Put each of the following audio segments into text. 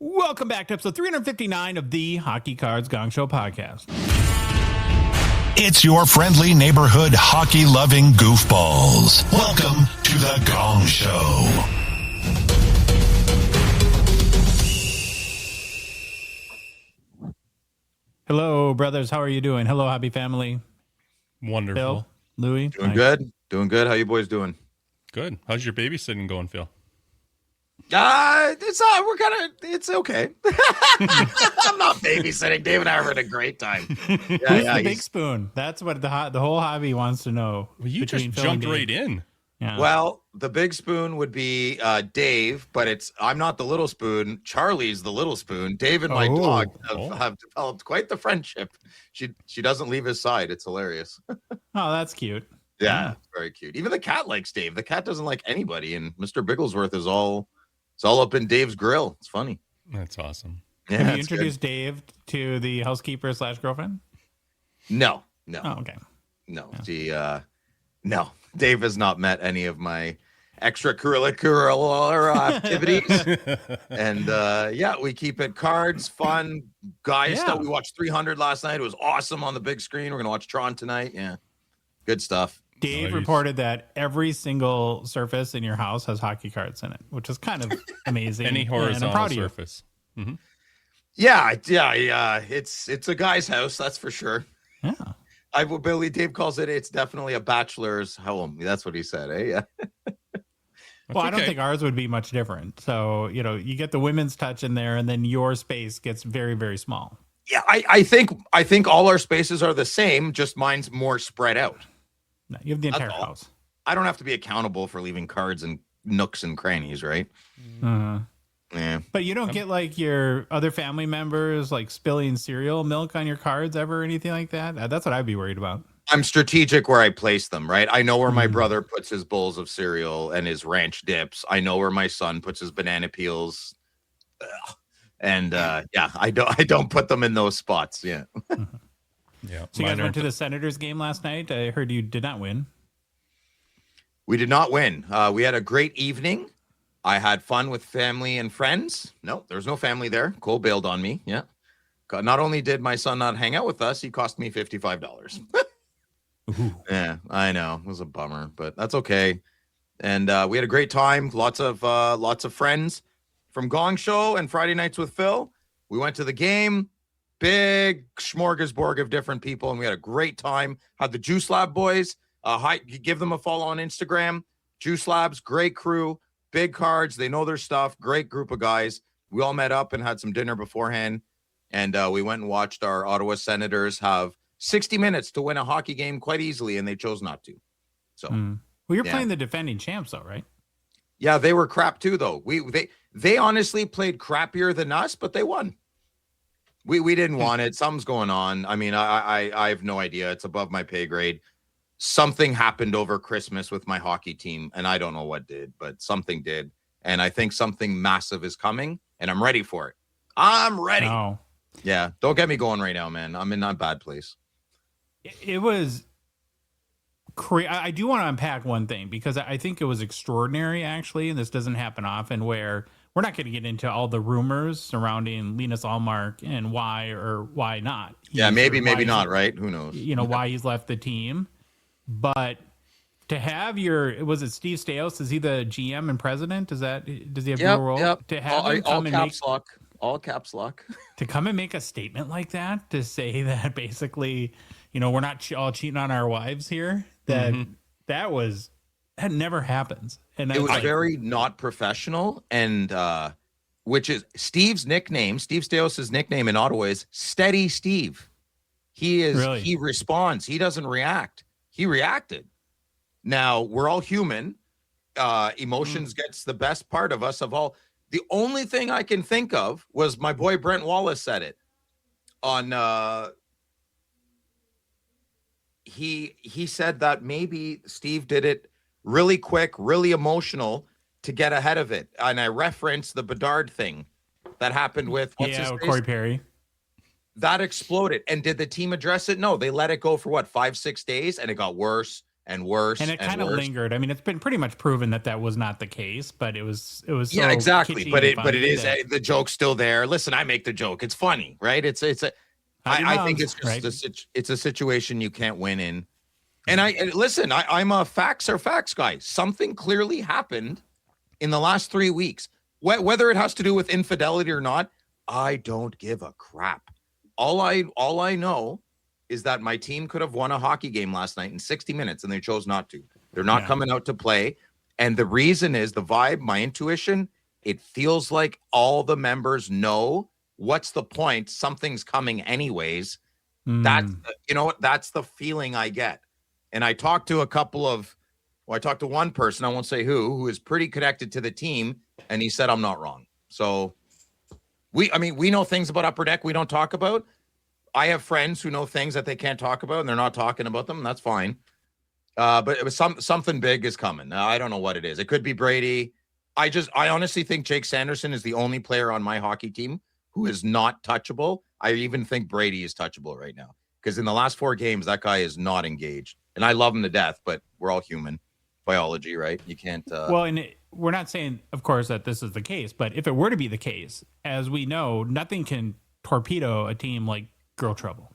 Welcome back to episode 359 of the Hockey Cards Gongshow podcast. It's your friendly neighborhood hockey-loving goofballs. Welcome to the Gong Show. Hello, brothers. How are you doing? Hello, hobby family. Wonderful. Phil, Louie. Doing good. Doing good. How you boys doing? Good. How's your babysitting going, Phil? It's okay. I'm not babysitting. Dave and I are having a great time. Who's the big spoon? That's what the whole hobby wants to know. Well, you just jumped right in. Yeah. Well, the big spoon would be Dave, but I'm not the little spoon. Charlie's the little spoon. Dave and my dog have developed quite the friendship. She doesn't leave his side. It's hilarious. Oh, that's cute. Yeah, very cute. Even the cat likes Dave. The cat doesn't like anybody, and Mr. Bigglesworth is all up in Dave's grill. It's funny. That's awesome. Yeah, have you introduced Dave to the housekeeper / girlfriend? No. Oh, okay. No. No. Dave has not met any of my extracurricular activities. And we keep it cards, fun, guys stuff. We watched 300 last night. It was awesome on the big screen. We're going to watch Tron tonight. Yeah. Good stuff. Dave reported that every single surface in your house has hockey cards in it, which is kind of amazing. Any horizontal surface. Mm-hmm. Yeah. It's a guy's house, that's for sure. Yeah. Dave calls it's definitely a bachelor's home. That's what he said. Yeah. Well, I don't think ours would be much different. So, you get the women's touch in there, and then your space gets very, very small. Yeah, I think all our spaces are the same, just mine's more spread out. No, you have the entire house. I don't have to be accountable for leaving cards in nooks and crannies, right? Yeah. But you don't get like your other family members like spilling cereal milk on your cards ever or anything like that? That's what I'd be worried about. I'm strategic where I place them, right? I know where my brother puts his bowls of cereal and his ranch dips. I know where my son puts his banana peels. And I don't put them in those spots. Yeah. Yeah. So you guys went to the Senators game last night. I heard you did not win. We did not win. We had a great evening. I had fun with family and friends. No, there was no family there. Cole bailed on me. Yeah. Not only did my son not hang out with us, he cost me $55. Yeah, I know. It was a bummer, but that's okay. And we had a great time. Lots of friends from Gongshow and Friday Nights with Phil. We went to the game. Big smorgasbord of different people, and we had a great time. Had the Juice Lab boys. Give them a follow on Instagram. Juice Labs, great crew, big cards. They know their stuff. Great group of guys. We all met up and had some dinner beforehand, and we went and watched our Ottawa Senators have 60 minutes to win a hockey game quite easily, and they chose not to. So, well, you're playing the defending champs, though, right? Yeah, they were crap too, though. They honestly played crappier than us, but they won. We didn't want it. Something's going on. I mean, I have no idea. It's above my pay grade. Something happened over Christmas with my hockey team, and I don't know what did, but something did. And I think something massive is coming, and I'm ready for it. I'm ready. Oh. Yeah, don't get me going right now, man. I'm in a bad place. It was crazy. I do want to unpack one thing, because I think it was extraordinary, actually, and this doesn't happen often, where we're not going to get into all the rumors surrounding Linus Ullmark and why or why not. Maybe not, right? Who knows? Why he's left the team. But to have was it Steve Staios? Is he the GM and president? Does he have your role? Yep. To have him come all caps lock. To come and make a statement like that, to say that basically, we're not all cheating on our wives here, that never happens. And it was very not professional, and which is Steve's nickname. Steve Staios' nickname in Ottawa is Steady Steve. He responds. He doesn't react. He reacted. Now, we're all human. Emotions gets the best part of us of all. The only thing I can think of was my boy Brent Wallace said it on he said that maybe Steve did it really quick, really emotional to get ahead of it. And I referenced the Bedard thing that happened with Corey Perry. That exploded. And did the team address it? No, they let it go for 5-6 days, and it got worse and worse. And it kind of lingered. I mean, it's been pretty much proven that was not the case, but it was so yeah, exactly. But it is the joke's still there. Listen, I make the joke. It's funny, right? I think it's just right? It's a situation you can't win in. And I'm a facts are facts guy. Something clearly happened in the last 3 weeks. Whether it has to do with infidelity or not, I don't give a crap. All I know is that my team could have won a hockey game last night in 60 minutes and they chose not to. They're not coming out to play. And the reason is the vibe, my intuition, it feels like all the members know what's the point. Something's coming anyways. That's the feeling I get. And I talked to I talked to one person, I won't say who is pretty connected to the team. And he said, I'm not wrong. So we know things about Upper Deck we don't talk about. I have friends who know things that they can't talk about and they're not talking about them. That's fine. But it was something big is coming. I don't know what it is. It could be Brady. I honestly think Jake Sanderson is the only player on my hockey team who is not touchable. I even think Brady is touchable right now because in the last 4 games, that guy is not engaged. And I love him to death, but we're all human. Biology, right? You can't. We're not saying, of course, that this is the case, but if it were to be the case, as we know, nothing can torpedo a team like Girl Trouble.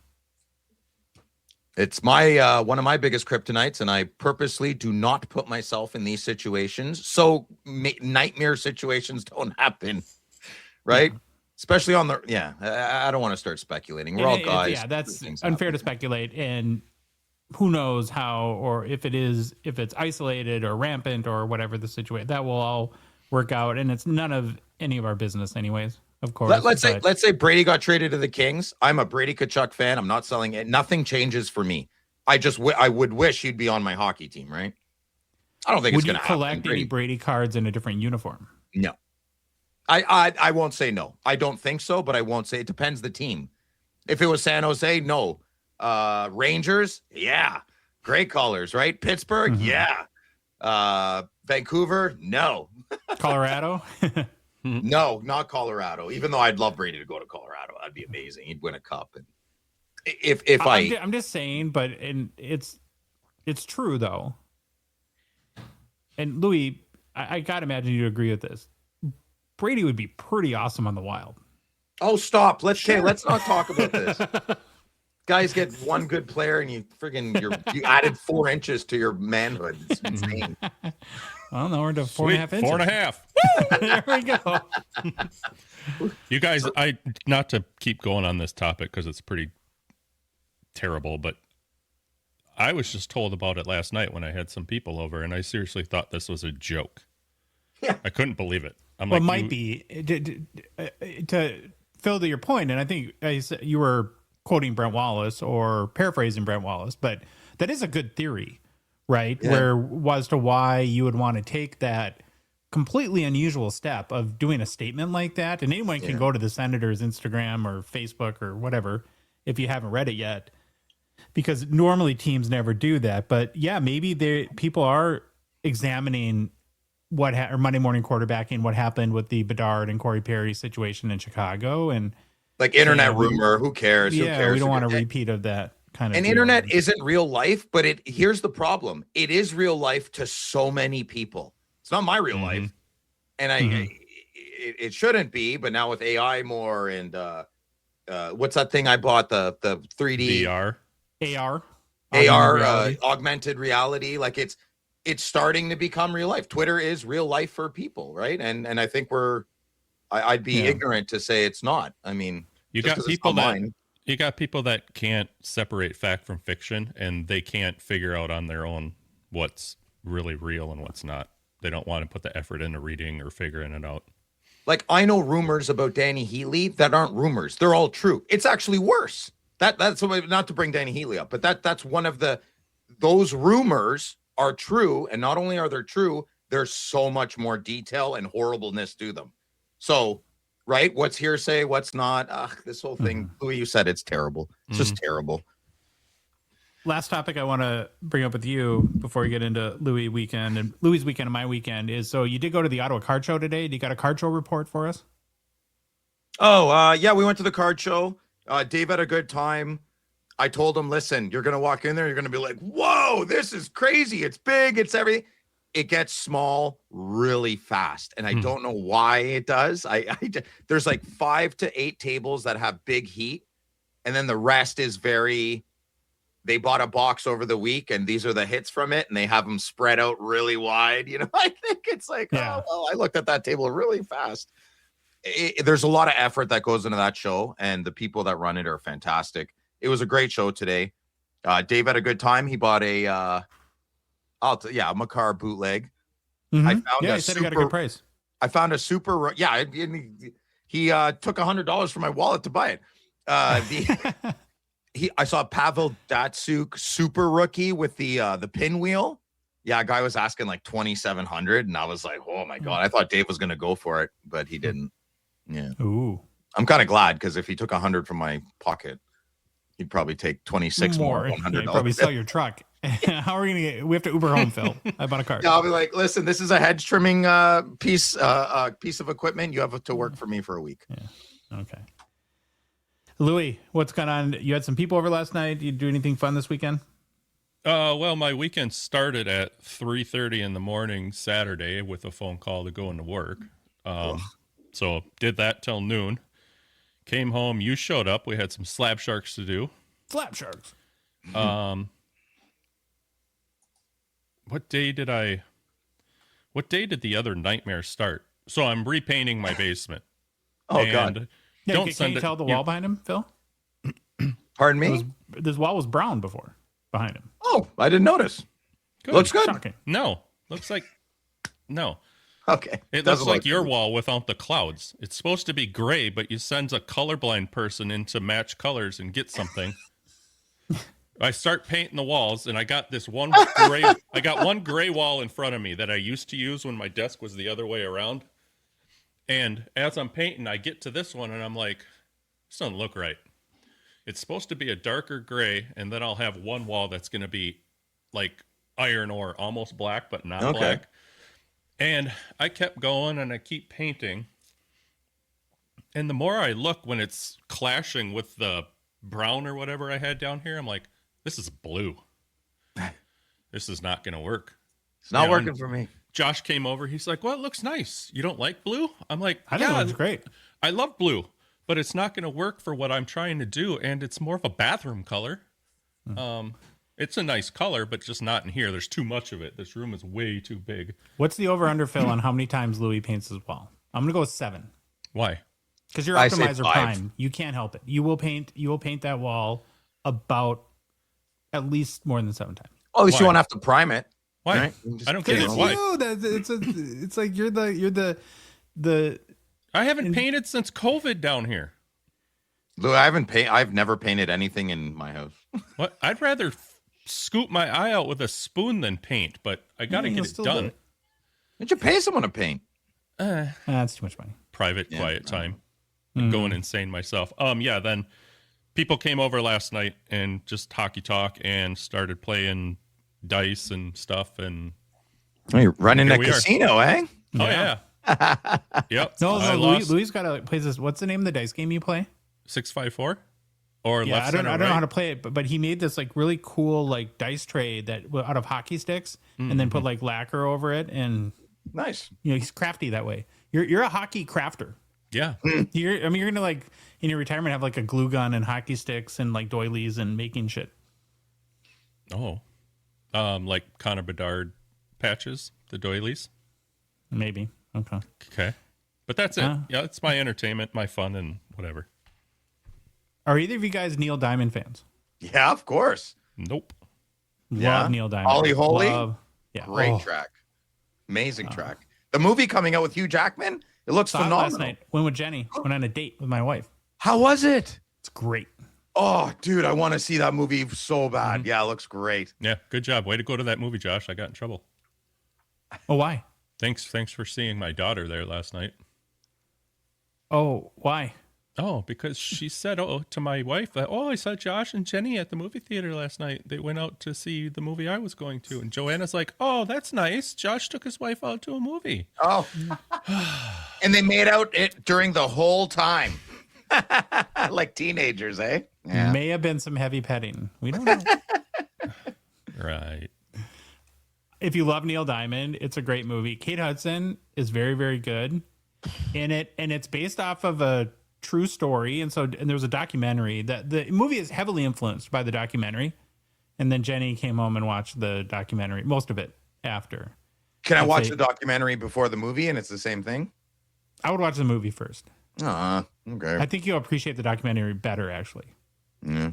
It's my one of my biggest kryptonites, and I purposely do not put myself in these situations so nightmare situations don't happen, right? Yeah. Especially on the I don't want to start speculating. We're all guys. Yeah, that's unfair to speculate, and who knows how or if it's isolated or rampant or whatever the situation. That will all work out, and it's none of any of our business, anyways. Of course. Let's say Brady got traded to the Kings. I'm a Brady Tkachuk fan. I'm not selling it. Nothing changes for me. I would wish he'd be on my hockey team, right? I don't think it's going to happen. Would you collect any Brady cards in a different uniform? No. I won't say no. I don't think so, but I won't say it depends the team. If it was San Jose, no. Rangers, yeah. Great colors, right? Pittsburgh, yeah. Vancouver, no. Colorado? No, not Colorado. Even though I'd love Brady to go to Colorado, that'd be amazing. He'd win a cup. And I'm just saying, but it's true though. And Louis, I gotta imagine you agree with this. Brady would be pretty awesome on the Wild. Oh, stop! Let's not talk about this. Guys get one good player, and you added 4 inches to your manhood. It's insane. Well, no, we're to 4.5 inches. 4.5. There we go. You guys, not to keep going on this topic because it's pretty terrible, but I was just told about it last night when I had some people over, and I seriously thought this was a joke. Yeah. I couldn't believe it. It might be. To Phil, to your point, and I think you were quoting Brent Wallace or paraphrasing Brent Wallace, but that is a good theory, right? Yeah. As to why you would want to take that completely unusual step of doing a statement like that. And anyone can go to the Senator's Instagram or Facebook or whatever if you haven't read it yet, because normally teams never do that. But yeah, maybe people are examining or Monday morning quarterbacking, what happened with the Bedard and Corey Perry situation in Chicago, and like internet rumor. Who cares? Yeah, who cares? We don't want a repeat of that kind of. And internet isn't real life, but here's the problem: it is real life to so many people. It's not my real life, and it shouldn't be. But now with AI more and what's that thing I bought, the 3D AR augmented reality, like it's starting to become real life. Twitter is real life for people, right? And I think I'd be ignorant to say it's not. I mean, you got people that can't separate fact from fiction, and they can't figure out on their own what's really real and what's not. They don't want to put the effort into reading or figuring it out. Like, I know rumors about Danny Heatley that aren't rumors. They're all true. It's actually worse. That's not to bring Danny Heatley up, but that's one of those rumors are true. And not only are they true, there's so much more detail and horribleness to them. So, right, what's hearsay, what's not? This whole thing, Louis, you said it's terrible. It's just terrible. Last topic I want to bring up with you before we get into Louis' weekend and Louis' weekend and my weekend is, so you did go to the Ottawa Card Show today. You got a card show report for us? Oh, yeah, we went to the card show. Dave had a good time. I told him, listen, you're going to walk in there. You're going to be like, whoa, this is crazy. It's big. It's everything. It gets small really fast. And I don't know why it does. There's like 5 to 8 tables that have big heat. And then the rest is they bought a box over the week and these are the hits from it. And they have them spread out really wide. You know, I think it's like, oh, well, I looked at that table really fast. There's a lot of effort that goes into that show. And the people that run it are fantastic. It was a great show today. Dave had a good time. He bought a Makar bootleg. Mm-hmm. I found he said he got a good price. I found a super. Yeah, he took $100 from my wallet to buy it. I saw Pavel Datsyuk super rookie with the pinwheel. Yeah, a guy was asking like $2,700, and I was like, oh my god! I thought Dave was going to go for it, but he didn't. Yeah. Ooh. I'm kind of glad because if he took $100 from my pocket, he'd probably take 26 more. $100. Probably sell your truck. How are we gonna get? We have to Uber home, Phil. I bought a car. Yeah, I'll be like, listen, this is a hedge trimming piece of equipment. You have to work for me for a week. Yeah. Okay. Louis, what's going on? You had some people over last night. Did you do anything fun this weekend? Well, my weekend started at 3:30 in the morning Saturday with a phone call to go into work. So did that till noon. Came home. You showed up. We had some slab sharks to do. Slab sharks. What day did the other nightmare start? So I'm repainting my basement. God. Yeah, can you tell the wall behind him, Phil? Pardon me? This wall was brown before behind him. Oh, I didn't notice. Good. Looks good. Shocking. No. Looks like no. Okay. It looks like your wall without the clouds. It's supposed to be gray, but you send a colorblind person in to match colors and get something. I start painting the walls, and I got this one gray. I got one gray wall in front of me that I used to use when my desk was the other way around. And as I'm painting, I get to this one, and I'm like, this doesn't look right. It's supposed to be a darker gray, and then I'll have one wall that's going to be like iron ore, almost black, but not black. And I kept going, and I keep painting. And the more I look when it's clashing with the brown or whatever I had down here, I'm like, this is blue. This is not going to work. It's not working for me. Josh came over. He's like, well, it looks nice. You don't like blue? I'm like, I think it looks great. I love blue, but it's not going to work for what I'm trying to do. And it's more of a bathroom color. It's a nice color, but just not in here. There's too much of it. This room is way too big. What's the over-under, Phil, on how many times Louis paints his wall? I'm going to go with 7. Why? Because you're Optimizer Prime. You can't help it. You will paint that wall about at least more than 7 times. Well, at least you won't have to prime it. Why? Right? I don't get it. Why? It's like you're the. I haven't painted since COVID down here. Lou, I've never painted anything in my house. What? I'd rather scoop my eye out with a spoon than paint, but I got to get it done. Did you pay someone to paint? That's too much money. Private, quiet time. I'm going insane myself. Then people came over last night and just hockey talk and started playing dice and stuff. And you're running a casino, eh? Oh, yeah. Yep. No, Louis got to play this. What's the name of the dice game you play? 654? Or I don't know how to play it, but he made this like really cool like dice tray that out of hockey sticks and then put like lacquer over it, and nice. He's crafty that way. You're a hockey crafter. Yeah. You're gonna like in your retirement have like a glue gun and hockey sticks and like doilies and making shit. Oh. Like Connor Bedard patches, the doilies? Maybe. Okay. But that's it. Yeah, it's my entertainment, my fun, and whatever. Are either of you guys Neil Diamond fans? Yeah, of course. Nope. Love Neil Diamond. Holly Holy? Yeah. Great track. Amazing track. The movie coming out with Hugh Jackman, it looks phenomenal. Last night. Went with Jenny. Went on a date with my wife. How was it? It's great. Oh, dude, I want to see that movie so bad. Yeah, it looks great. Yeah, good job. Way to go to that movie, Josh. I got in trouble. Oh, why? Thanks for seeing my daughter there last night. Oh, why? Oh, because she said, to my wife, I saw Josh and Jenny at the movie theater last night. They went out to see the movie I was going to. And Joanna's like, oh, that's nice. Josh took his wife out to a movie. Oh. And they made out it during the whole time. Like teenagers, eh? Yeah. May have been some heavy petting. We don't know. Right. If you love Neil Diamond, it's a great movie. Kate Hudson is very, very good in it, and it's based off of a true story. And there was a documentary that the movie is heavily influenced by the documentary. And then Jenny came home and watched the documentary, most of it after. Can I watch the documentary before the movie and it's the same thing? I would watch the movie first. Okay. I think you'll appreciate the documentary better, actually. Yeah.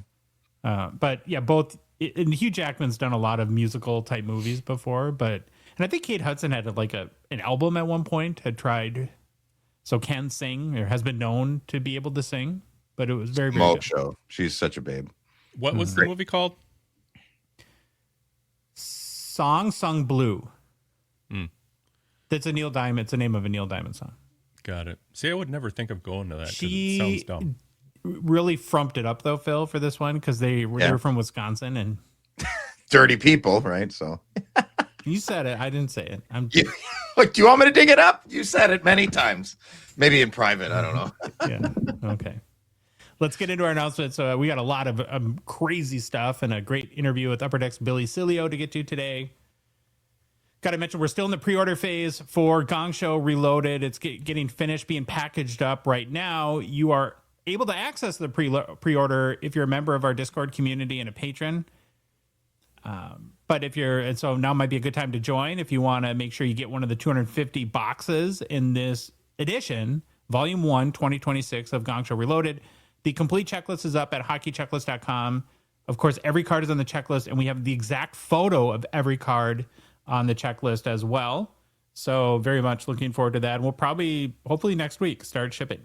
But yeah, both. And Hugh Jackman's done a lot of musical type movies before, and I think Kate Hudson had like an album at one point, had tried, so can sing or has been known to be able to sing, but it was very, very Smoke good. show. She's such a babe. What was the movie called? Song Sung Blue. That's a Neil Diamond. It's the name of a Neil Diamond song. Got it. See, I would never think of going to that because She it sounds dumb. really frumped it up though, Phil, for this one because they were from Wisconsin and Dirty people, right? So you said it. I didn't say it. do you want me to dig it up? You said it many times. Maybe in private. I don't know. Yeah. Okay. Let's get into our announcements. We got a lot of crazy stuff and a great interview with Upper Deck's Billy Celio to get to today. Got to mention, we're still in the pre-order phase for Gongshow Reloaded. It's getting finished, being packaged up right now. You are able to access the pre-order if you're a member of our Discord community and a patron. But so now might be a good time to join if you want to make sure you get one of the 250 boxes in this edition, Volume 1, 2026 of Gongshow Reloaded. The complete checklist is up at hockeychecklist.com. Of course, every card is on the checklist, and we have the exact photo of every card on the checklist as well. So very much looking forward to that. We'll probably, hopefully next week, start shipping.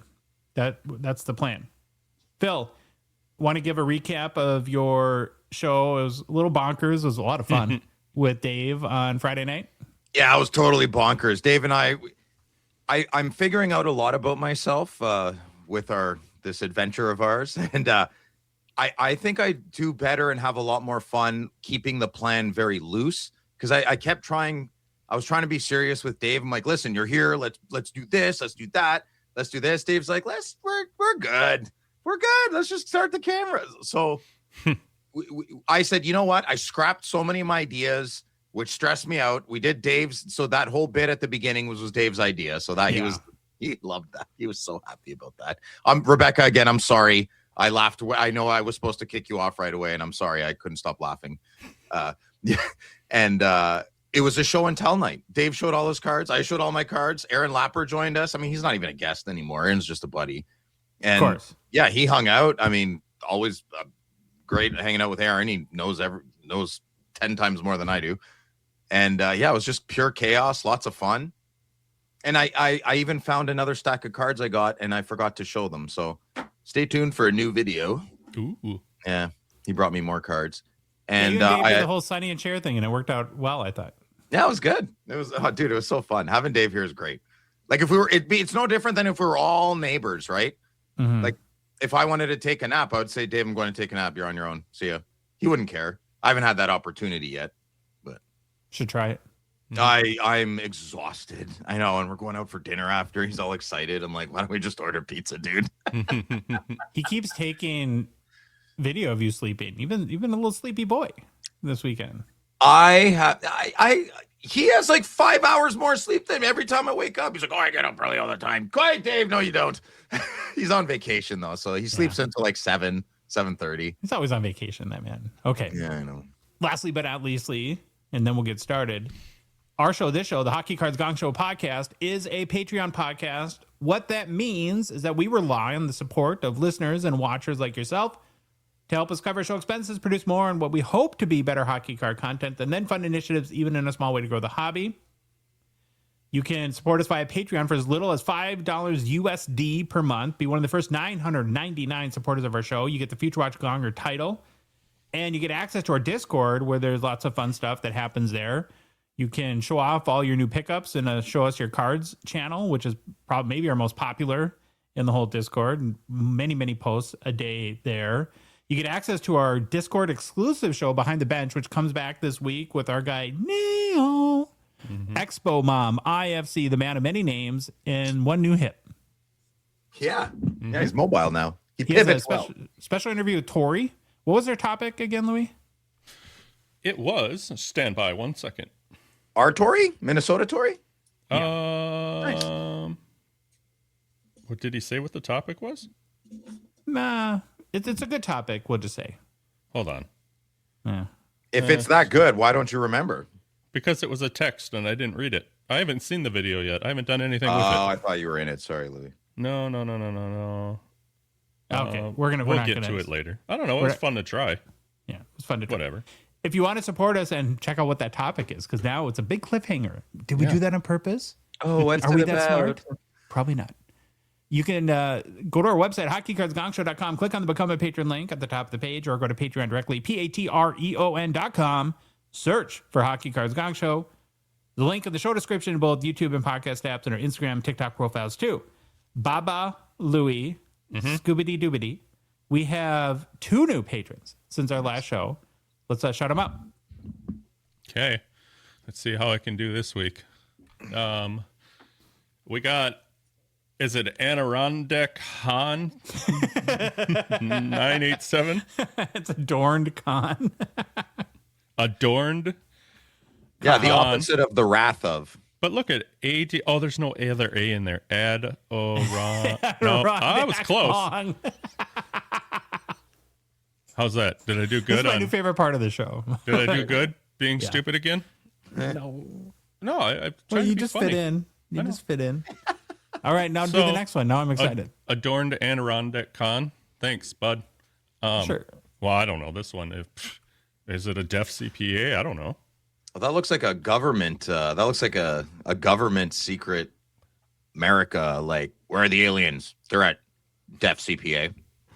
That's the plan. Phil, want to give a recap of your show? It was a little bonkers. It was a lot of fun with Dave on Friday night. Yeah, I was totally bonkers. Dave and I'm figuring out a lot about myself with this adventure of ours. And I think I do better and have a lot more fun keeping the plan very loose. Because I was trying to be serious with Dave. I'm like, listen, you're here. Let's do this. Let's do that. Let's do this. Dave's like, we're good. We're good. Let's just start the camera. So I said, you know what? I scrapped so many of my ideas, which stressed me out. We did Dave's. So that whole bit at the beginning was Dave's idea. So that he loved that. He was so happy about that. Rebecca, again, I'm sorry. I laughed. I know I was supposed to kick you off right away, and I'm sorry. I couldn't stop laughing. And it was a show and tell night. Dave showed all his cards. I showed all my cards. Aaron Lapper joined us. I mean, he's not even a guest anymore. Aaron's just a buddy. And of course. Yeah, he hung out. I mean, always great hanging out with Aaron. He knows 10 times more than I do. And it was just pure chaos, lots of fun. And I even found another stack of cards I got, and I forgot to show them. So stay tuned for a new video. Ooh. Yeah, he brought me more cards. And you and Dave did the whole Sonny and Cher thing, and it worked out well, I thought. Yeah, it was good. It was, dude, it was so fun. Having Dave here is great. Like if we were, it's no different than if we were all neighbors, right? Mm-hmm. Like if I wanted to take a nap, I would say, Dave, I'm going to take a nap. You're on your own. See ya. He wouldn't care. I haven't had that opportunity yet, but should try it. I'm exhausted. I know, and we're going out for dinner after. He's all excited. I'm like, why don't we just order pizza, dude? He keeps taking video of you sleeping, even a little sleepy boy this weekend. He has like 5 hours more sleep than me. Every time I wake up, he's like, oh, I get up early all the time. Quiet, Dave. No, you don't. He's on vacation though, so he sleeps until like 7:30. He's always on vacation, that man. Okay. Yeah, I know. Lastly, but not leastly, and then we'll get started. Our show, this show, the Hockey Cards Gongshow podcast, is a Patreon podcast. What that means is that we rely on the support of listeners and watchers like yourself to help us cover show expenses, produce more, and what we hope to be better hockey card content, and then fund initiatives, even in a small way, to grow the hobby. You can support us via Patreon for as little as $5 USD per month. Be one of the first 999 supporters of our show. You get the Future Watch Gonger title, and you get access to our Discord, where there's lots of fun stuff that happens there. You can show off all your new pickups in a Show Us Your Cards channel, which is probably maybe our most popular in the whole Discord. Many, many posts a day there. You get access to our Discord exclusive show, Behind the Bench, which comes back this week with our guy, Neil. Expo Mom, IFC, the man of many names, and one new hit. Yeah. Yeah, he's mobile now. He He has a pivots well. special interview with Tori. What was their topic again, Louis? It was. Stand by 1 second. Our Tory? Minnesota Tory? What did he say what the topic was? Nah, it's a good topic, we'll just say. Hold on. Yeah. If it's that good, why don't you remember? Because it was a text and I didn't read it. I haven't seen the video yet. I haven't done anything with it. Oh, I thought you were in it. Sorry, Louis. No. Okay, we'll not get to it later. I don't know. It was fun to try. Yeah, it's fun to try. Whatever. If you want to support us and check out what that topic is, because now it's a big cliffhanger. Did we do that on purpose? Oh, what's Are we that smart? Probably not. You can go to our website, hockeycardsgongshow.com, click on the Become a Patron link at the top of the page, or go to Patreon directly, patreon.com, search for Hockey Cards Gong Show. The link in the show description in both YouTube and podcast apps and our Instagram, TikTok profiles too. Baba, Louie, Scoobity Doobity. We have 2 new patrons since our last show. Let's shout them out. Okay. Let's see how I can do this week. We got, is it Adirondack Han 987? It's Adorned Con. Adorned. Yeah, the Con. opposite of the wrath of. But look at AD. Oh, there's no other A in there. No, I was close. Wrong. How's that? Did I do This good is my on? new favorite part of the show. Did I do good? Being stupid again? No. No, I Well, tried to you be just funny. fit in. You just fit in. All right, now do So, the next one. Now I'm excited. Adorned Adirondack Con. Thanks, bud. Sure. Well, I don't know this one. Is it a deaf CPA? I don't know. Well, that looks like a government. That looks like a government secret. America, like, where are the aliens? They're at Def CPA.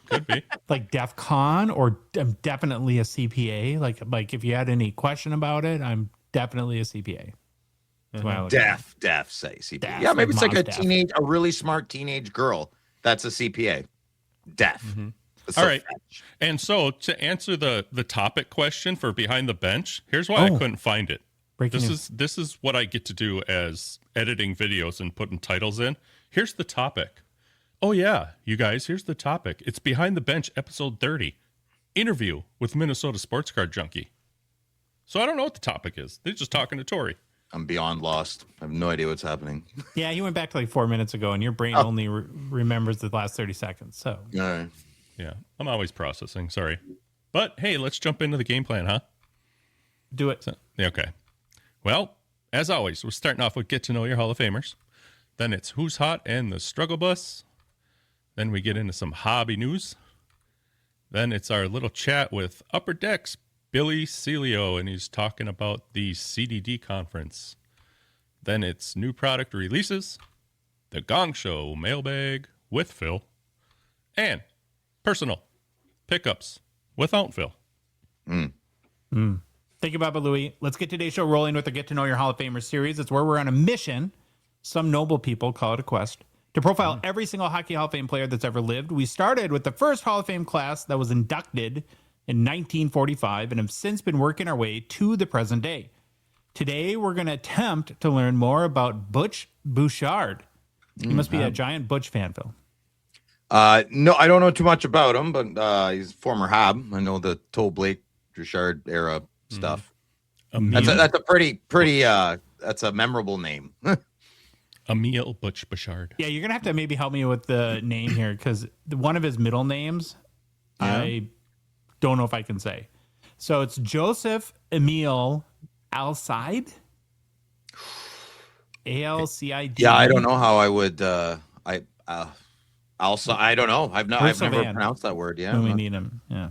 Could be. Like DEF CON, or I'm definitely a CPA. Like if you had any question about it, I'm definitely a CPA. That's why I look at it. Def, say CPA. Def, Yeah, maybe it's like a mom's def. a really smart teenage girl that's a CPA. Def. It's so All right. French. And so to answer the topic question for Behind the Bench, here's why I couldn't find it. Breaking news. This is what I get to do as editing videos and putting titles in. Here's the topic. Oh yeah, you guys, here's the topic. It's Behind the Bench, episode 30. Interview with Minnesota Sports Card Junkie. So I don't know what the topic is. They're just talking to Tori. I'm beyond lost. I have no idea what's happening. Yeah, you went back to like 4 minutes ago, and your brain only remembers the last 30 seconds. So All right. Yeah, I'm always processing. Sorry. But hey, let's jump into the game plan, huh? do it. Yeah, okay. Well, as always, we're starting off with Get to Know Your Hall of Famers. Then it's Who's Hot and the Struggle Bus. Then we get into some hobby news. Then it's our little chat with Upper Decks, Billy Celio, and he's talking about the CDD conference. Then it's new product releases, the Gongshow Mailbag with Phil, and personal pickups without Phil. Thank you, Baba Louie. Let's get today's show rolling with the Get to Know Your Hall of Famers series. It's where we're on a mission. Some noble people call it a quest to profile every single Hockey Hall of Fame player that's ever lived. We started with the first Hall of Fame class that was inducted in 1945 and have since been working our way to the present day. Today, we're going to attempt to learn more about Butch Bouchard. He must be a giant Butch fan, Phil. No, I don't know too much about him, but he's former Hab. I know the Toe Blake Bouchard era stuff. That's a pretty that's a memorable name. Emile Butch Bouchard. Yeah, you're going to have to maybe help me with the name here because one of his middle names, I don't know if I can say. So it's Joseph Emile Alcide? A-L-C-I-D. Yeah, I don't know how I would. Also, I don't know. I've never Sylvan. pronounced that word. Yeah, When we need him. Yeah.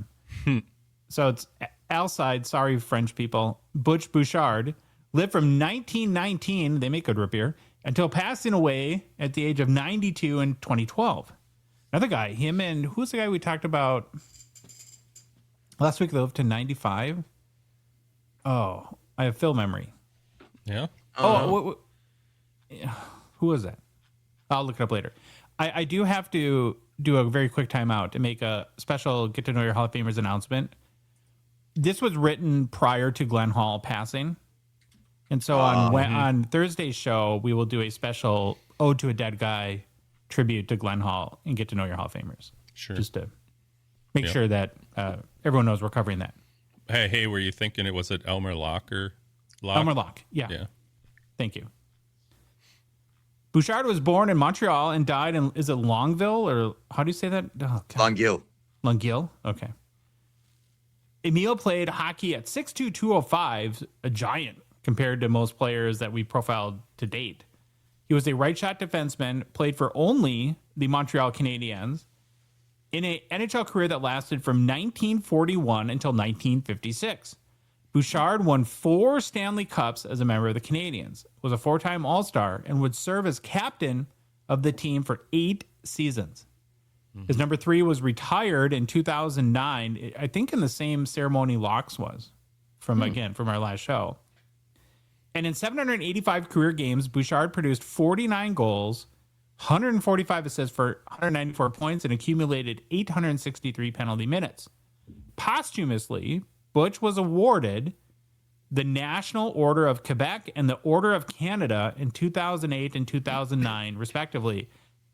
So it's Alcide, sorry, French people. Butch Bouchard lived from 1919, they make good root beer, until passing away at the age of 92 in 2012. Another guy, him and who's the guy we talked about last week? They lived to 95. Oh, I have Phil memory. Yeah. Who was that? I'll look it up later. I do have to do a very quick timeout to make a special Get to Know Your Hall of Famers announcement. This was written prior to Glenn Hall passing. And so on Thursday's show, we will do a special Ode to a Dead Guy tribute to Glenn Hall and Get to Know Your Hall of Famers. Sure. Just to make sure that everyone knows we're covering that. Hey, were you thinking it was at Elmer Lock or Lock? Elmer Lock. Yeah. Yeah. Thank you. Bouchard was born in Montreal and died in, is it Longueville or how do you say that? Oh, Longueuil. Longueuil? Okay. Emile played hockey at 6'2", 205, a giant compared to most players that we profiled to date. He was a right shot defenseman, played for only the Montreal Canadiens in an NHL career that lasted from 1941 until 1956. Bouchard won 4 Stanley Cups as a member of the Canadiens, was a 4-time All-Star, and would serve as captain of the team for 8 seasons. His number 3 was retired in 2009, I think in the same ceremony Locks was, from our last show. And in 785 career games, Bouchard produced 49 goals, 145 assists for 194 points, and accumulated 863 penalty minutes. Posthumously, Butch was awarded the National Order of Quebec and the Order of Canada in 2008 and 2009, respectively.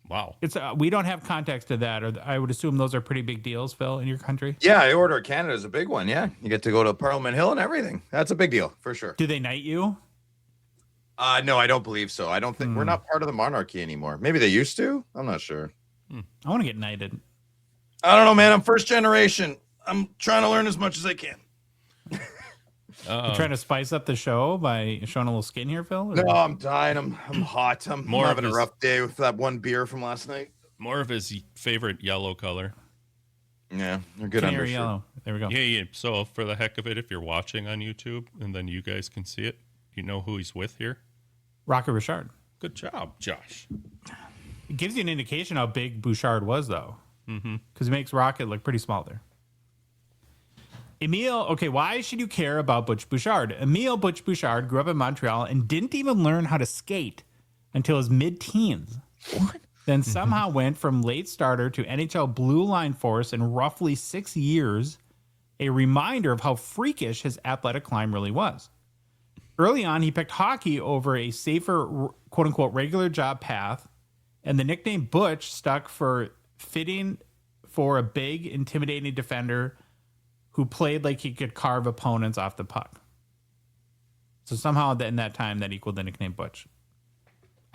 Wow. It's we don't have context to that, or I would assume those are pretty big deals, Phil, in your country. Yeah, the Order of Canada is a big one. Yeah, you get to go to Parliament Hill and everything. That's a big deal for sure. Do they knight you? No, I don't believe so. I don't think we're not part of the monarchy anymore. Maybe they used to. I'm not sure. I want to get knighted. I don't know, man. I'm first generation. I'm trying to learn as much as I can. You trying to spice up the show by showing a little skin here, Phil? Or? No, I'm dying. I'm hot. I'm More having of a rough day with that one beer from last night. More of his favorite yellow color. Yeah, they're good Canary undershirt. yellow. There we go. Yeah. So for the heck of it, if you're watching on YouTube and then you guys can see it, you know who he's with here? Rocket Richard. Good job, Josh. It gives you an indication how big Bouchard was, though. Because it makes Rocket look pretty small there. Emile, okay, why should you care about Butch Bouchard? Emile Butch Bouchard grew up in Montreal and didn't even learn how to skate until his mid-teens. What? Then somehow went from late starter to NHL blue line force in roughly 6 years, a reminder of how freakish his athletic climb really was. Early on, he picked hockey over a safer, quote-unquote, regular job path, and the nickname Butch stuck for fitting for a big, intimidating defender who played like he could carve opponents off the puck. So somehow in that time, that equaled the nickname Butch.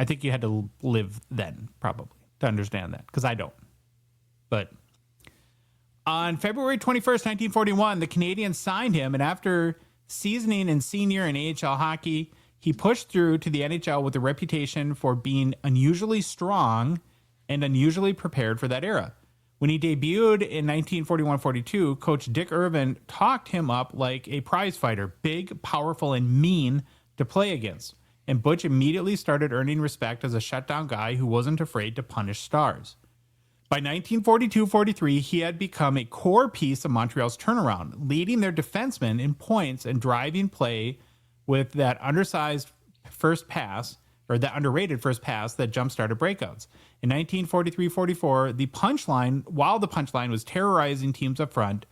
I think you had to live then, probably, to understand that, because I don't. But on February 21st, 1941, the Canadiens signed him, and after seasoning in senior and AHL hockey, he pushed through to the NHL with a reputation for being unusually strong and unusually prepared for that era. When he debuted in 1941-42, Coach Dick Irvin talked him up like a prize fighter, big, powerful, and mean to play against. And Butch immediately started earning respect as a shutdown guy who wasn't afraid to punish stars. By 1942-43, he had become a core piece of Montreal's turnaround, leading their defensemen in points and driving play with that undersized first pass, or that underrated first pass that jump-started breakouts. In 1943-44, while the punchline was terrorizing teams up front,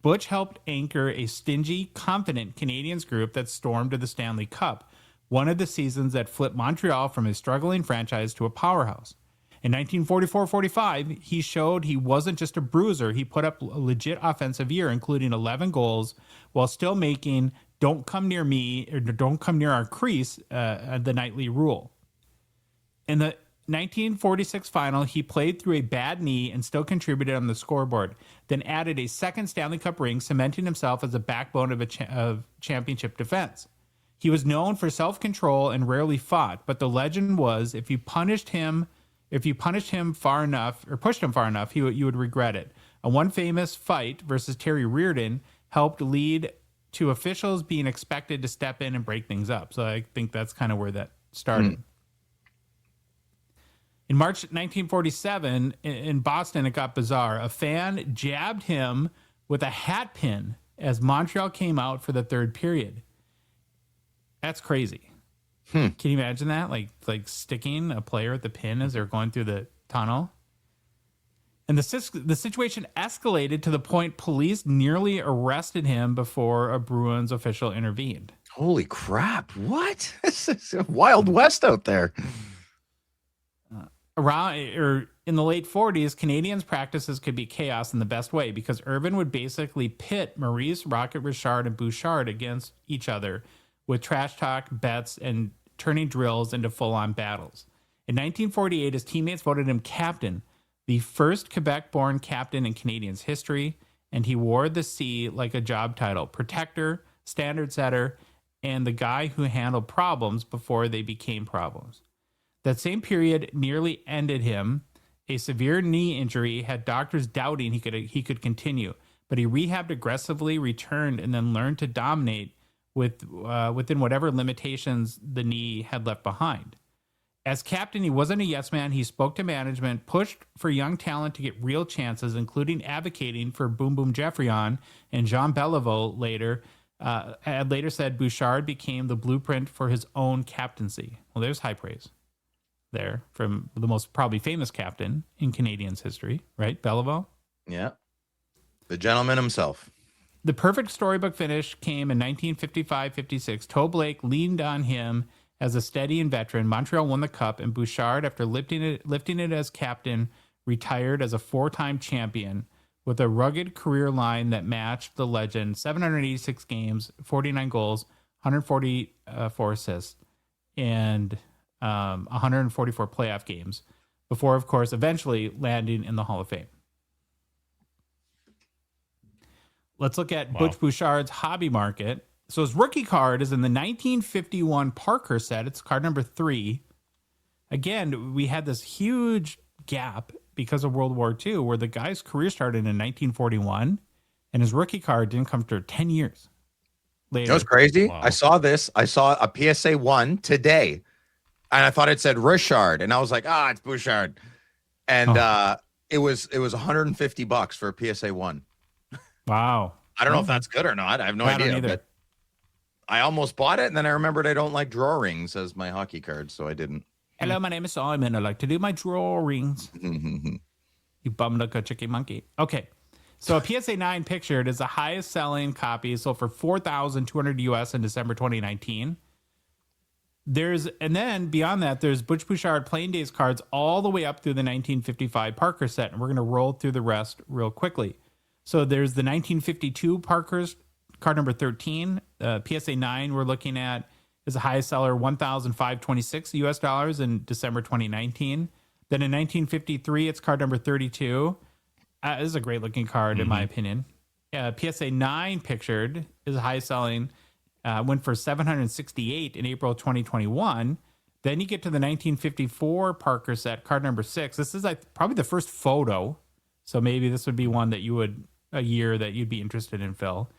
Butch helped anchor a stingy, confident Canadiens group that stormed to the Stanley Cup, one of the seasons that flipped Montreal from a struggling franchise to a powerhouse. In 1944-45, he showed he wasn't just a bruiser. He put up a legit offensive year, including 11 goals, while still making "don't come near me" or "don't come near our crease" the nightly rule. In the 1946 final, he played through a bad knee and still contributed on the scoreboard, then added a second Stanley Cup ring, cementing himself as a backbone of championship defense. He was known for self-control and rarely fought, but the legend was if you punished him far enough or pushed him far enough, you would regret it. A one famous fight versus Terry Reardon helped lead to officials being expected to step in and break things up. So I think that's kind of where that started. In March 1947, in Boston, it got bizarre. A fan jabbed him with a hat pin as Montreal came out for the third period. That's crazy. Can you imagine that? Like sticking a player at the pin as they're going through the tunnel? And the situation escalated to the point police nearly arrested him before a Bruins official intervened. Holy crap. What? This is a Wild West out there. in the late 40s, Canadians' practices could be chaos in the best way because Irvin would basically pit Maurice, Rocket, Richard, and Bouchard against each other with trash talk, bets, and turning drills into full-on battles. In 1948, his teammates voted him captain, the first Quebec-born captain in Canadians' history, and he wore the C like a job title: protector, standard setter, and the guy who handled problems before they became problems. That same period nearly ended him. A severe knee injury had doctors doubting he could continue, but he rehabbed aggressively, returned, and then learned to dominate within whatever limitations the knee had left behind. As captain, he wasn't a yes man. He spoke to management, pushed for young talent to get real chances, including advocating for Boom Boom Geoffrion, and Jean Beliveau had later said Bouchard became the blueprint for his own captaincy. Well, there's high praise there from the most probably famous captain in Canadians history, right? Beliveau? Yeah. The gentleman himself. The perfect storybook finish came in 1955-56. Toe Blake leaned on him as a steady and veteran. Montreal won the cup, and Bouchard, after lifting it as captain, retired as a four-time champion with a rugged career line that matched the legend: 786 games, 49 goals, 144 assists, and 144 playoff games, before, of course, eventually landing in the Hall of Fame. Let's look at Butch Bouchard's hobby market. So his rookie card is in the 1951 Parker set. It's card number 3. Again, we had this huge gap because of World War II where the guy's career started in 1941 and his rookie card didn't come for 10 years later. That was crazy. Wow. I saw this. I saw a PSA 1 today and I thought it said Richard and I was like, it's Bouchard. And it was $150 for a PSA 1. Wow. I don't know if that's good or not. I have no idea. But I almost bought it, and then I remembered I don't like drawings as my hockey cards, so I didn't. Hello, my name is Simon. I like to do my drawings. You bum like a chicken monkey. Okay. So a PSA 9 pictured is the highest selling copy, sold for $4,200 US in December 2019. And then beyond that, there's Butch Bouchard Playing Days cards all the way up through the 1955 Parker set, and we're going to roll through the rest real quickly. So there's the 1952 Parker's card number 13. PSA 9 we're looking at is the highest seller, $1,526 US dollars in December 2019. Then in 1953, it's card number 32. This is a great looking card in my opinion. PSA 9 pictured is the highest selling, went for $768 in April 2021. Then you get to the 1954 Parker set, card number 6. This is probably the first photo. So maybe this would be one that a year that you'd be interested in, Phil.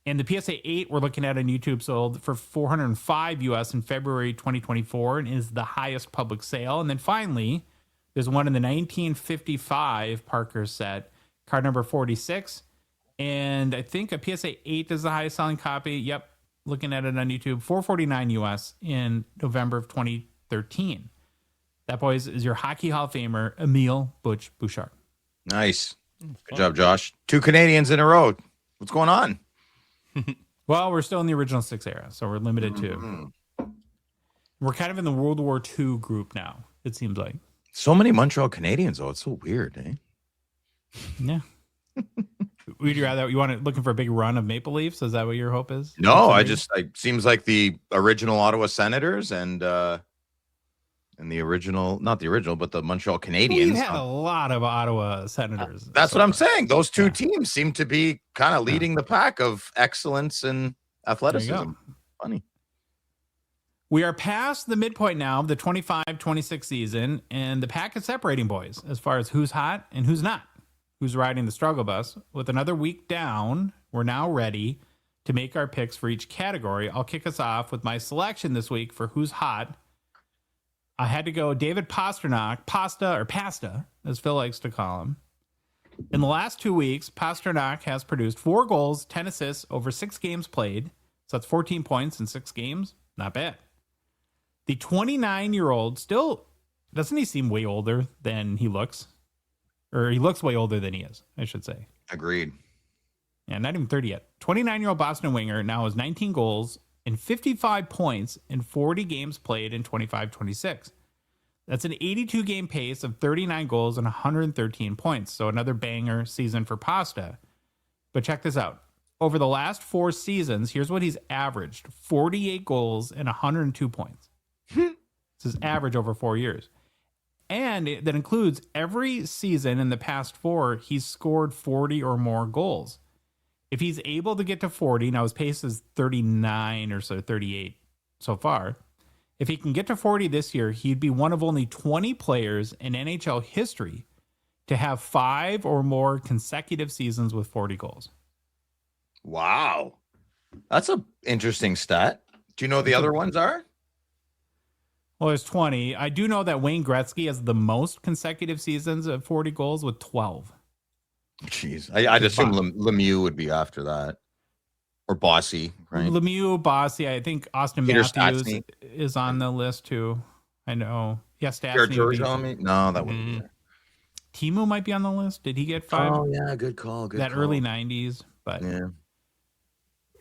And the PSA 8 we're looking at on YouTube sold for $405 US in February 2024 and is the highest public sale. And then finally, there's one in the 1955 Parker set, card number 46. And I think a PSA 8 is the highest selling copy. Yep, looking at it on YouTube, $449 US in November of 2013. That, boys, is your Hockey Hall of Famer, Emile Butch Bouchard. Nice. Good job, Josh. 2 Canadians in a row. What's going on? Well, we're still in the original 6 era, so we're limited to. We're kind of in the World War II group now, it seems like. So many Montreal Canadiens, though. It's so weird, eh? Yeah. Would you rather, looking for a big run of Maple Leafs? Is that what your hope is? No, it seems like the original Ottawa Senators and the original, not the original, but the Montreal Canadiens. We've had a lot of Ottawa Senators. That's what I'm saying. Those two teams seem to be kind of leading the pack of excellence and athleticism. Funny. We are past the midpoint now of the 25-26 season, and the pack is separating, boys, as far as who's hot and who's not, who's riding the struggle bus. With another week down, we're now ready to make our picks for each category. I'll kick us off with my selection this week for who's hot. I had to go David Pastrnak, Pasta, as Phil likes to call him. In the last 2 weeks, Pastrnak has produced 4 goals, 10 assists over 6 games played. So that's 14 points in 6 games. Not bad. The 29-year-old still, doesn't he seem way older than he looks? Or he looks way older than he is, I should say. Agreed. Yeah, not even 30 yet. 29-year-old Boston winger now has 19 goals and 55 points in 40 games played in 25-26. That's an 82 game pace of 39 goals and 113 points. So another banger season for Pasta. But check this out. Over the last 4 seasons, here's what he's averaged: 48 goals and 102 points. This is average over 4 years. And that includes every season in the past 4, he's scored 40 or more goals. If he's able to get to 40, now his pace is 39 or so, 38 so far. If he can get to 40 this year, he'd be one of only 20 players in NHL history to have 5 or more consecutive seasons with 40 goals. Wow. That's a interesting stat. Do you know the other ones are? Well, there's 20. I do know that Wayne Gretzky has the most consecutive seasons of 40 goals with 12. Jeez. I'd assume Lemieux would be after that. Or Bossy, right? Lemieux, Bossy. I think Austin Peter Matthews Stastny is on the list too. I know. Yeah, Stastny. No, that wouldn't be there. Timu might be on the list. Did he get 5? Oh, yeah, good call. Good that call. early 90s. But yeah.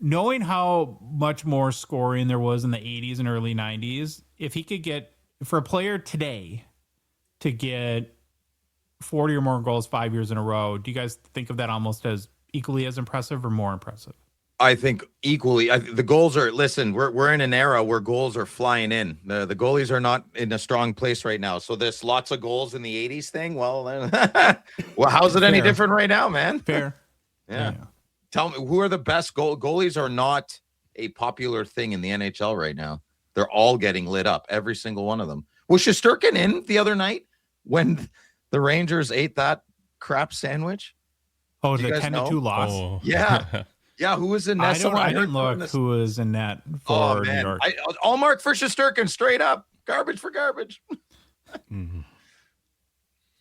Knowing how much more scoring there was in the 80s and early 90s, if he could get, for a player today to get 40 or more goals 5 years in a row, do you guys think of that almost as equally as impressive or more impressive? I think equally. The goals are, listen, we're in an era where goals are flying in. The goalies are not in a strong place right now. So there's lots of goals in the 80s thing. Well, well, how's it any different right now, man? Fair. Yeah. Tell me, who are the best goalies? Are not a popular thing in the NHL right now. They're all getting lit up, every single one of them. Was Shesterkin in the other night when the Rangers ate that crap sandwich? Oh, the 10-2 loss? Oh. Yeah. Yeah, who was in net? I didn't look who was in net for New York. All mark for Shesterkin, straight up. Garbage for garbage. Mm-hmm.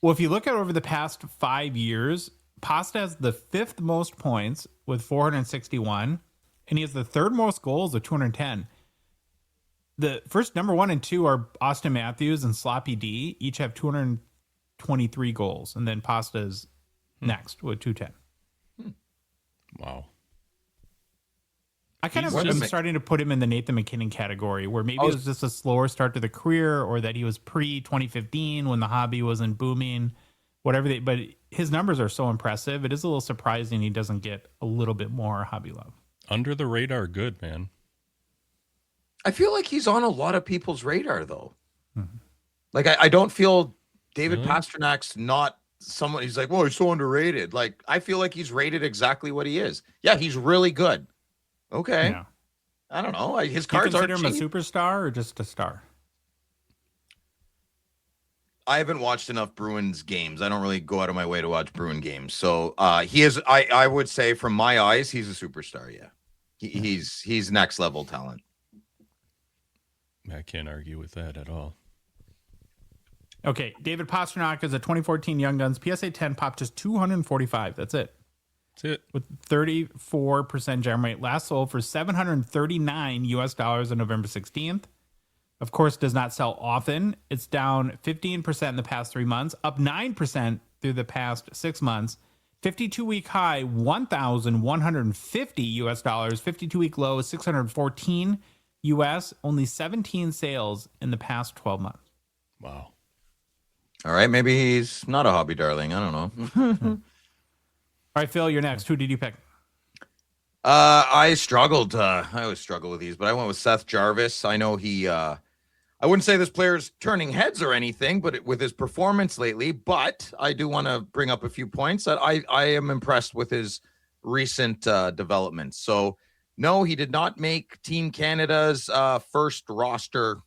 Well, if you look at over the past 5 years, Pasta has the 5th most points with 461, and he has the 3rd most goals with 210. The first number 1 and 2 are Austin Matthews and Sloppy D. Each have 223 goals, and then Pasta's next with 210. Wow. I kind of am starting to put him in the Nathan McKinnon category, where maybe it was just a slower start to the career, or that he was pre-2015 when the hobby wasn't booming, whatever. But his numbers are so impressive. It is a little surprising he doesn't get a little bit more hobby love. Under the radar, good, man. I feel like he's on a lot of people's radar, though. Mm-hmm. Like, I don't feel David Pasternak's not someone. He's like, well, he's so underrated. Like, I feel like he's rated exactly what he is. Yeah, he's really good. Okay. Yeah. I don't know. His cards are. Do you consider him a superstar or just a star? I haven't watched enough Bruins games. I don't really go out of my way to watch Bruin games. So he is. I would say, from my eyes, he's a superstar. Yeah, he's next level talent. I can't argue with that at all. Okay, David Pastrnak is a 2014 Young Guns PSA 10 pop, just 245. That's it. That's it. With 34% gem rate, last sold for $739 US on November 16th. Of course, does not sell often. It's down 15% in the past 3 months, up 9% through the past 6 months. 52-week high, $1,150 US. 52-week low, $614 US. Only 17 sales in the past 12 months. Wow. All right, maybe he's not a hobby darling. I don't know. All right, Phil, you're next. Who did you pick? I struggled. I always struggle with these, but I went with Seth Jarvis. I know he. I wouldn't say this player's turning heads or anything, but with his performance lately. But I do want to bring up a few points that I am impressed with his recent developments. So, no, he did not make Team Canada's first roster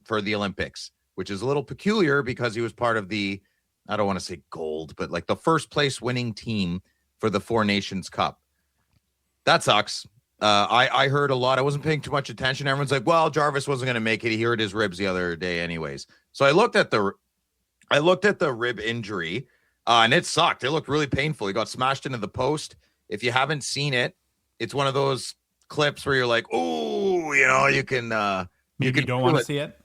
for the Olympics, which is a little peculiar because he was part of the, I don't want to say gold, but like the first place winning team for the Four Nations Cup. That sucks. I heard a lot. I wasn't paying too much attention. Everyone's like, well, Jarvis wasn't going to make it. He hurt his ribs the other day anyways. So I looked at the rib injury and it sucked. It looked really painful. He got smashed into the post. If you haven't seen it, it's one of those clips where you're like, oh, you can, maybe you don't want to see it.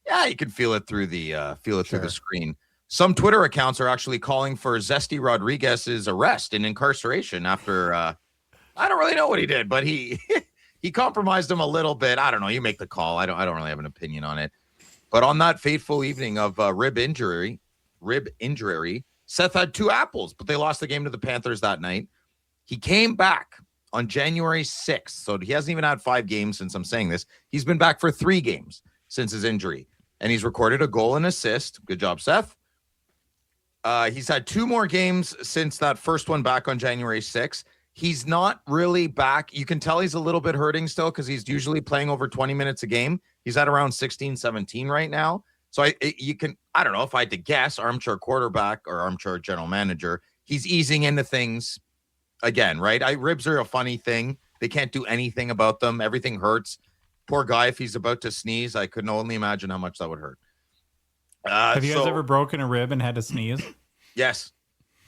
Yeah, you can feel it through the through the screen. Some Twitter accounts are actually calling for Zesty Rodriguez's arrest and incarceration after I don't really know what he did, but he compromised him a little bit. I don't know. You make the call. I don't really have an opinion on it. But on that fateful evening of rib injury, Seth had 2 apples, but they lost the game to the Panthers that night. He came back on January 6th. So he hasn't even had 5 games since I'm saying this. He's been back for 3 games since his injury. And he's recorded a goal and assist. Good job, Seth. He's had 2 more games since that first one back on January 6th. He's not really back. You can tell he's a little bit hurting still because he's usually playing over 20 minutes a game. He's at around 16, 17 right now. So I don't know if I had to guess, armchair quarterback or armchair general manager, he's easing into things again, right? Ribs are a funny thing. They can't do anything about them. Everything hurts. Poor guy, if he's about to sneeze, I could only imagine how much that would hurt. Have you guys ever broken a rib and had to sneeze? Yes.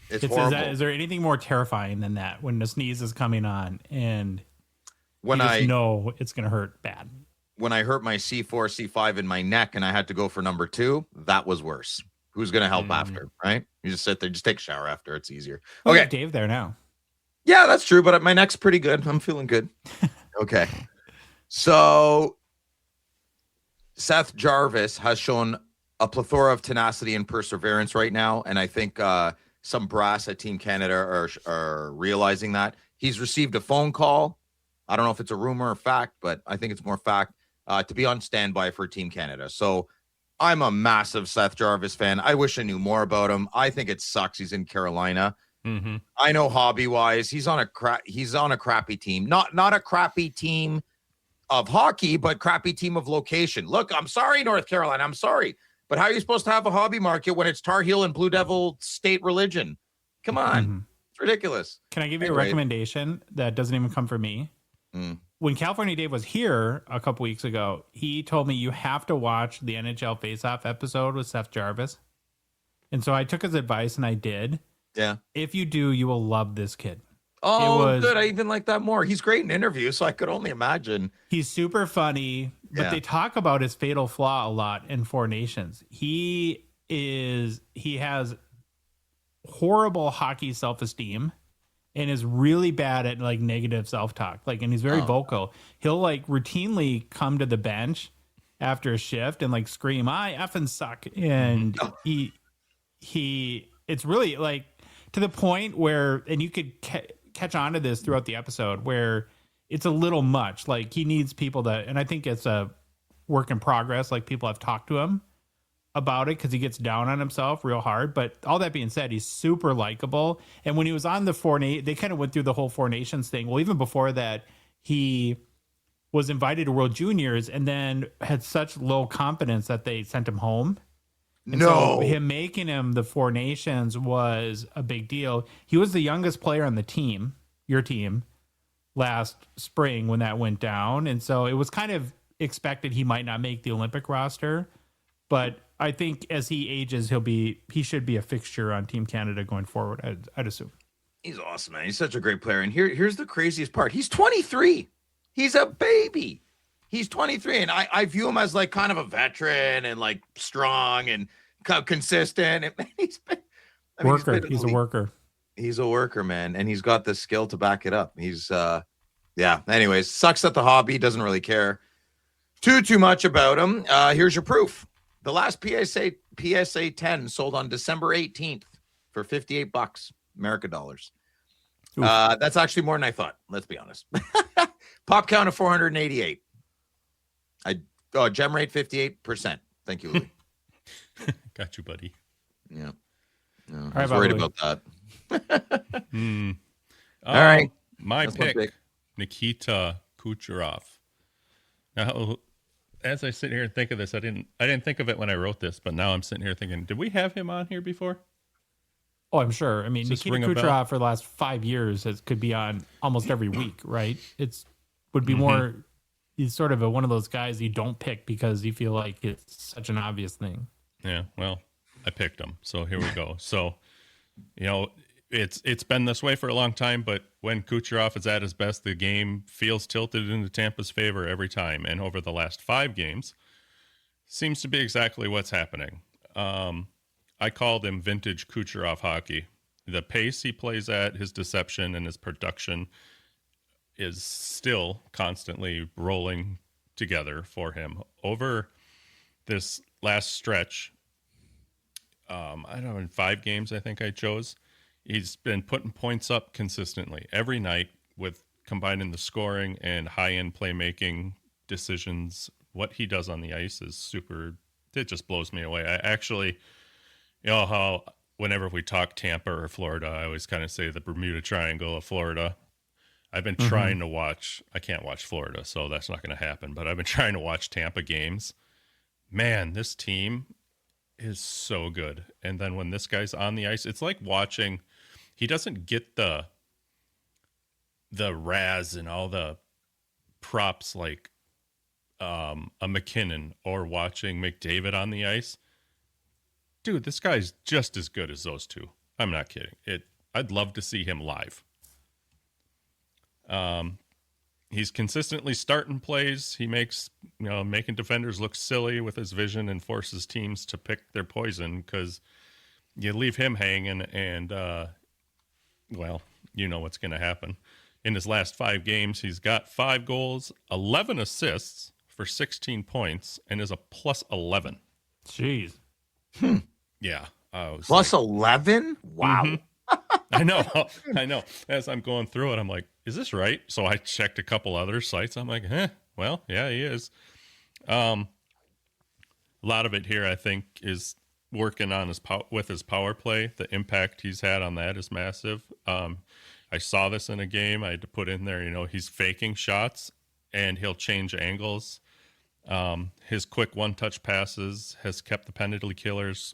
It's horrible. Is there anything more terrifying than that when the sneeze is coming on and when you just know it's going to hurt bad? When I hurt my C4, C5 in my neck and I had to go for number 2, that was worse. Who's going to help after, right? You just sit there, just take a shower after. It's easier. Okay. We have Dave there now. Yeah, that's true, but my neck's pretty good. I'm feeling good. Okay. So Seth Jarvis has shown a plethora of tenacity and perseverance right now, and I think some brass at Team Canada are realizing that. He's received a phone call. I don't know if it's a rumor or fact, but I think it's more fact, to be on standby for Team Canada. So I'm a massive Seth Jarvis fan. I wish I knew more about him. I think it sucks he's in Carolina. Mm-hmm. I know hobby-wise, he's on a crappy team. Not a crappy team of hockey, but crappy team of location. Look, I'm sorry, North Carolina. I'm sorry. But how are you supposed to have a hobby market when it's Tar Heel and Blue Devil state religion? Come on. Mm-hmm. It's ridiculous. Can I give you a recommendation that doesn't even come from me? When California Dave was here a couple weeks ago, he told me you have to watch the NHL Face-Off episode with Seth Jarvis. And so I took his advice and I did. Yeah. If you do, you will love this kid. Oh, good. I even like that more. He's great in interviews, so I could only imagine. He's super funny, but they talk about his fatal flaw a lot in Four Nations. He has horrible hockey self-esteem and is really bad at like negative self-talk. And he's very vocal. He'll like routinely come to the bench after a shift and like scream, "I effing suck." And it's really like to the point where, and you could catch on to this throughout the episode, where it's a little much. Like he needs people that, and I think it's a work in progress. Like people have talked to him about it because he gets down on himself real hard. But all that being said, he's super likable. And when he was on the they kind of went through the whole Four Nations thing. Well, even before that, he was invited to World Juniors and then had such low confidence that they sent him home. And so him making him the Four Nations was a big deal. He was the youngest player on the team, your team, last spring when that went down. And so it was kind of expected he might not make the Olympic roster. But I think as he ages, he should be a fixture on Team Canada going forward, I'd assume. He's awesome, man. He's such a great player. And here's the craziest part. He's 23. He's a baby. He's 23. And I view him as like kind of a veteran and like strong and consistent. And he's a worker. He's a worker, man. And he's got the skill to back it up. He's, anyways, sucks at the hobby. Doesn't really care too much about him. Here's your proof. The last PSA 10 sold on December 18th for $58 American dollars. That's actually more than I thought. Let's be honest. Pop count of 488. Gem rate 58%. Thank you, Louis. Got you, buddy. Yeah. No, I was worried about that. All right. My pick, Nikita Kucherov. Now, as I sit here and think of this, I didn't think of it when I wrote this, but now I'm sitting here thinking, did we have him on here before? Oh, I'm sure. I mean, Nikita Kucherov for the last 5 years could be on almost every week, right? Would be more. He's sort of one of those guys you don't pick because you feel like it's such an obvious thing. Yeah, well, I picked him, so here we go. So, it's been this way for a long time, but when Kucherov is at his best, the game feels tilted into Tampa's favor every time. And over the last 5 games, seems to be exactly what's happening. I called him vintage Kucherov hockey. The pace he plays at, his deception, and his production is still constantly rolling together for him. Over this last stretch, I don't know, in 5 games I think I chose, he's been putting points up consistently every night with combining the scoring and high-end playmaking decisions. What he does on the ice is super. It just blows me away. I actually, how whenever we talk Tampa or Florida, I always kind of say the Bermuda Triangle of Florida. I've been trying to watch. I can't watch Florida, so that's not going to happen. But I've been trying to watch Tampa games. Man, this team is so good. And then when this guy's on the ice, it's like watching. He doesn't get the razz and all the props like a McKinnon or watching McDavid on the ice. Dude, this guy's just as good as those two. I'm not kidding. I'd love to see him live. He's consistently starting plays. He makes, making defenders look silly with his vision and forces teams to pick their poison because you leave him hanging and, you know what's going to happen. In his last 5 games, he's got 5 goals, 11 assists for 16 points, and is a plus 11. Jeez. Yeah. Plus 11? Wow. Mm-hmm. I know. As I'm going through it, I'm like, is this right? So I checked a couple other sites. I'm like, well, yeah, he is. A lot of it here, I think, is working on with his power play. The impact he's had on that is massive. I saw this in a game. I had to put in there, he's faking shots and he'll change angles. His quick one-touch passes has kept the penalty killers,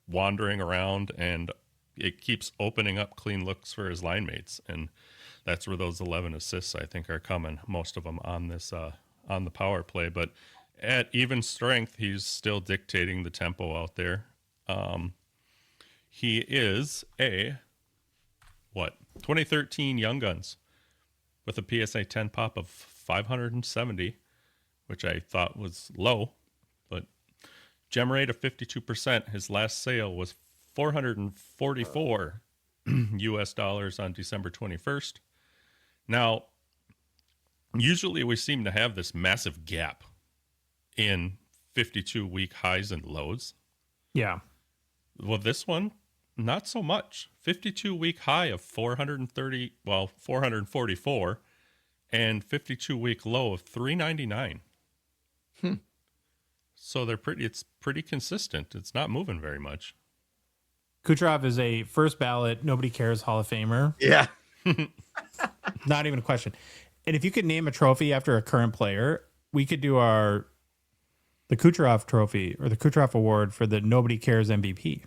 wandering around, and it keeps opening up clean looks for his line mates. And that's where those 11 assists, I think, are coming, most of them on this on the power play. But at even strength, he's still dictating the tempo out there. He is a 2013 Young Guns with a PSA 10 pop of 570, which I thought was low, but gem rate of 52%. His last sale was $444 US dollars on December 21st. Now, usually we seem to have this massive gap in 52-week highs and lows. Yeah. Well, this one, not so much. 52-week high of 444, and 52-week low of 399. So it's pretty consistent. It's not moving very much. Kucherov is a first ballot, nobody cares Hall of Famer. Yeah. Not even a question. And if you could name a trophy after a current player, we could do the Kucherov trophy or the Kucherov award for the nobody cares MVP.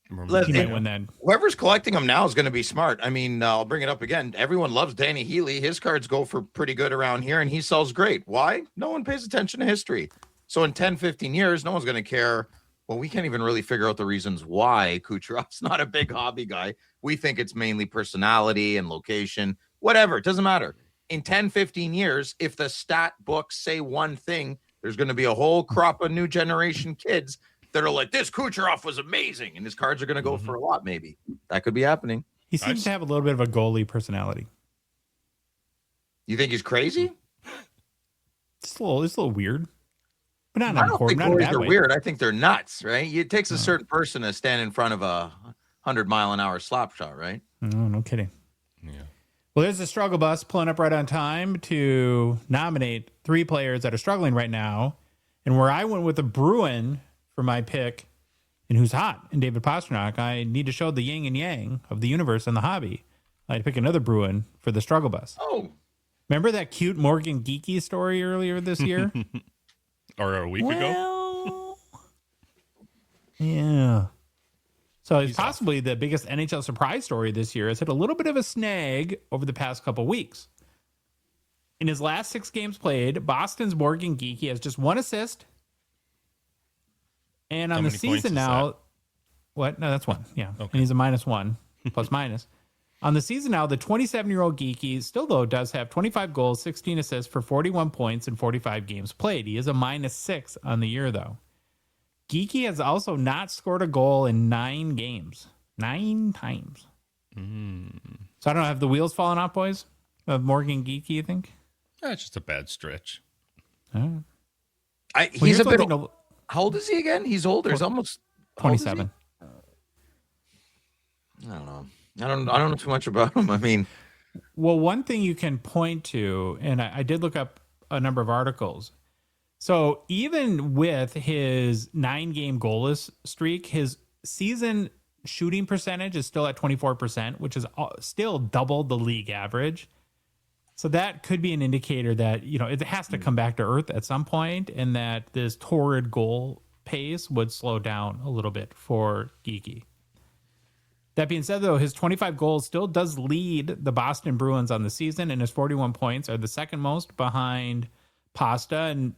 He might win that. Whoever's collecting them now is going to be smart. I mean, I'll bring it up again. Everyone loves Danny Healy. His cards go for pretty good around here, and he sells great. Why? No one pays attention to history. So in 10, 15 years, no one's going to care. Well, we can't even really figure out the reasons why Kucherov's not a big hobby guy. We think it's mainly personality and location, whatever. It doesn't matter. In 10, 15 years, if the stat books say one thing, there's going to be a whole crop of new generation kids that are like, this Kucherov was amazing, and his cards are going to go for a lot, maybe. That could be happening. He seems to have a little bit of a goalie personality. You think he's crazy? It's a little weird. But not I don't think goalies are weird. I think they're nuts, right? It takes a certain person to stand in front of a 100-mile-an-hour slap shot, right? No kidding. Yeah. Well, there's the struggle bus pulling up right on time to nominate 3 players that are struggling right now. And where I went with a Bruin for my pick, and who's hot, and David Pastrnak, I need to show the yin and yang of the universe and the hobby. I had to pick another Bruin for the struggle bus. Oh. Remember that cute Morgan Geeky story earlier this year? Or a week ago? Yeah. So it's possibly the biggest NHL surprise story this year. Has hit a little bit of a snag over the past couple weeks. In his last 6 games played, Boston's Morgan Geeky has just 1 assist. And on the season now, what? No, that's 1. Yeah. Okay. And he's a -1, plus minus. On the season now, the 27-year-old Geeky still, though, does have 25 goals, 16 assists for 41 points in 45 games played. He is a -6 on the year, though. Geeky has also not scored a goal in 9 games. 9 times. So I don't know. Have the wheels fallen off, boys? Of Morgan Geeky, you think? That's just a bad stretch. He's a bit. How old is he again? He's older. He's almost how old is he? 27. I don't know. I don't know too much about him. I mean, Well, one thing you can point to, and I did look up a number of articles. So even with his 9-game goalless streak, his season shooting percentage is still at 24%, which is still double the league average. So that could be an indicator that, it has to come back to earth at some point, and that this torrid goal pace would slow down a little bit for Geeky. That being said, though, his 25 goals still does lead the Boston Bruins on the season, and his 41 points are the second most behind Pasta. And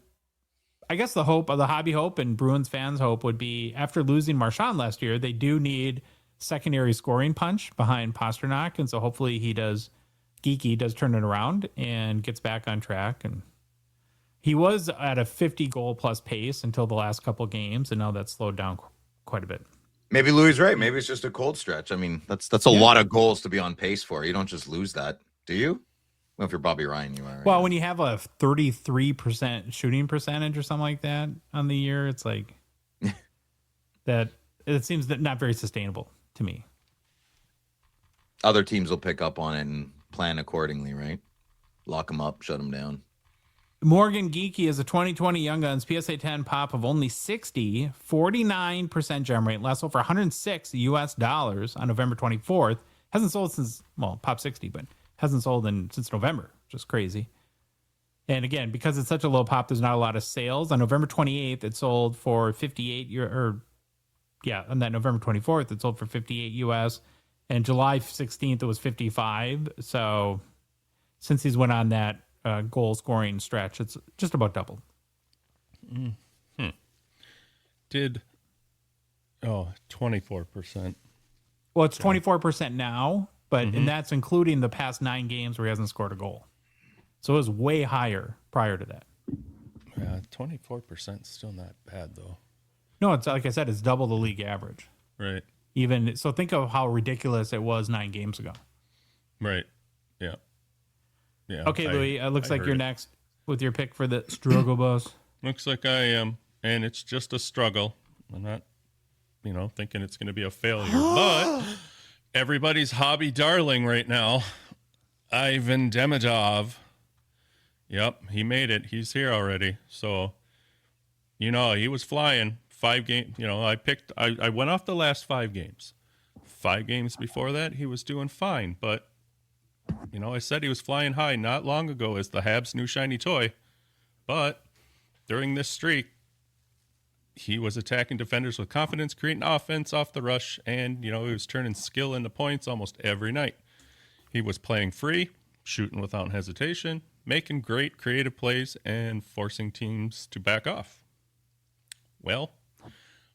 I guess the hobby hope and Bruins fans' hope would be, after losing Marchand last year, they do need secondary scoring punch behind Pasternak, and so hopefully Geeky does turn it around and gets back on track. And he was at a 50-goal plus pace until the last couple games, and now that's slowed down quite a bit. maybe Louis is right. Maybe it's just a cold stretch. I mean, that's a lot of goals to be on pace for. You don't just lose that, do you? Well, if you're Bobby Ryan, you are. Right? Well, when you have a 33% shooting percentage or something like that on the year, it's like that. It seems that not very sustainable to me. Other teams will pick up on it and plan accordingly, right? Lock them up, shut them down. Morgan Geeky is a 2020 Young Guns PSA 10 pop of only 60, 49% gem rate, last sold for $106 US on November 24th. Hasn't sold since, pop 60, but hasn't sold since November, which is crazy. And again, because it's such a low pop, there's not a lot of sales. On November 28th, it sold for 58, on that November 24th, it sold for 58 US. And July 16th, it was 55. So since he's went on that goal scoring stretch, it's just about doubled. Did 24%. Well, it's 24% now, but and that's including the past 9 games where he hasn't scored a goal. So it was way higher prior to that. Yeah, 24% is still not bad though. No, it's like I said, it's double the league average. Right. Even so, think of how ridiculous it was 9 games ago. Right. Yeah. Yeah. Okay, Louis, it looks like you're next with your pick for the struggle bus. Looks like I am, and it's just a struggle. I'm not, thinking it's going to be a failure, but everybody's hobby darling right now, Ivan Demidov. Yep, he made it. He's here already. So, he was flying 5 games. I went off the last 5 games. 5 games before that, he was doing fine, but I said he was flying high not long ago as the Habs' new shiny toy. But during this streak, he was attacking defenders with confidence, creating offense off the rush, and, he was turning skill into points almost every night. He was playing free, shooting without hesitation, making great creative plays, and forcing teams to back off. Well,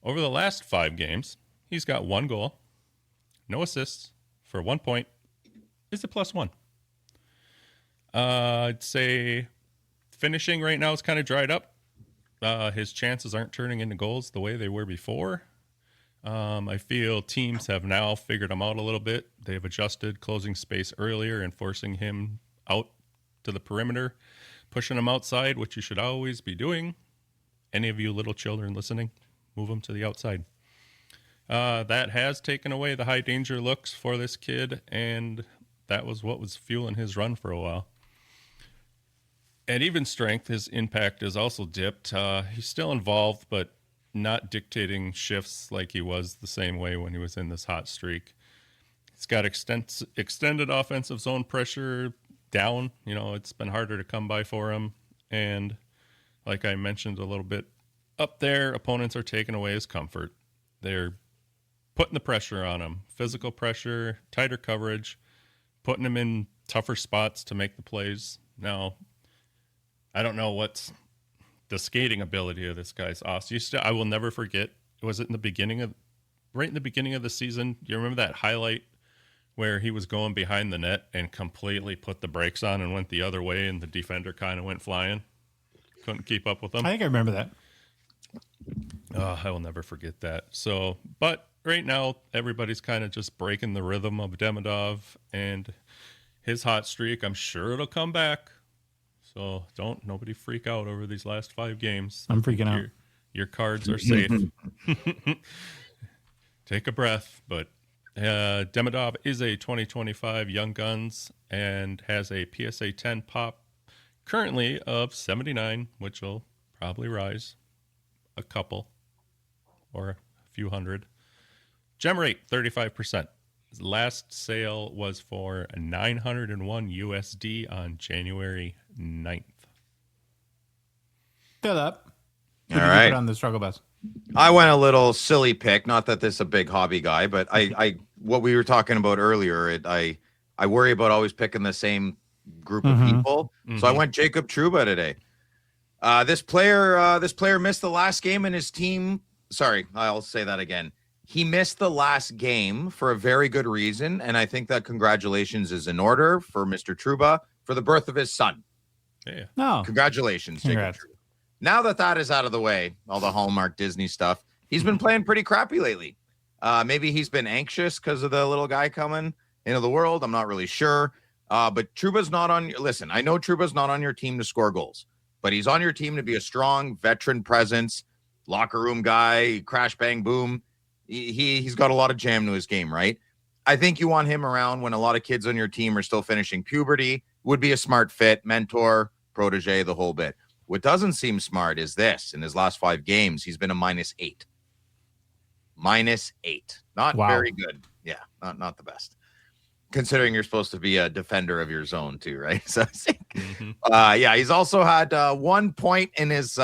over the last 5 games, he's got 1 goal, no assists, for 1 point. Is it +1? I'd say finishing right now is kind of dried up. His chances aren't turning into goals the way they were before. I feel teams have now figured him out a little bit. They've adjusted closing space earlier and forcing him out to the perimeter, pushing him outside, which you should always be doing. Any of you little children listening, move him to the outside. That has taken away the high danger looks for this kid, and that was what was fueling his run for a while. At even strength, his impact has also dipped. He's still involved, but not dictating shifts like he was the same way when he was in this hot streak. He's got extended offensive zone pressure down. It's been harder to come by for him. And like I mentioned a little bit up there, opponents are taking away his comfort. They're putting the pressure on him, physical pressure, tighter coverage, putting him in tougher spots to make the plays. Now, I don't know what's the skating ability of this guy's awesome. I will never forget. Was it right in the beginning of the season? You remember that highlight where he was going behind the net and completely put the brakes on and went the other way, and the defender kind of went flying? Couldn't keep up with him. I think I remember that. I will never forget that. So, but right now, everybody's kind of just breaking the rhythm of Demidov and his hot streak. I'm sure it'll come back. So nobody freak out over these last 5 games. I'm freaking out. Your cards are safe. Take a breath. But Demidov is a 2025 Young Guns and has a PSA 10 pop currently of 79, which will probably rise a couple or a few hundred. Gem rate, 35%. His last sale was for 901 USD on January 9th. Fill up. All right. Put on the struggle bus. I went a little silly pick. Not that this is a big hobby guy, but I what we were talking about earlier. I worry about always picking the same group of people. So I went Jacob Trouba today. This player missed the last game in his team. Sorry, I'll say that again. He missed the last game for a very good reason, and I think that congratulations is in order for Mr. Trouba for the birth of his son. Yeah. No. Congratulations, Congrats. Jacob Trouba. Now that is out of the way, all the Hallmark Disney stuff, he's been playing pretty crappy lately. Maybe he's been anxious because of the little guy coming into the world. I'm not really sure. But Trouba's not on. Listen, I know Trouba's not on your team to score goals, but he's on your team to be a strong veteran presence, locker room guy, crash, bang, boom. He's got a lot of jam to his game, right? I think you want him around when a lot of kids on your team are still finishing puberty. Would be a smart fit, mentor, protege, the whole bit. What doesn't seem smart is this. In his last 5 games, he's been a -8. -8. Not very good. Yeah, not the best. Considering you're supposed to be a defender of your zone too, right? So I think, yeah, he's also had 1 point in his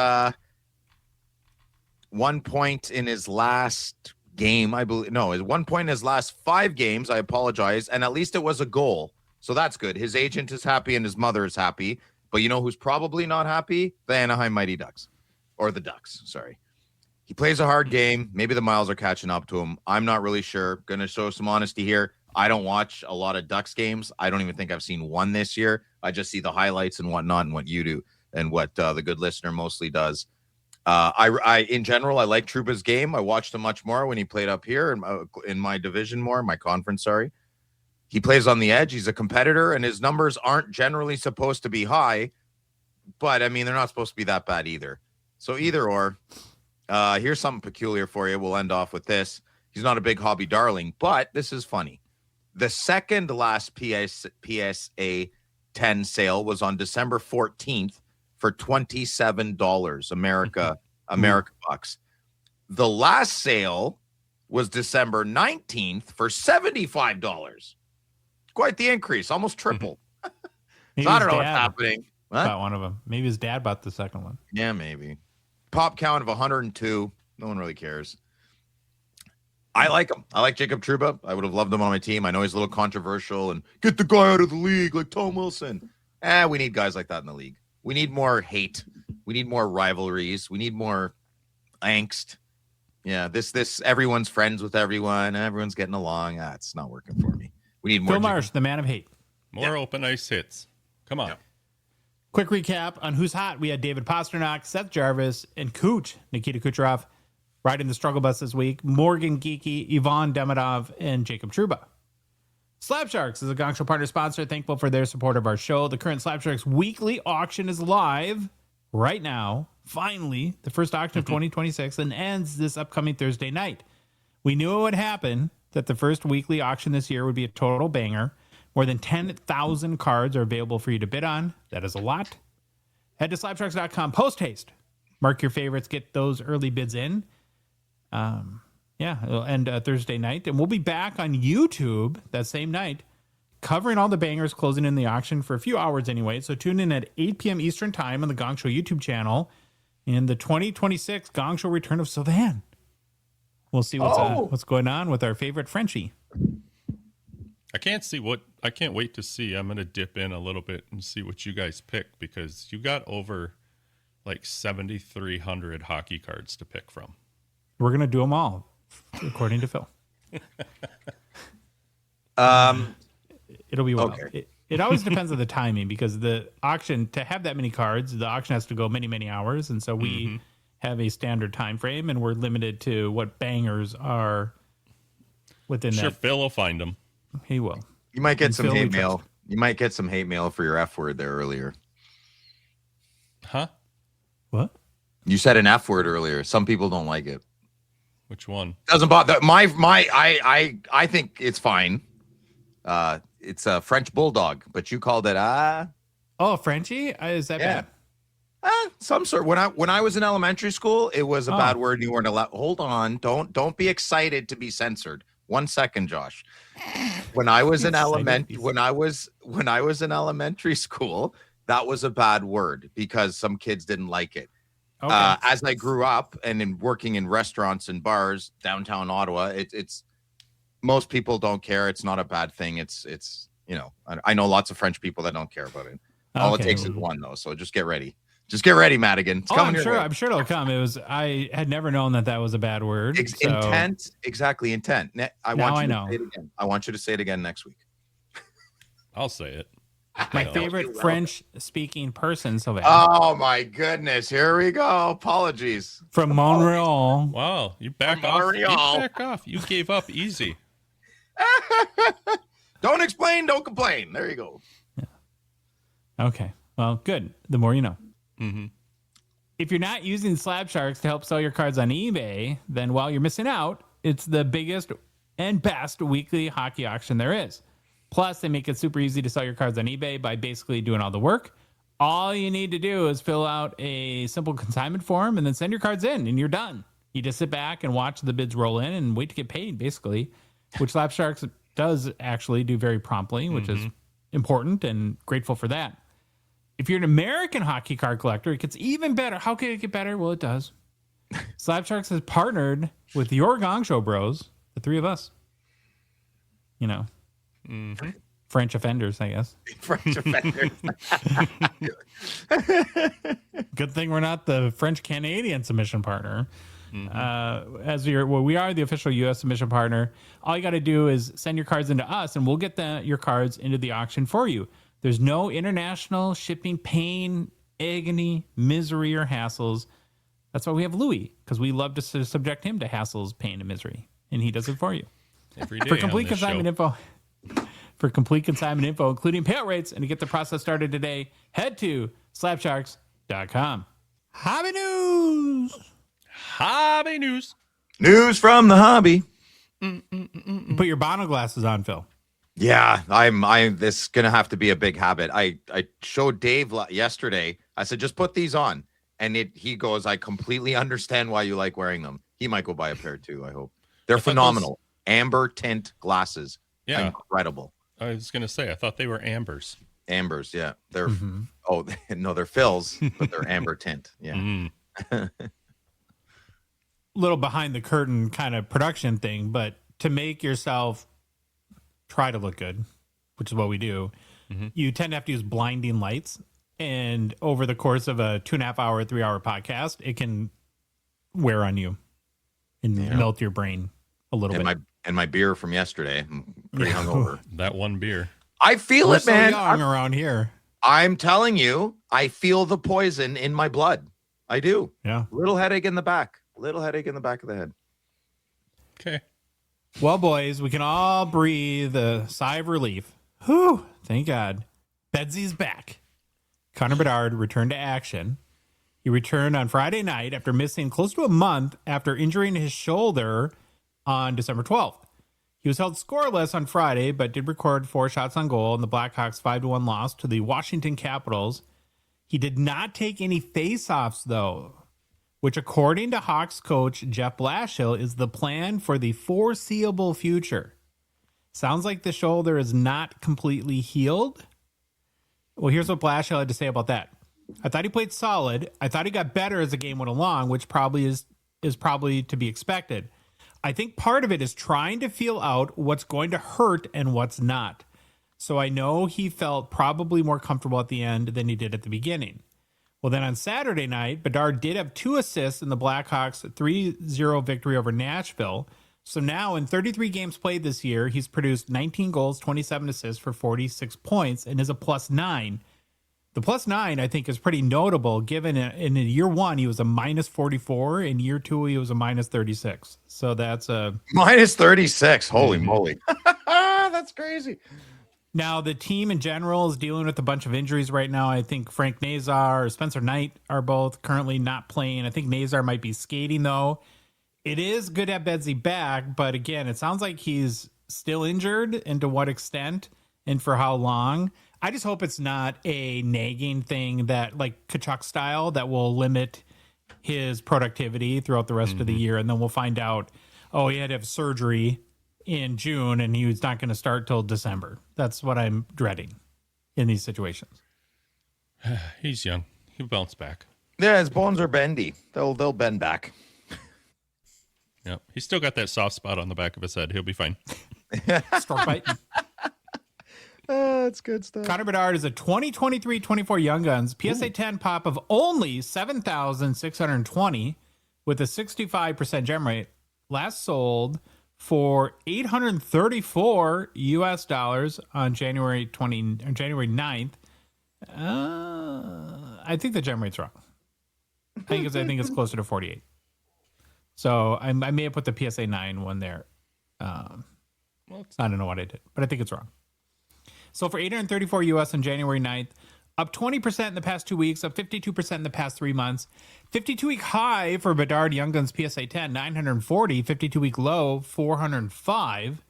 1 point in his last game, I believe. No, 1 point in his last 5 games. I apologize, and at least it was a goal, so that's good. His agent is happy and his mother is happy. But you know who's probably not happy? The Anaheim Mighty Ducks, or the Ducks. Sorry. He plays a hard game. Maybe the miles are catching up to him. I'm not really sure. Going to show some honesty here. I don't watch a lot of Ducks games. I don't even think I've seen one this year. I just see the highlights and whatnot and what you do and what the good listener mostly does. I in general, I like Trouba's game. I watched him much more when he played up here in my division more, my conference, sorry. He plays on the edge. He's a competitor, and his numbers aren't generally supposed to be high. But, I mean, they're not supposed to be that bad either. So either or. Here's something peculiar for you. We'll end off with this. He's not a big hobby darling, but this is funny. The second last PSA 10 sale was on December 14th for $27 America bucks. The last sale was December 19th for $75. Quite the increase, almost triple. So I don't know what's happening. What? Bought one of them. Maybe his dad bought the second one. Yeah, maybe. Pop count of 102. No one really cares. I like him. I like Jacob Trouba. I would have loved him on my team. I know he's a little controversial and get the guy out of the league like Tom Wilson. We need guys like that in the league. We need more hate. We need more rivalries. We need more angst. Yeah, this everyone's friends with everyone. Everyone's getting along. It's not working for me. We need more. Phil Marsh, the man of hate. More open ice hits. Come on. Yeah. Quick recap on who's hot. We had David Pasternak, Seth Jarvis, and Cooch, Nikita Kucherov, riding the struggle bus this week. Morgan Geeky, Yvonne Demidov, and Jacob Trouba. Slab Sharks is a Gongshow partner sponsor. Thankful for their support of our show. The current Slab Sharks weekly auction is live right now. Finally, the first auction of 2026 and ends this upcoming Thursday night. We knew it would happen, that the first weekly auction this year would be a total banger. More than 10,000 cards are available for you to bid on. That is a lot. Head to slabsharks.com post-haste. Mark your favorites. Get those early bids in. It'll end Thursday night. And we'll be back on YouTube that same night, covering all the bangers closing in the auction for a few hours anyway. So tune in at 8 p.m. Eastern Time on the Gongshow YouTube channel in the 2026 Gongshow Return of Sylvan. We'll see what's going on with our favorite Frenchie. I can't wait to see. I'm going to dip in a little bit and see what you guys pick, because you got over like 7,300 hockey cards to pick from. We're going to do them all, according to Phil. It'll be wild. Okay. It always depends on the timing, because the auction, to have that many cards, the auction has to go many, many hours. And so we have a standard time frame, and we're limited to what bangers are within that. Sure, Phil will find them. He will. You might get And some Phil, we hate mail. trust. You might get some hate mail for your F word there earlier. Huh? What? You said an F word earlier. Some people don't like it. Which one? Doesn't bother I think it's fine. It's a French bulldog, but you called it Oh, Frenchie? Is that bad? Some sort. When I was in elementary school, it was a bad word. And you weren't allowed. Hold on. Don't be excited to be censored. 1 second, Josh. When I was in elementary school, that was a bad word because some kids didn't like it. Okay. As I grew up and in working in restaurants and bars downtown Ottawa, it's most people don't care. It's not a bad thing. It's I know lots of French people that don't care about it. All it takes is one though. So just get ready. Just get ready, Madigan. It's coming your way. I'm sure it'll come. I had never known that was a bad word. Intent, exactly. Intent. I want you to say it again. I want you to say it again next week. I'll say it. My favorite French-speaking person, Sylvain. Oh my goodness! Here we go. Apologies from Montreal. Wow, you back off. You back off. You gave up easy. Don't explain. Don't complain. There you go. Yeah. Okay. Well, good. The more you know. Mm-hmm. If you're not using Slab Sharks to help sell your cards on eBay, then while you're missing out, it's the biggest and best weekly hockey auction there is. Plus, they make it super easy to sell your cards on eBay by basically doing all the work. All you need to do is fill out a simple consignment form and then send your cards in, and you're done. You just sit back and watch the bids roll in and wait to get paid, basically, which Slab Sharks does actually do very promptly, which is important and grateful for that. If you're an American hockey card collector, it gets even better. How can it get better? Well, it does. Slab Sharks has partnered with your Gongshow bros, the three of us. French offenders, I guess. French offenders. Good thing we're not the French-Canadian submission partner. We are the official U.S. submission partner. All you got to do is send your cards into us, and we'll get your cards into the auction for you. There's no international shipping pain, agony, misery, or hassles. That's why we have Louis, because we love to subject him to hassles, pain, and misery, and he does it for you. Every day For complete consignment info, including payout rates, and to get the process started today, head to slabsharks.com. Hobby news. Hobby news. News from the hobby. Put your Bono glasses on, Phil. Yeah, this is gonna have to be a big habit. I showed Dave yesterday. I said, just put these on, and he goes, I completely understand why you like wearing them. He might go buy a pair too. I hope they're phenomenal. Amber tint glasses. Yeah, incredible. I was gonna say, I thought they were ambers. Ambers, yeah. They're oh no, they're Phil's, but they're amber tint. Yeah. Little behind the curtain kind of production thing, but to make yourself try to look good, which is what we do, you tend to have to use blinding lights. And over the course of a 2.5 hour, 3 hour podcast, it can wear on you and melt your brain a little bit. My beer from yesterday, I'm pretty hungover. That one beer. I feel it, man. So young around here. I'm telling you, I feel the poison in my blood. I do. Yeah. Little headache in the back. Little headache in the back of the head. Okay. Well, boys, we can all breathe a sigh of relief. Whew, thank God. Bedsy's back. Connor Bedard returned to action. He returned on Friday night after missing close to a month after injuring his shoulder on December 12th. He was held scoreless on Friday, but did record 4 shots on goal in the Blackhawks' 5-1 loss to the Washington Capitals. He did not take any faceoffs, though, which, according to Hawks coach Jeff Blashill, is the plan for the foreseeable future. Sounds like the shoulder is not completely healed. Well, here's what Blashill had to say about that. I thought he played solid. I thought he got better as the game went along, which probably is probably to be expected. I think part of it is trying to feel out what's going to hurt and what's not. So I know he felt probably more comfortable at the end than he did at the beginning. Well, then on Saturday night, Bedard did have 2 assists in the Blackhawks' 3-0 victory over Nashville. So now in 33 games played this year, he's produced 19 goals, 27 assists for 46 points, and is a +9. The +9, I think, is pretty notable, given in year 1, he was a -44. In year 2, he was a -36. So that's a... -36. Holy moly. That's crazy. Now, the team in general is dealing with a bunch of injuries right now. I think Frank Nazar or Spencer Knight are both currently not playing. I think Nazar might be skating, though. It is good to have Bedsy back, but again, it sounds like he's still injured, and to what extent and for how long. I just hope it's not a nagging thing that, like Tkachuk style, that will limit his productivity throughout the rest of the year, and then we'll find out, oh, he had to have surgery in June and he was not going to start till December. That's what I'm dreading in these situations. He's young. He'll bounce back. Yeah, his bones are bendy. They'll bend back. Yeah, he's still got that soft spot on the back of his head. He'll be fine. Stork bite. That's good stuff. Connor Bedard is a 2023-24 Young Guns PSA 10 pop of only 7,620 with a 65% gem rate. Last sold for $834 on January 9th. I think the gem rate's wrong. I think it's closer to 48. So I may have put the PSA 9 one there. I don't know what I did, but I think it's wrong. So for $834 US on January 9th, up 20% in the past 2 weeks, up 52% in the past 3 months. 52-week high for Bedard Young Guns PSA 10, 940. 52-week low, 405.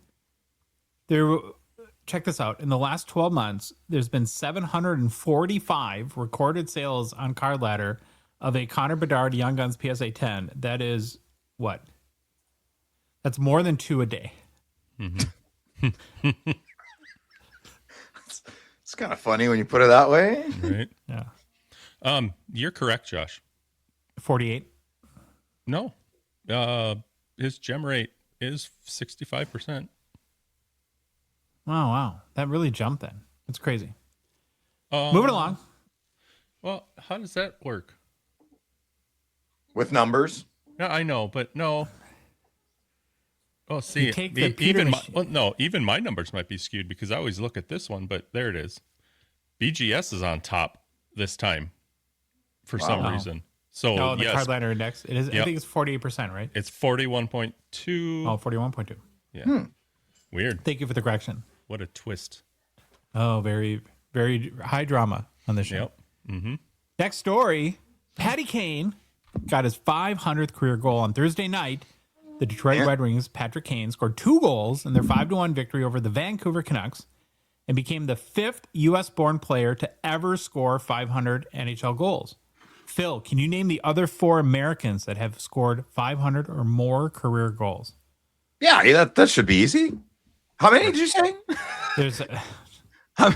Check this out. In the last 12 months, there's been 745 recorded sales on Card Ladder of a Connor Bedard Young Guns PSA 10. That is what? That's more than 2 a day. Mm-hmm. It's kind of funny when you put it that way. Right. Yeah. You're correct, Josh. 48. No. His gem rate is 65%. Wow. That really jumped then. That's crazy. Moving along. Well, how does that work? With numbers? No, I know, but no. Oh, see, You take the Peter machine. Even my numbers might be skewed because I always look at this one, but there it is. BGS is on top this time for some reason. So the yes, Card Ladder Index. It is. Yep. I think it's 48%, right? It's 41.2. Oh, 41.2. Yeah. Weird. Thank you for the correction. What a twist. Oh, very, very high drama on the show. Yep. Mm-hmm. Next story, Patty Kane got his 500th career goal on Thursday night. The Detroit Red Wings, Patrick Kane, scored 2 goals in their 5-1 victory over the Vancouver Canucks and became the 5th U.S.-born player to ever score 500 NHL goals. Phil, can you name the other 4 Americans that have scored 500 or more career goals? Yeah, that should be easy. How many did you say? There's How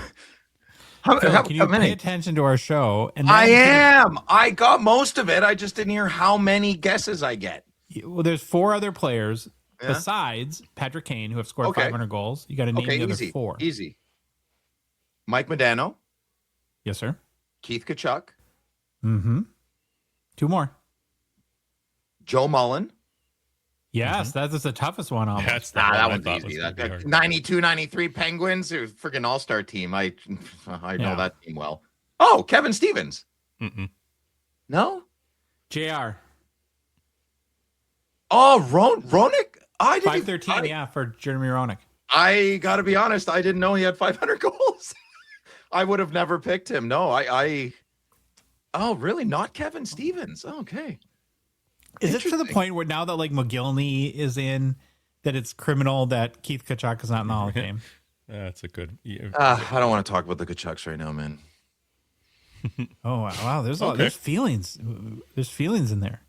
Phil, can you many? pay attention to our show? And I am. I got most of it. I just didn't hear how many guesses I get. Well, there's 4 other players besides Patrick Kane who have scored 500 goals. You got to name the other 4. Easy. Mike Modano. Yes, sir. Keith Tkachuk. Mm-hmm. 2 more. Joe Mullen. Yes, that is the toughest one. Almost. That's the that one one's was easy. gonna be hard. 92, 93 Penguins. It was a freaking all-star team. I know that team well. Oh, Kevin Stevens. Mm-mm. No? JR. Oh, Roenick? I didn't. 513, for Jeremy Roenick. I got to be honest. I didn't know he had 500 goals. I would have never picked him. No, Oh, really? Not Kevin Stevens. Oh, okay. Is it to the point where now that like McGillney is in, that it's criminal that Keith Tkachuk is not in the Hall of Fame? That's a good. I don't want to talk about the Tkachuks right now, man. Oh wow! There's feelings. There's feelings in there.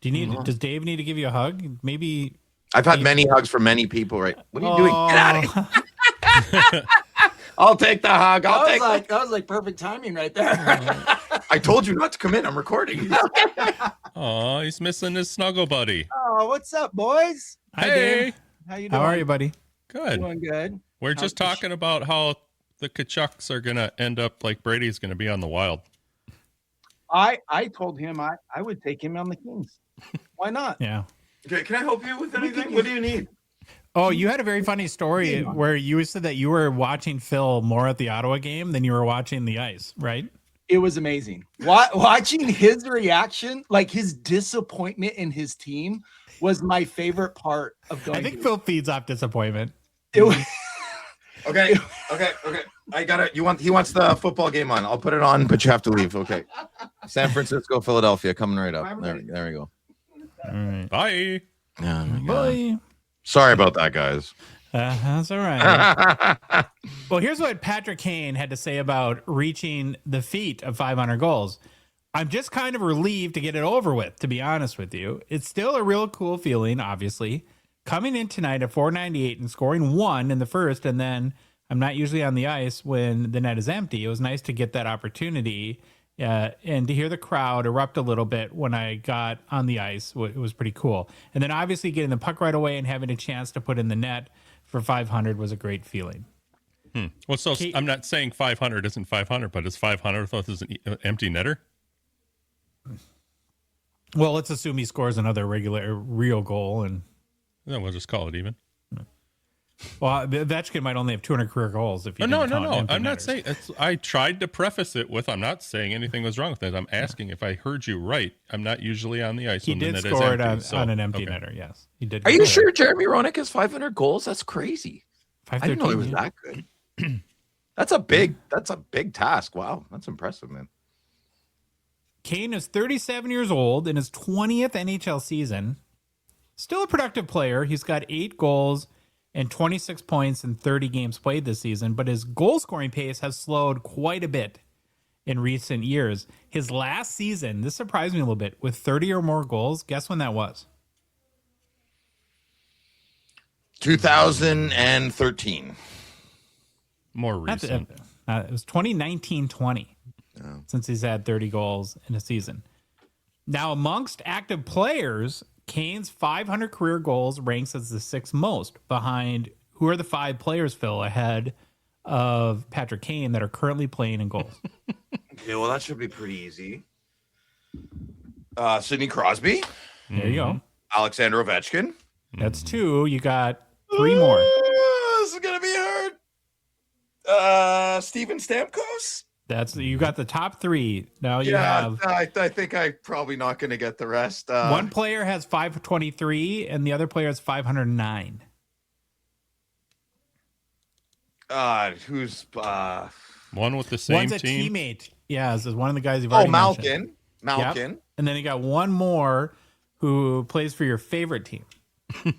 Do you need? Does Dave need to give you a hug? Maybe. I've had many hugs from many people. Right? What are you doing? Get out of here! I'll take the hug. That was like perfect timing right there. I told you not to come in. I'm recording. Oh, he's missing his snuggle buddy. Oh, what's up, boys? Hi, Hey. Dave. How you doing? How are you, buddy? Good. Doing good. We're just talking about how the Tkachuks are going to end up like Brady's going to be on the Wild. I told him I would take him on the Kings. Why not? Yeah. Okay, can I help you with anything? What do you need? Oh, you had a very funny story where you said that you were watching Phil more at the Ottawa game than you were watching the ice, right? It was amazing. Watching his reaction, like his disappointment in his team, was my favorite part of going. I think Phil feeds off disappointment. It was, Okay. I got it. He wants the football game on. I'll put it on, but you have to leave. Okay. San Francisco, Philadelphia, coming right up. There we go. All right. Bye. Oh, my God. Bye. Sorry about that, guys. That's all right. Well, here's what Patrick Kane had to say about reaching the feat of 500 goals. I'm just kind of relieved to get it over with, to be honest with you. It's still a real cool feeling, obviously. Coming in tonight at 498 and scoring 1 in the first, and then I'm not usually on the ice when the net is empty. It was nice to get that opportunity and to hear the crowd erupt a little bit when I got on the ice. It was pretty cool. And then obviously getting the puck right away and having a chance to put in the net for 500 was a great feeling. Well, so I'm not saying 500 isn't 500, but is 500 thought this an empty netter? Well, let's assume he scores another real goal. And No, we'll just call it even. well, Ovechkin might only have 200 career goals if you No. didn't count empty I'm not netters. saying. I tried to preface it with I'm not saying anything was wrong with it. I'm asking if I heard you right. I'm not usually on the ice He when the did net score is it empty, on an empty okay. netter. Yes, he did. Are you score sure it. Jeremy Roenick has 500 goals? That's crazy. I didn't know he was 513, that good. That's a big task. Wow, that's impressive, man. Kane is 37 years old in his 20th NHL season. Still a productive player. He's got 8 goals and 26 points in 30 games played this season, but his goal scoring pace has slowed quite a bit in recent years. His last season, this surprised me a little bit, with 30 or more goals. Guess when that was? 2013. More recent. It was 2019-20 since he's had 30 goals in a season. Now, amongst active players, Kane's 500 career goals ranks as the 6th most behind who are the 5 players, Phil, ahead of Patrick Kane that are currently playing in goals. Yeah, well, that should be pretty easy. Sidney Crosby, There you go. Alexander Ovechkin. That's 2. You got 3 more. This is gonna be hard. Steven Stamkos. You got the top 3. Now you have I think I'm probably not gonna get the rest. one player has 523 and the other player has 509. Who's One with the same One's a team. teammate. Yeah, this is one of the guys you've already mentioned. Malkin. Yep. And then you got one more who plays for your favorite team. A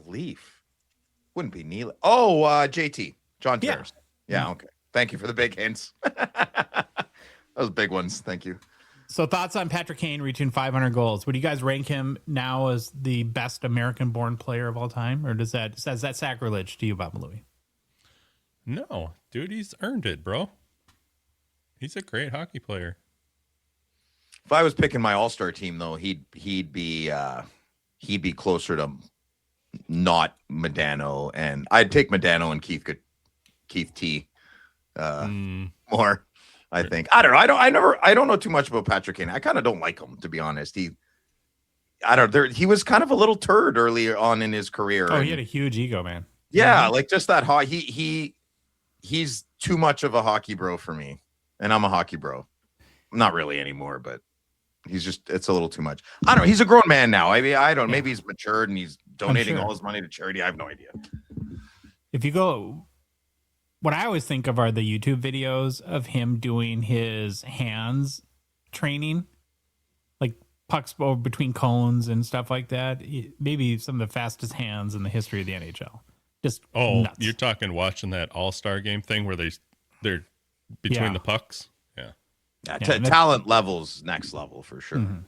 Leaf. Wouldn't be Neil. Oh, JT. John Yeah. Terrace. Yeah, okay. Thank you for the big hints. Those big ones. Thank you. So thoughts on Patrick Kane reaching 500 goals? Would you guys rank him now as the best American-born player of all time? Or is that sacrilege to you, Bob Louie? No, dude, he's earned it, bro. He's a great hockey player. If I was picking my all-star team, though, he'd be closer to not Modano, and I'd take Modano and Keith T. More. I think. I don't know. I don't know too much about Patrick Kane. I kind of don't like him, to be honest. He was kind of a little turd early on in his career. Oh, he had a huge ego, man. Yeah, like just that he's too much of a hockey bro for me. And I'm a hockey bro. Not really anymore, but it's a little too much. I don't know. He's a grown man now. I mean, I don't know. Maybe he's matured and he's donating all his money to charity. I have no idea. If you go, what I always think of are the YouTube videos of him doing his hands training, like pucks between cones and stuff like that. Maybe some of the fastest hands in the history of the NHL. Just nuts. You're talking watching that All-Star game thing where they're between the pucks? Yeah, talent levels next level for sure. Mm-hmm.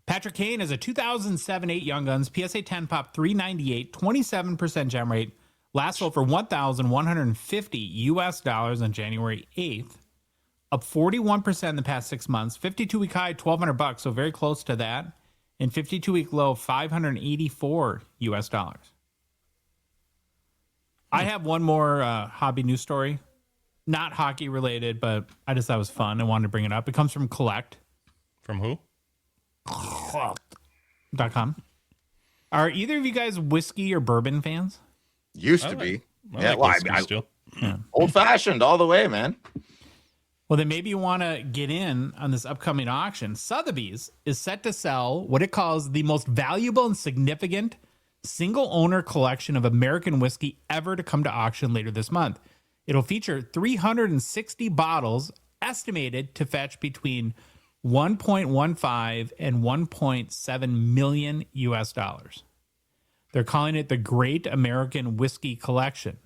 Patrick Kane is a 2007-8 Young Guns PSA 10 pop 398, 27% gem rate. Last sold for $1,150 on January 8th, up 41% in the past 6 months. 52-week high, $1,200, so very close to that. And 52-week low, $584. I have one more hobby news story. Not hockey related, but I just thought it was fun. I wanted to bring it up. It comes from Collect. From who? .com. Are either of you guys whiskey or bourbon fans? Used to be. I like whiskey still. Old fashioned all the way, man. Well, then maybe you want to get in on this upcoming auction. Sotheby's is set to sell what it calls the most valuable and significant single owner collection of American whiskey ever to come to auction later this month. It'll feature 360 bottles estimated to fetch between 1.15 and 1.7 million US dollars. They're calling it the Great American Whiskey Collection.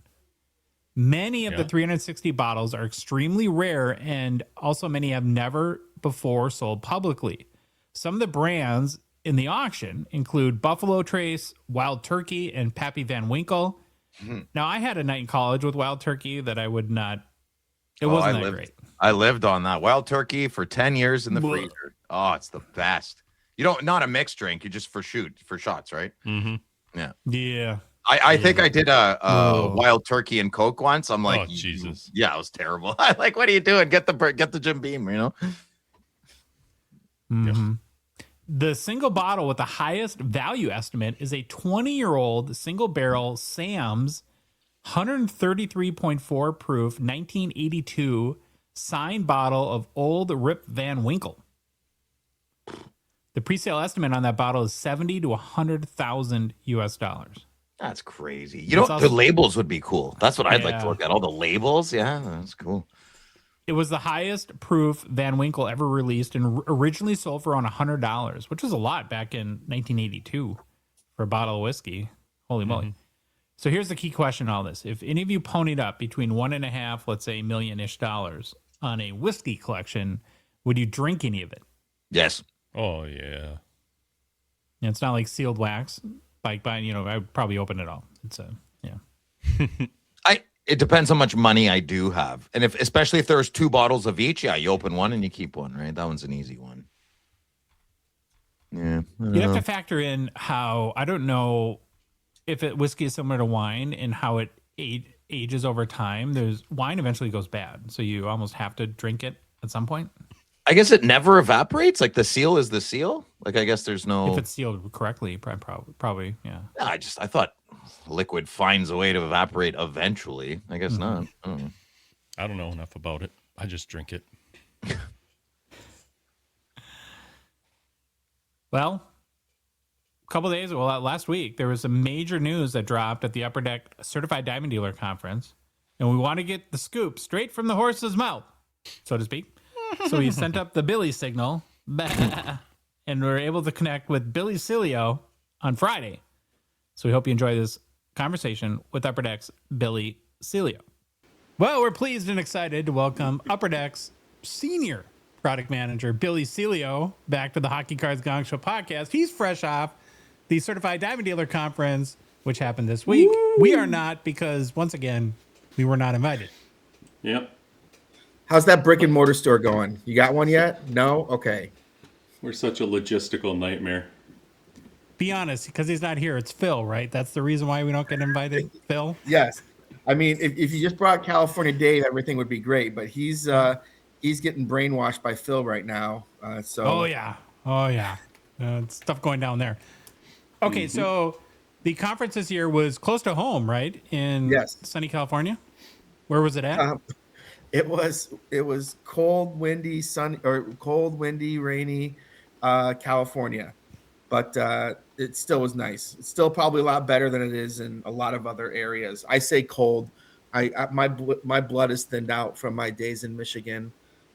Many of the 360 bottles are extremely rare, and also many have never before sold publicly. Some of the brands in the auction include Buffalo Trace, Wild Turkey, and Pappy Van Winkle. Now, I had a night in college with Wild Turkey that I would not. It wasn't that great. I lived on that Wild Turkey for 10 years in the freezer. Oh, it's the best. You don't, not a mixed drink. You just for shots, right? Mm-hmm. Yeah. Yeah. I think I did a Wild Turkey and Coke once. I'm like, oh, Jesus. Yeah, it was terrible. I like, what are you doing? Get the Jim Beam, you know? Mm-hmm. The single bottle with the highest value estimate is a 20-year-old single barrel Sam's 133.4 proof 1982 signed bottle of Old Rip Van Winkle. The presale estimate on that bottle is 70 to 100,000 US dollars. That's crazy. You know, the labels would be cool. That's what I'd like to look at. All the labels. Yeah, that's cool. It was the highest proof Van Winkle ever released and originally sold for around $100, which was a lot back in 1982 for a bottle of whiskey. Holy moly. So here's the key question on all this. If any of you ponied up between $1.5, let's say $1,000,000-ish on a whiskey collection, would you drink any of it? Yes. Oh, yeah. And it's not like sealed wax. Like buying, I would probably open it all. It's It depends how much money I do have. And especially if there's 2 bottles of each, you open one and you keep one, right? That one's an easy one. Yeah. You have to factor in how, I don't know if whiskey is similar to wine and how it ages over time. Wine eventually goes bad. So you almost have to drink it at some point. I guess it never evaporates. Like the seal is the seal. Like, I guess there's no. If it's sealed correctly, probably, yeah. I thought liquid finds a way to evaporate eventually. I guess not. I don't know enough about it. I just drink it. Well, last week, there was some major news that dropped at the Upper Deck Certified Diamond Dealer Conference, and we want to get the scoop straight from the horse's mouth, so to speak. So we sent up the Billy signal, and we were able to connect with Billy Celio on Friday. So we hope you enjoy this conversation with Upper Deck's Billy Celio. Well, we're pleased and excited to welcome Upper Deck's Senior Product Manager, Billy Celio, back to the Hockey Cards Gongshow podcast. He's fresh off the Certified Diamond Dealer Conference, which happened this week. Woo! We are not, because, once again, we were not invited. Yep. How's that brick and mortar store going? You got one yet? No? Okay. We're such a logistical nightmare. Be honest, because he's not here. It's Phil, right? That's the reason why we don't get invited, Phil? Yes. I mean, if you just brought California Dave, everything would be great. But he's getting brainwashed by Phil right now. Oh, yeah. Stuff going down there. Okay, so the conference this year was close to home, right? In sunny California? Where was it at? It was cold, windy, rainy, California, but it still was nice. It's still probably a lot better than it is in a lot of other areas. I say cold. My blood is thinned out from my days in Michigan.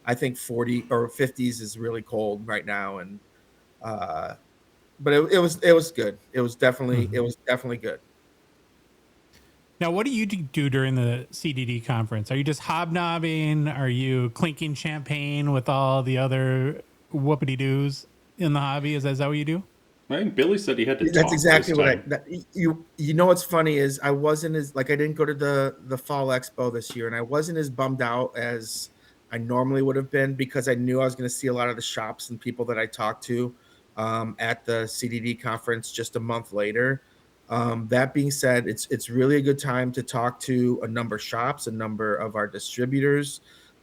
I think 40 or 50s is really cold right now, and but it was good. It was definitely good. Now, what do you do during the CDD conference? Are you just hobnobbing? Are you clinking champagne with all the other whoopity-doos in the hobby? Is that what you do? I think Billy said he had to talk. That's exactly what you know what's funny is I wasn't as, like, I didn't go to the Fall Expo this year, and I wasn't as bummed out as I normally would have been, because I knew I was going to see a lot of the shops and people that I talked to at the CDD conference just a month later. That being said, it's really a good time to talk to a number of shops, a number of our distributors,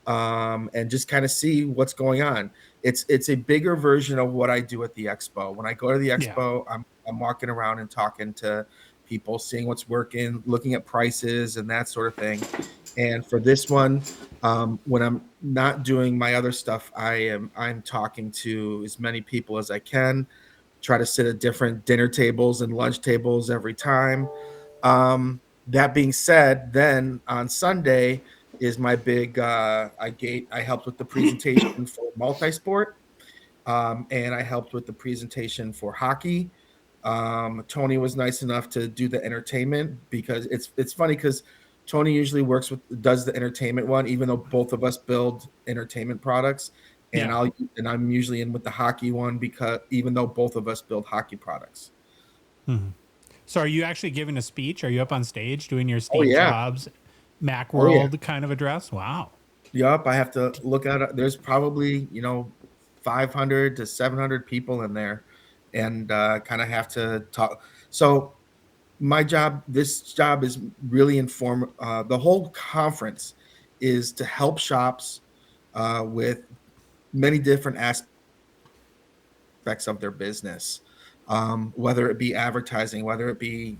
and just kind of see what's going on. It's a bigger version of what I do at the expo. When I go to the expo, I'm walking around and talking to people, seeing what's working, looking at prices and that sort of thing. And for this one, when I'm not doing my other stuff, I'm talking to as many people as I can. try to sit at different dinner tables and lunch tables every time. That being said, then on Sunday is my big. I helped with the presentation for multisport, and I helped with the presentation for hockey. Tony was nice enough to do the entertainment because it's funny because Tony usually does the entertainment one, even though both of us build entertainment products, and Yeah. I'm usually in with the hockey one because even though both of us build hockey products. So are you actually giving a speech? Are you up on stage doing your Oh Steve yeah, Jobs oh yeah. Macworld kind of address? Wow. Yup, I have to look at it. There's probably 500 to 700 people in there, and kind of have to talk. So this job is really the whole conference is to help shops with many different aspects of their business, whether it be advertising, whether it be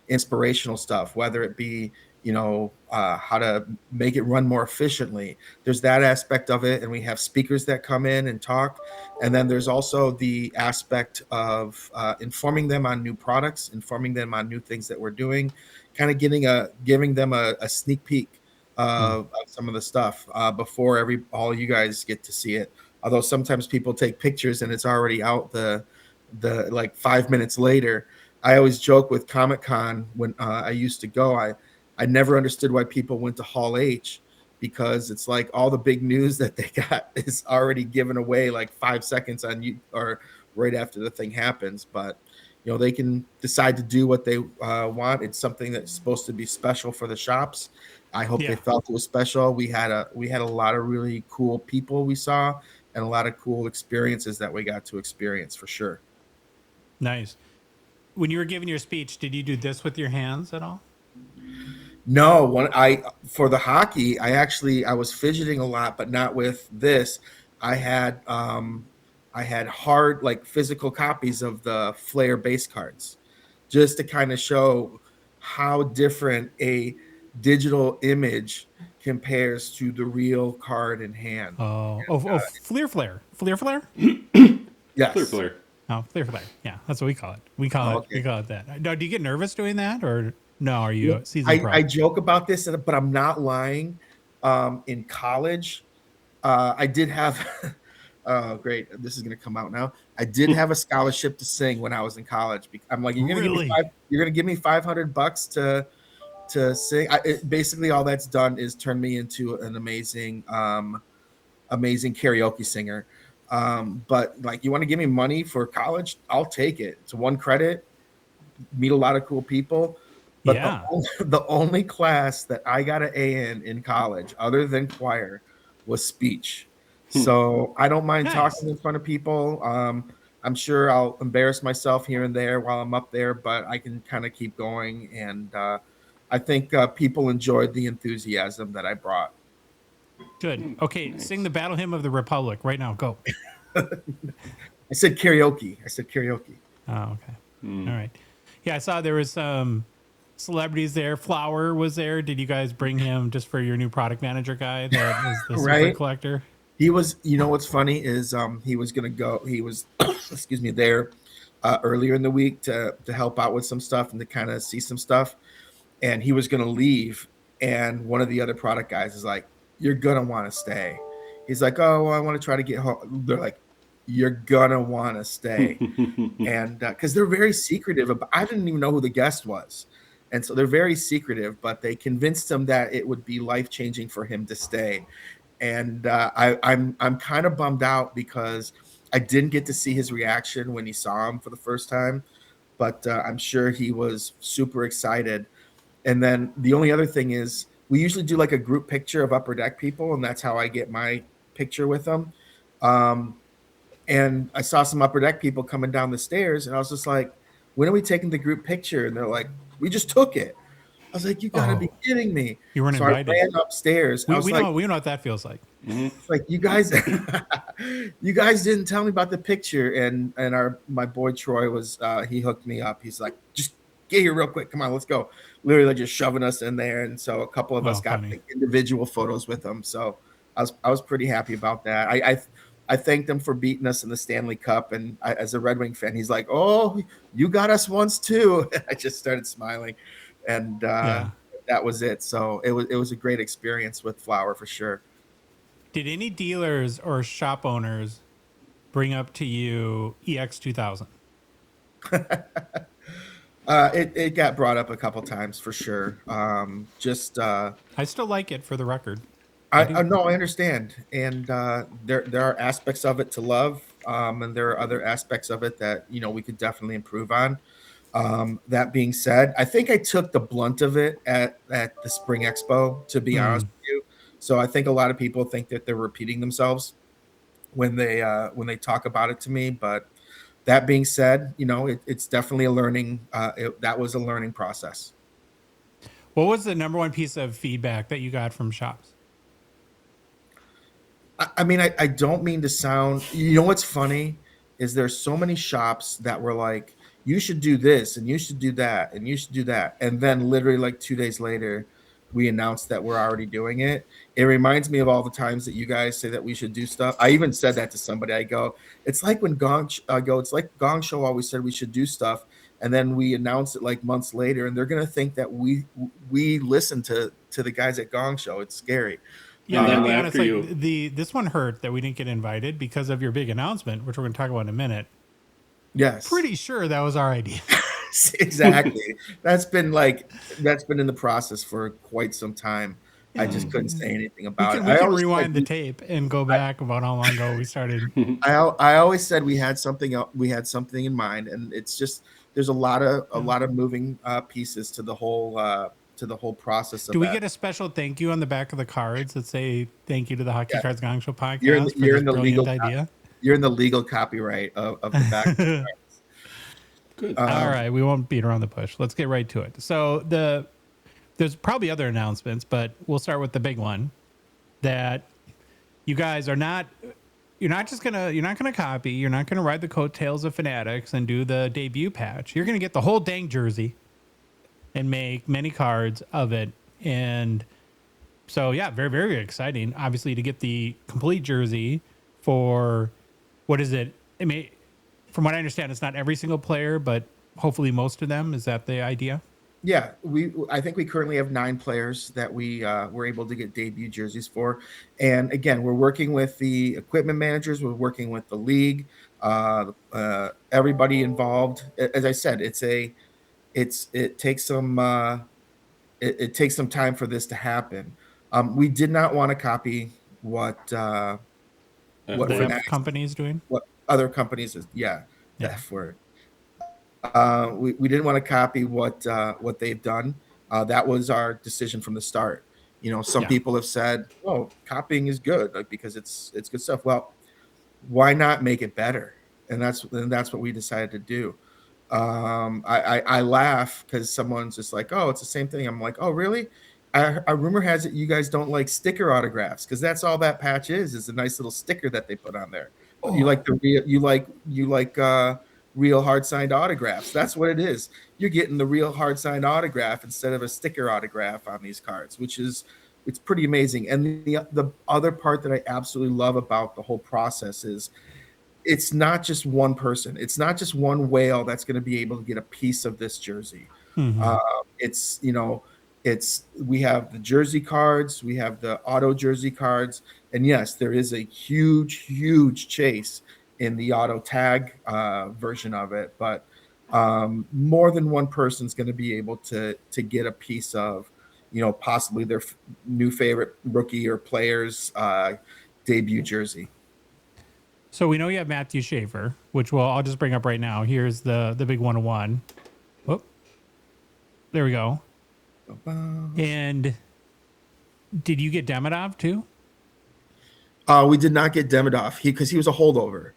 inspirational stuff, whether it be how to make it run more efficiently. There's that aspect of it, and we have speakers that come in and talk, and then there's also the aspect of informing them on new products, informing them on new things that we're doing, kind of giving them a sneak peek of some of the stuff before all you guys get to see it. Although sometimes people take pictures and it's already out the like 5 minutes later. I always joke with Comic-Con when I used to go. I never understood why people went to Hall H, because it's like all the big news that they got is already given away like 5 seconds on you or right after the thing happens. But they can decide to do what they want. It's something that's supposed to be special for the shops. I hope they felt it was special. We had a lot of really cool people we saw, and a lot of cool experiences that we got to experience for sure. Nice. When you were giving your speech, did you do this with your hands at all? No, for the hockey, I was fidgeting a lot, but not with this. I had hard, like, physical copies of the Flair base cards, just to kind of show how different a digital image compares to the real card in hand. Flair. Yes. Clear. Oh, Flair. Yeah, that's what we call it. We call it that. No, do you get nervous doing that, or no? Are you a seasoned pro? I joke about this, but I'm not lying. In college, I did have. Oh, great! This is going to come out now. I did have a scholarship to sing when I was in college. I'm like, you're going to give me $500 to sing. Basically, all that's done is turn me into an amazing karaoke singer. But like, you want to give me money for college? I'll take it. It's 1 credit. Meet a lot of cool people. But the only class that I got an A in college, other than choir, was speech. So I don't mind talking in front of people. I'm sure I'll embarrass myself here and there while I'm up there, but I can kind of keep going. And I think people enjoyed the enthusiasm that I brought. Good. Okay, sing the Battle Hymn of the Republic right now. Go. I said karaoke. Oh, okay. All right. Yeah, I saw there was some celebrities there. Flower was there. Did you guys bring him just for your new product manager guy that is the super collector? He was, what's funny is he was going to go, he was, excuse me, there earlier in the week to help out with some stuff and to kind of see some stuff. And he was going to leave. And one of the other product guys is like, you're going to want to stay. He's like, oh, well, I want to try to get home. They're like, you're going to want to stay. And because they're very secretive. I didn't even know who the guest was. And so they're very secretive, but they convinced him that it would be life-changing for him to stay. And I'm kind of bummed out because I didn't get to see his reaction when he saw him for the first time, but I'm sure he was super excited. And then the only other thing is we usually do like a group picture of Upper Deck people, and that's how I get my picture with them. And I saw some Upper Deck people coming down the stairs, and I was just like, when are we taking the group picture? And they're like, we just took it. I was like, you gotta be kidding me. You weren't invited. I ran upstairs. We know what that feels like. It's like, you guys didn't tell me about the picture. And my boy Troy was he hooked me up. He's like, just get here real quick. Come on, let's go. Literally just shoving us in there. And so a couple of us got like individual photos with him. So I was pretty happy about that. I thanked him for beating us in the Stanley Cup, and as a Red Wing fan, he's like, "Oh, you got us once too." I just started smiling, and that was it. So it was a great experience with Flower for sure. Did any dealers or shop owners bring up to you EX 2000? It got brought up a couple times for sure. I still like it, for the record. I no, I understand, and there are aspects of it to love, and there are other aspects of it that we could definitely improve on. That being said, I think I took the blunt of it at the Spring Expo, to be honest with you. So I think a lot of people think that they're repeating themselves when they talk about it to me. But that being said, it's definitely a learning. That was a learning process. What was the number one piece of feedback that you got from shops? I mean, I don't mean to sound. What's funny is there's so many shops that were like, you should do this and you should do that and you should do that, and then literally like 2 days later, we announced that we're already doing it. It reminds me of all the times that you guys say that we should do stuff. I even said that to somebody. I go, it's like when it's like Gongshow always said we should do stuff, and then we announce it like months later, and they're gonna think that we listen to the guys at Gongshow. It's scary. Yeah, to be honest, like this one hurt that we didn't get invited because of your big announcement, which we're going to talk about in a minute. Yes, pretty sure that was our idea. Exactly. That's been in the process for quite some time. I just couldn't say anything about it. We can rewind the tape and go back about how long ago we started. I always said we had something in mind, and it's just there's a lot of moving pieces to the whole process. Do we get a special thank you on the back of the cards that say thank you to the Hockey Cards Gongshow podcast? You're in the legal idea. You're in the legal copyright of the back of the cards. Good. All right, we won't beat around the bush. Let's get right to it. So there's probably other announcements, but we'll start with the big one that you guys you're not gonna copy, you're not gonna ride the coattails of Fanatics and do the debut patch. You're gonna get the whole dang jersey and make many cards of it. And so yeah, very, very exciting, obviously, to get the complete jersey for what is it? I mean, from what I understand, it's not every single player, but hopefully most of them. Is that the idea? Yeah, I think we currently have 9 players that we were able to get debut jerseys for. And again, we're working with the equipment managers, we're working with the league, everybody involved. As I said, it takes some time for this to happen. We did not want to copy what companies doing, what other companies is. Yeah. F word. We didn't want to copy what they've done. That was our decision from the start. Some people have said, "Oh, copying is good, because it's good stuff." Well, why not make it better? And that's what we decided to do. I laugh because someone's just like, "Oh, it's the same thing." I'm like, "Oh, really?" A rumor has it you guys don't like sticker autographs, because that's all that patch is a nice little sticker that they put on there. Oh. You like real hard signed autographs. That's what it is. You're getting the real hard signed autograph instead of a sticker autograph on these cards, it's pretty amazing. And the other part that I absolutely love about the whole process is it's not just one person. It's not just one whale that's going to be able to get a piece of this jersey. Mm-hmm. We have the jersey cards, we have the auto jersey cards, and yes, there is a huge chase in the auto tag version of it, but more than one person's going to be able to get a piece of, possibly their new favorite rookie or player's debut jersey. So we know you have Matthew Schaefer, which I'll just bring up right now. Here's the big 101. Whoop. There we go. And did you get Demidov too? We did not get Demidov because he was a holdover.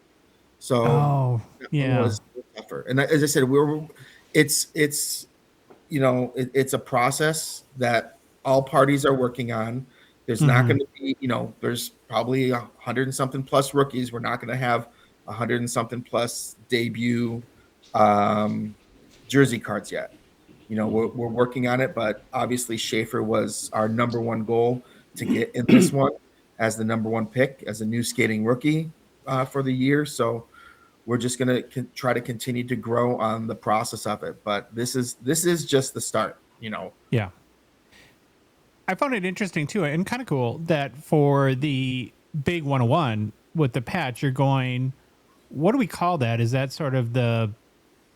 So yeah, was tougher. And as I said, it's a process that all parties are working on. There's not going to be, there's probably 100 and something plus rookies. We're not going to have 100 and something plus debut jersey cards yet. We're working on it, but obviously Schaefer was our number one goal to get in this one as the number one pick, as a new skating rookie. for the year. So we're just going to try to continue to grow on the process of it. But this is just the start, Yeah. I found it interesting too, and kind of cool that for the big 101 with the patch, you're going, what do we call that? Is that sort of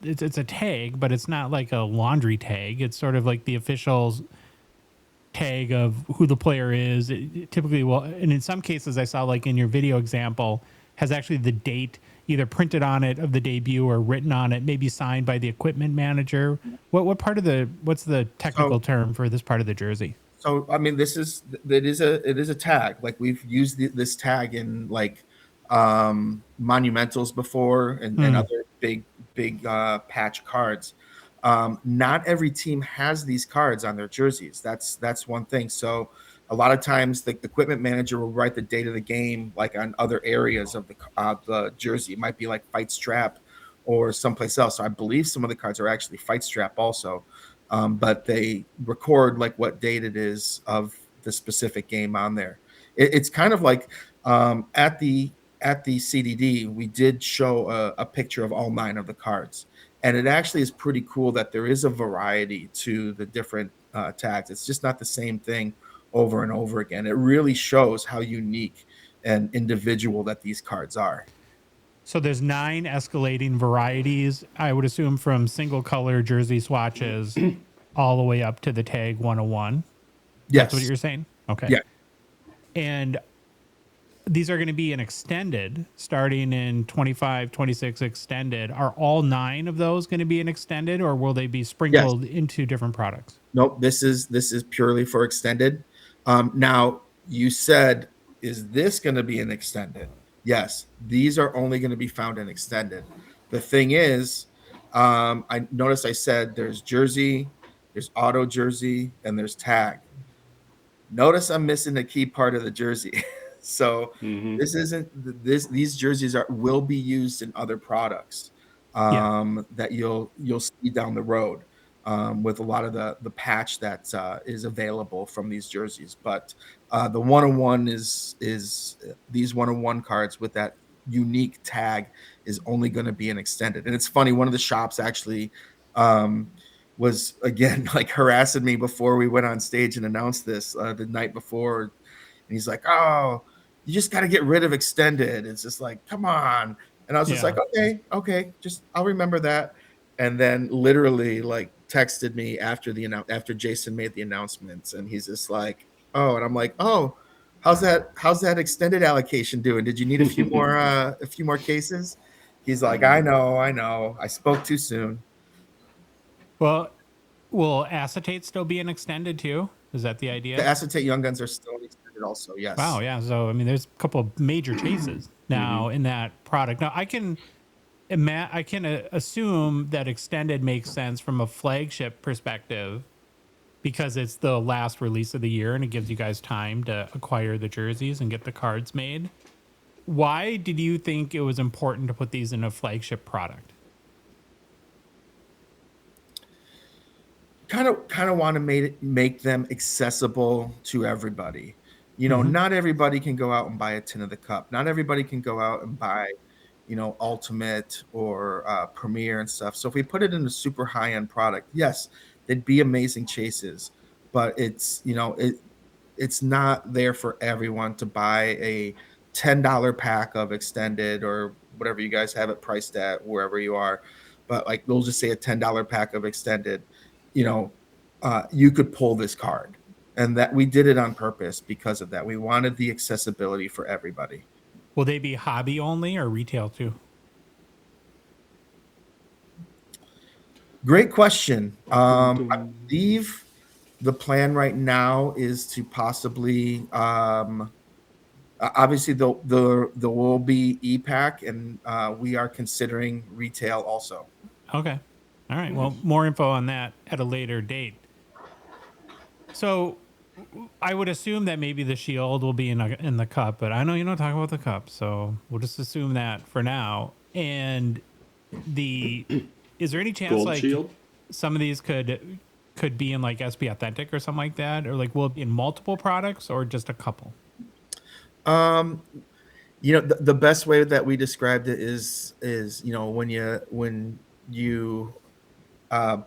it's a tag, but it's not like a laundry tag. It's sort of like the official tag of who the player is. It typically will, and in some cases I saw, like in your video example, has actually the date either printed on it of the debut or written on it, maybe signed by the equipment manager. What's the technical term for this part of the jersey? So I mean, it is a tag. Like we've used this tag in like monumentals before and other big patch cards. Not every team has these cards on their jerseys. That's one thing. So a lot of times the equipment manager will write the date of the game like on other areas of the jersey. It might be like fight strap or someplace else. So I believe some of the cards are actually fight strap also. But they record like what date it is of the specific game on there. It's kind of like at the CDD, we did show a picture of all 9 of the cards. And it actually is pretty cool that there is a variety to the different tags. It's just not the same thing over and over again. It really shows how unique and individual that these cards are. So there's 9 escalating varieties, I would assume, from single color jersey swatches all the way up to the tag 101. Yes. That's what you're saying? Okay. Yeah. And these are going to be an extended starting in 25, 26 extended. Are all 9 of those going to be an extended, or will they be sprinkled into different products? Nope. This is purely for extended. Now you said, is this going to be an extended? Yes, these are only going to be found in extended. The thing is, I noticed I said there's jersey, there's auto jersey, and there's tag. Notice I'm missing the key part of the jersey. So these jerseys will be used in other products that you'll see down the road with a lot of the patch that is available from these jerseys. But the 101 is these 101 cards with that unique tag is only going to be an extended. And it's funny, one of the shops actually was again like harassing me before we went on stage and announced this the night before, and he's like, "Oh, you just got to get rid of extended." It's just like, come on. And I was just like, okay, just I'll remember that. And then literally like texted me after Jason made the announcements, and he's just like, "Oh," and I'm like, "Oh, how's that extended allocation doing? Did you need a few more cases?" He's like, I know. I spoke too soon. Well, will acetate still be an extended too? Is that the idea? The acetate Young Guns are still extended also, yes. Wow, yeah. So, I mean, there's a couple of major chases now in that product. Now, I can assume that extended makes sense from a flagship perspective because it's the last release of the year and it gives you guys time to acquire the jerseys and get the cards made. Why did you think it was important to put these in a flagship product? Kind of want to make them accessible to everybody. Not everybody can go out and buy a tin of the cup. Not everybody can go out and buy, Ultimate or Premier and stuff. So if we put it in a super high-end product, yes, they'd be amazing chases, but it's not there for everyone to buy a $10 pack of extended or whatever you guys have it priced at wherever you are. But like, we'll just say a $10 pack of extended. You could pull this card, and that we did it on purpose because of that. We wanted the accessibility for everybody. Will they be hobby only or retail too? Great question. I believe the plan right now is to possibly, obviously there will be e-pack, and we are considering retail also. Okay. All right. Well, more info on that at a later date. So I would assume that maybe the shield will be in the cup, but I know you don't talk about the cup, so we'll just assume that for now. And is there any chance Gold like shield? some of these could be in like SP Authentic or something like that, or like will it be in multiple products or just a couple? The best way that we described it is when you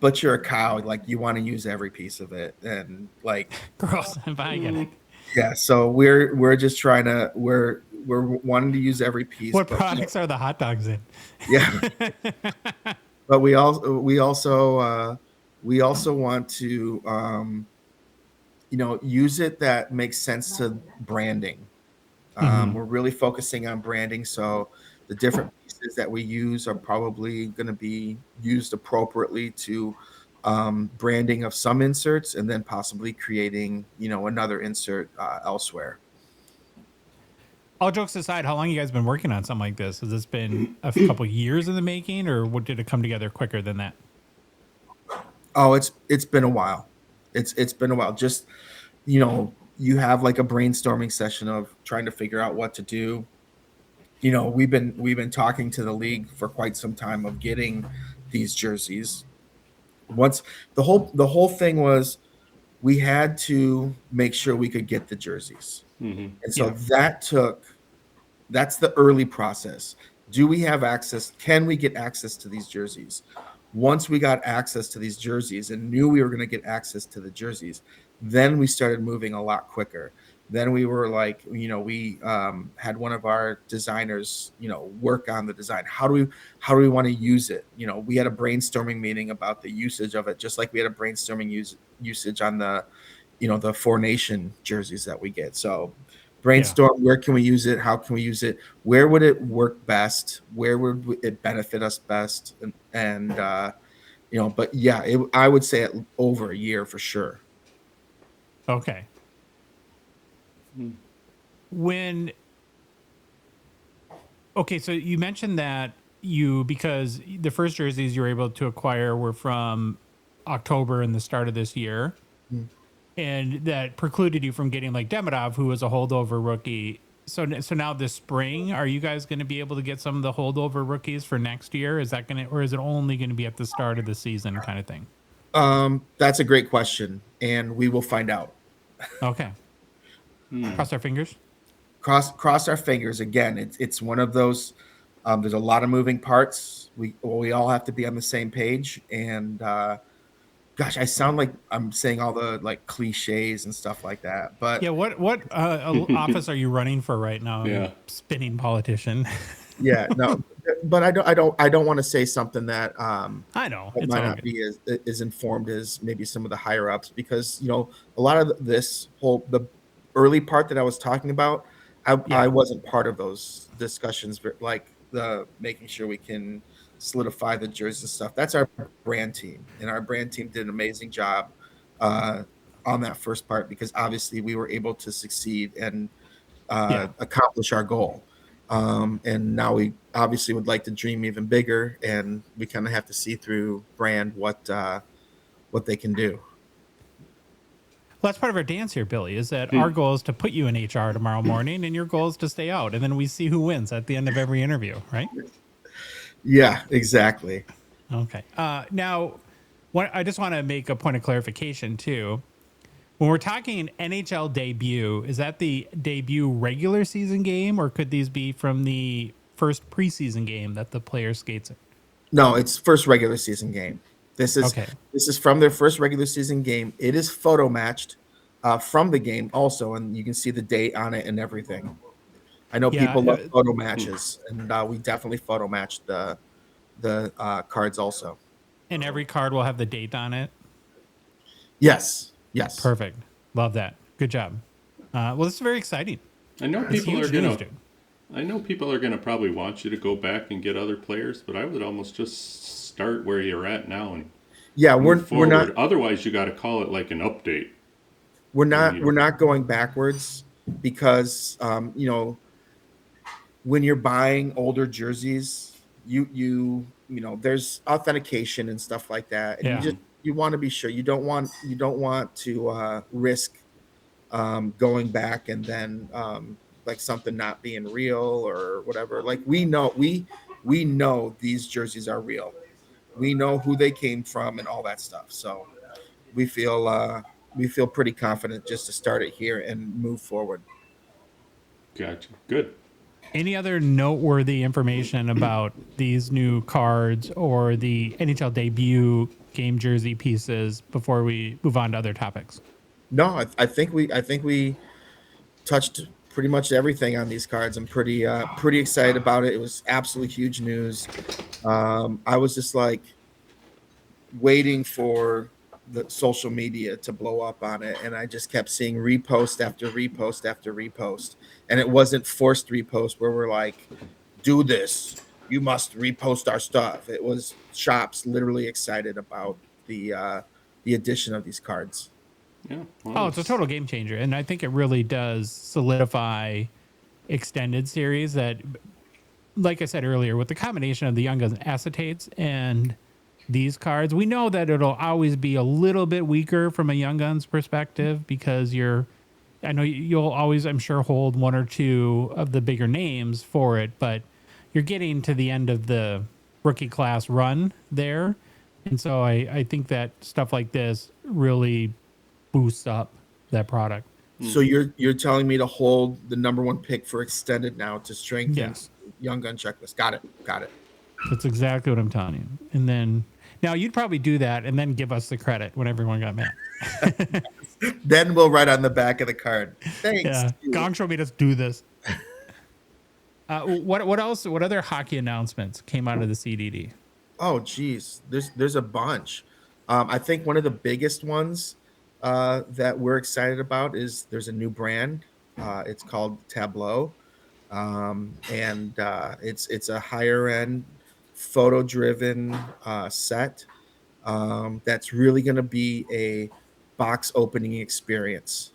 butcher a cow, like you want to use every piece of it, and like Gross. I get it. yeah. So we're just trying to we're wanting to use every piece. What products are the hot dogs in? Yeah. But we also want to use it that makes sense to branding. We're really focusing on branding, so the different pieces that we use are probably going to be used appropriately to branding of some inserts, and then possibly creating another insert elsewhere. All jokes aside, how long have you guys been working on something like this? Has this been a couple years in the making, or did it come together quicker than that? Oh, it's been a while. It's been a while. Just you have like a brainstorming session of trying to figure out what to do. We've been talking to the league for quite some time of getting these jerseys. Once the whole thing was, we had to make sure we could get the jerseys. And so that's the early process. Do we have access? Can we get access to these jerseys? Once we got access to these jerseys and knew we were going to get access to the jerseys, then we started moving a lot quicker. Then we were like, we had one of our designers, work on the design. How do we want to use it? We had a brainstorming meeting about the usage of it, just like we had a brainstorming usage on the, the Four Nation jerseys that we get. So brainstorm, where can we use it? How can we use it? Where would it work best? Where would it benefit us best? And but yeah, I would say over a year for sure. Okay. So you mentioned that because the first jerseys you were able to acquire were from October and the start of this year, and that precluded you from getting like Demidov, who was a holdover rookie. So now this spring, are you guys going to be able to get some of the holdover rookies for next year? Is that or is it only going to be at the start of the season kind of thing? That's a great question, and we will find out. Okay. Cross our fingers. Cross our fingers. Again, it's one of those. There's a lot of moving parts. We all have to be on the same page. And gosh, I sound like I'm saying all the like cliches and stuff like that. But yeah, what office are you running for right now? Yeah, spinning politician. Yeah, no, but I don't want to say something that I know it might not be as informed as maybe some of the higher ups, because a lot of the early part that I was talking about, I wasn't part of those discussions, like the making sure we can solidify the jerseys and stuff. That's our brand team, and our brand team did an amazing job on that first part, because obviously we were able to succeed and accomplish our goal. And now we obviously would like to dream even bigger, and we kind of have to see through brand what they can do. Well, that's part of our dance here, Billy, is that our goal is to put you in HR tomorrow morning, and your goal is to stay out. And then we see who wins at the end of every interview, right? Yeah, exactly. Okay. Now, I just want to make a point of clarification, too. When we're talking NHL debut, is that the debut regular season game, or could these be from the first preseason game that the player skates in? No, it's first regular season game. This is from their first regular season game. It is photo matched from the game also, and you can see the date on it and everything. I know people love photo matches, and we definitely photo matched the cards also. And every card will have the date on it? Yes. Perfect. Love that. Good job. Well, this is very exciting. I know people are gonna probably want you to go back and get other players, but I would almost just start where you're at now and we're not. Otherwise, you got to call it like an update. We're not going backwards, because when you're buying older jerseys, you there's authentication and stuff like that, and you want to be sure. You don't want to risk going back and then like something not being real or whatever. Like we know these jerseys are real. We know who they came from and all that stuff. So we feel pretty confident just to start it here and move forward. Gotcha. Good. Any other noteworthy information about these new cards or the NHL debut game jersey pieces before we move on to other topics? No, I think we touched pretty much everything on these cards. I'm pretty excited about it. It was absolutely huge news. I was just like waiting for the social media to blow up on it, and I just kept seeing repost after repost after repost, and it wasn't forced repost where we're like, do this, you must repost our stuff. It was shops literally excited about the addition of these cards. Yeah. Oh, it's a total game changer. And I think it really does solidify extended series that, like I said earlier, with the combination of the Young Guns acetates and these cards, we know that it'll always be a little bit weaker from a Young Guns perspective because I know you'll always, I'm sure, hold one or two of the bigger names for it, but you're getting to the end of the rookie class run there. And so I think that stuff like this really boosts up that product. So you're telling me to hold the number one pick for extended now to strengthen Yes. Young Gun checklist. Got it. That's exactly what I'm telling you. And then now you'd probably do that and then give us the credit when everyone got mad. Then we'll write on the back of the card. Thanks. Yeah. dude. Gongshow made us do this. What else? What other hockey announcements came out of the CDD? Oh, geez, there's a bunch. I think one of the biggest ones that we're excited about is there's a new brand. It's called Tableau, and it's a higher end, photo driven set that's really going to be a box opening experience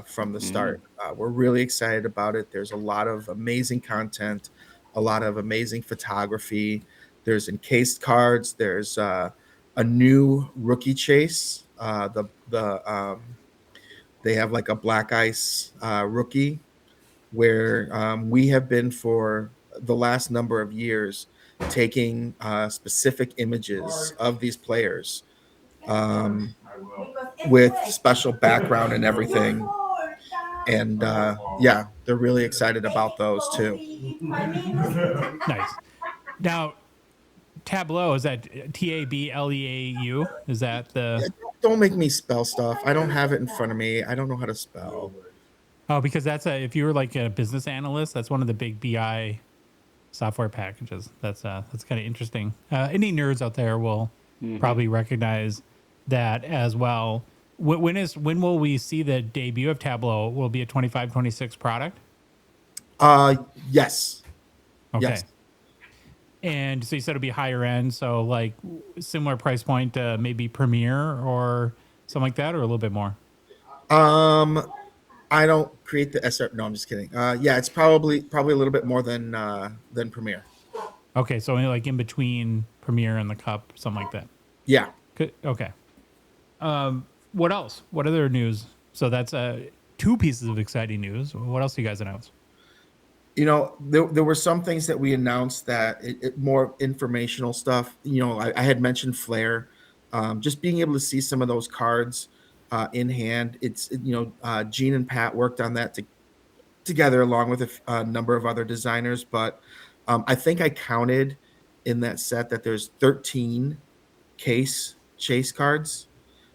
from the start. We're really excited about it. There's a lot of amazing content, a lot of amazing photography. There's encased cards. There's a new rookie chase. They have like a black ice rookie where we have been for the last number of years taking specific images of these players with special background and everything. And yeah, they're really excited about those too. Nice. Now, Tableau, is that Tableau? Is that the? Don't make me spell stuff. I don't have it in front of me. I don't know how to spell. Oh, because if you were like a business analyst, that's one of the big BI software packages. That's kind of interesting. Any nerds out there will probably recognize that as well. When will we see the debut of Tableau? Will it be a 25-26 product? Yes. Okay. Yes. And so you said it'll be higher end, so like similar price point to maybe Premiere or something like that, or a little bit more. I don't create the SR. No, I'm just kidding. Yeah, it's probably a little bit more than Premiere. Okay, so like in between Premiere and the Cup, something like that. Yeah. Okay. What else? What other news? So that's two pieces of exciting news. What else do you guys announce? You know, there were some things that we announced that it more informational stuff. You know, I had mentioned Flair. Just being able to see some of those cards in hand. Gene and Pat worked on that together along with a number of other designers. But I think I counted in that set that there's 13 case chase cards.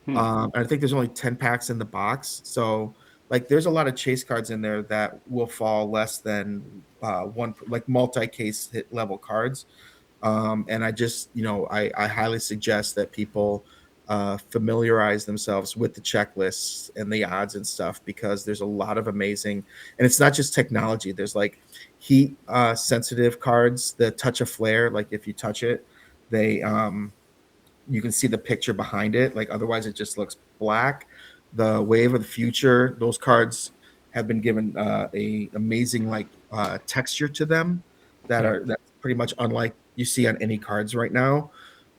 And I think there's only 10 packs in the box. So like there's a lot of chase cards in there that will fall less than one, like multi-case hit level cards. And I just, I highly suggest that people familiarize themselves with the checklists and the odds and stuff, because there's a lot of amazing, and it's not just technology. There's like heat sensitive cards that touch a flare. Like if you touch it, they, you can see the picture behind it. Like otherwise it just looks black. The Wave of the Future, those cards have been given a amazing texture to them that's pretty much unlike you see on any cards right now.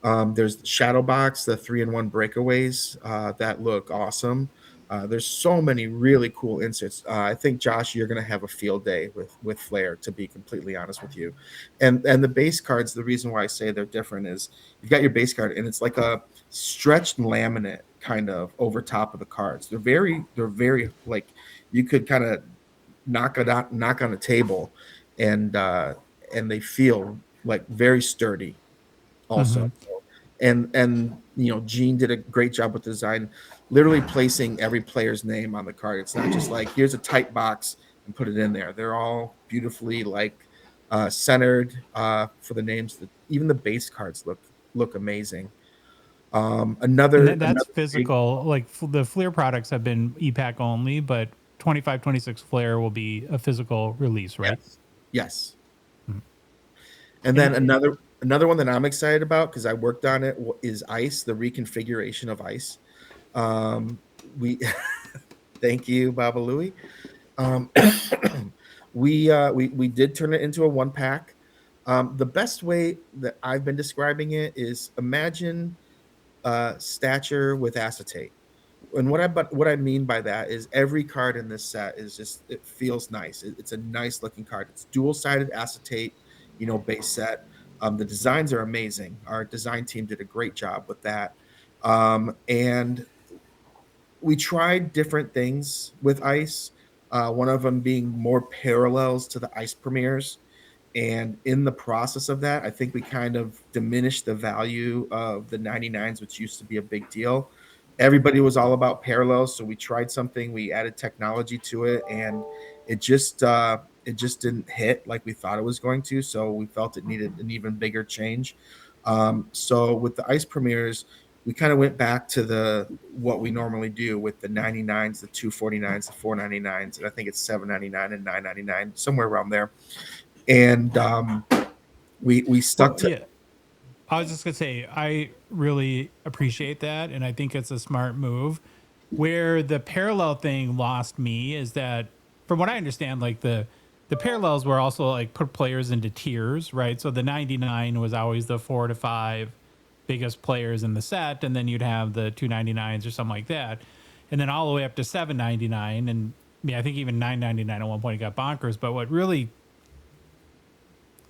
There's the Shadow Box, the 3-in-1 breakaways that look awesome. There's so many really cool inserts. I think, Josh, you're going to have a field day with Flair, to be completely honest with you. And the base cards, the reason why I say they're different is you've got your base card, and it's like a stretched laminate kind of over top of the cards. They're very like you could kind of knock on a table, and they feel like very sturdy also. And Gene did a great job with design, literally placing every player's name on the card. It's not just like here's a tight box and put it in there. They're all beautifully centered for the names. Even the base cards look amazing. And that's Another big, physical. Like the Fleer products have been EPAC only, but 25, 26 Flair will be a physical release, right? yes. Mhm. And then another one that I'm excited about because I worked on it is Ice, the reconfiguration of Ice. We thank you, Baba Louie. Um, we did turn it into a 1-pack. The best way that I've been describing it is imagine stature with acetate. And what I mean by that is every card in this set is just, it feels nice. It's a nice looking card. It's dual-sided acetate, base set. The designs are amazing. Our design team did a great job with that. And we tried different things with Ice. One of them being more parallels to the Ice premieres. And in the process of that, I think we kind of diminished the value of the 99s, which used to be a big deal. Everybody was all about parallels, so we tried something. We added technology to it, and it just didn't hit like we thought it was going to. So we felt it needed an even bigger change. So with the Ice premieres, we kind of went back to what we normally do with the 99s, the 249s, the 499s, and I think it's 799 and 999, somewhere around there. And we stuck to. Yeah. I was just gonna say I really appreciate that, and I think it's a smart move. Where the parallel thing lost me is that, from what I understand, like the parallels were also like put players into tiers, right? So the 99 was always the 4 to 5 biggest players in the set, and then you'd have the 299s or something like that, and then all the way up to 799, and I think even 999 at one point got bonkers. But what really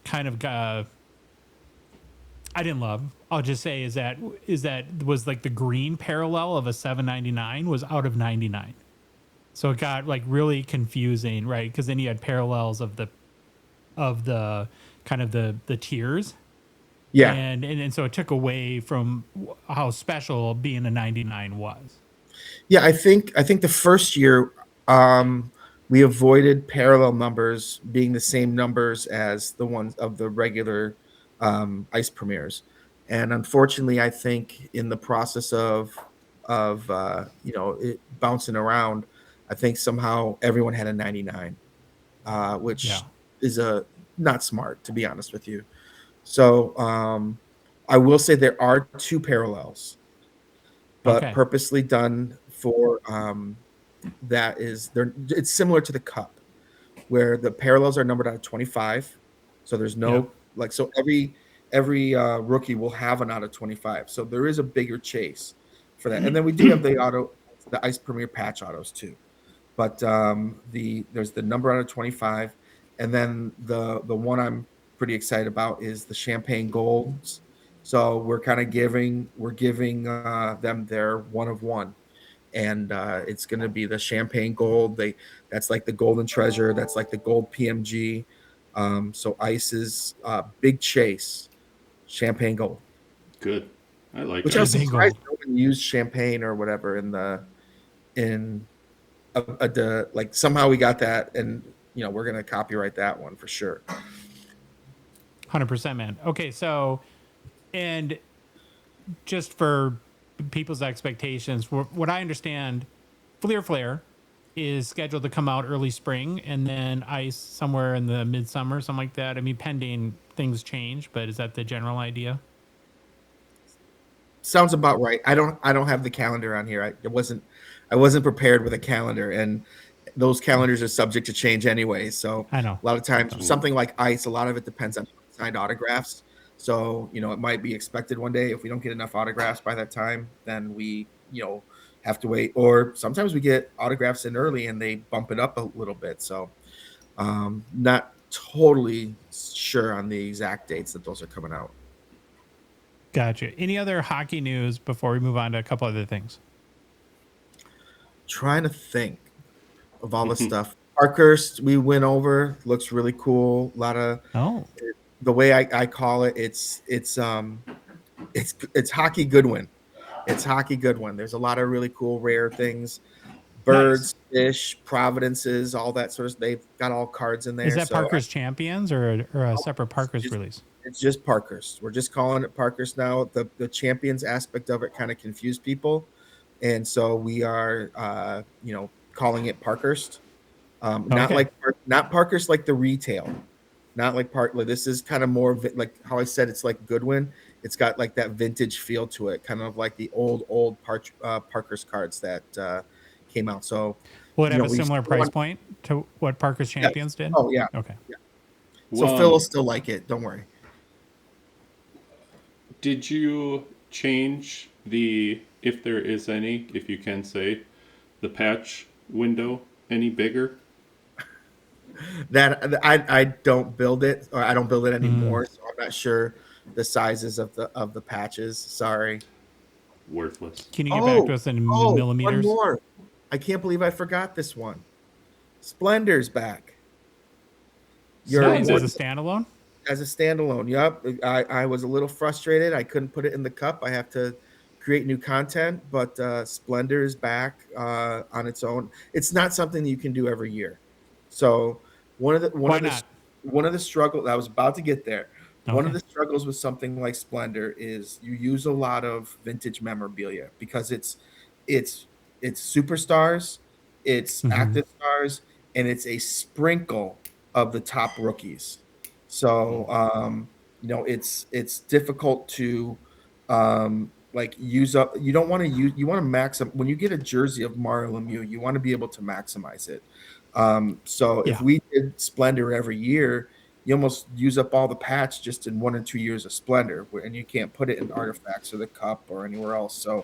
kind of I didn't love, I'll just say, is that was like the green parallel of a 799 was out of 99. So it got like really confusing, right? Because then you had parallels of the kind of the tiers. Yeah. And so it took away from how special being a 99 was. Yeah, I think the first year we avoided parallel numbers being the same numbers as the ones of the regular Ice premieres. And unfortunately, I think in the process of it bouncing around, I think somehow everyone had a 99, which is not smart, to be honest with you. So I will say there are 2 parallels, but purposely done for it's similar to the cup, where the parallels are numbered out of 25. So there's no so every rookie will have an out of 25. So there is a bigger chase for that. And then we do have the Ice Premier patch autos too. But there's the number out of 25, and then the one I'm pretty excited about is the Champagne Golds. So we're giving them their 1 of 1, and it's going to be the Champagne Gold. That's like the Golden Treasure. That's like the Gold PMG. So Ice's big chase, Champagne Gold. Good, I like. Which I was surprised no one used champagne or whatever like somehow we got that, and we're gonna copyright that one for sure. 100%, man. Okay, so, and just for people's expectations, what I understand, Flair is scheduled to come out early spring, and then Ice somewhere in the midsummer, something like that. I mean, pending things change, but is that the general idea? Sounds about right. I don't have the calendar on here. I wasn't prepared with a calendar, and those calendars are subject to change anyway. So I know a lot of times something like Ice, a lot of it depends on signed autographs. So, it might be expected one day. If we don't get enough autographs by that time, then we, have to wait. Or sometimes we get autographs in early and they bump it up a little bit. So not totally sure on the exact dates that those are coming out. Gotcha. Any other hockey news before we move on to a couple other things? Trying to think of all the stuff. Parkhurst, we went over. Looks really cool. A lot of the way I call it. It's Hockey Goodwin. It's Hockey Goodwin. There's a lot of really cool rare things. Birds, fish, providences, all that sort of. They've got all cards in there. Is that Parker's Champions or a separate Parker's release? It's just Parker's. We're just calling it Parker's now. The Champions aspect of it kind of confused people, and so we are, calling it Parker's. Not Parker's like the retail, not like This is kind of more like how I said. It's like Goodwin. It's got like that vintage feel to it, kind of like the old Parker's cards that came out. So will it have a similar price point to what Parker's Champions did? Oh yeah. Okay. Yeah. So Phil will still like it. Don't worry. Did you change if there is any, if you can say, the patch window any bigger? That I don't build it, or I don't build it anymore, so I'm not sure the sizes of the patches. Sorry. Worthless. Can you get back to us in millimeters? One more. I can't believe I forgot this one. Splendor's back. Nice. As a standalone? As a standalone, yep. I was a little frustrated. I couldn't put it in the cup. I have to create new content, but Splendor is back on its own. It's not something that you can do every year. So one of the struggles, I was about to get there. Okay. One of the struggles with something like Splendor is you use a lot of vintage memorabilia because it's superstars, it's active stars, and it's a sprinkle of the top rookies. So it's difficult to use up. You don't want to use. You want to maximize when you get a jersey of Mario Lemieux. You want to be able to maximize it. If we did Splendor every year, you almost use up all the patch just in 1 or 2 years of Splendor, and you can't put it in artifacts or the cup or anywhere else. So,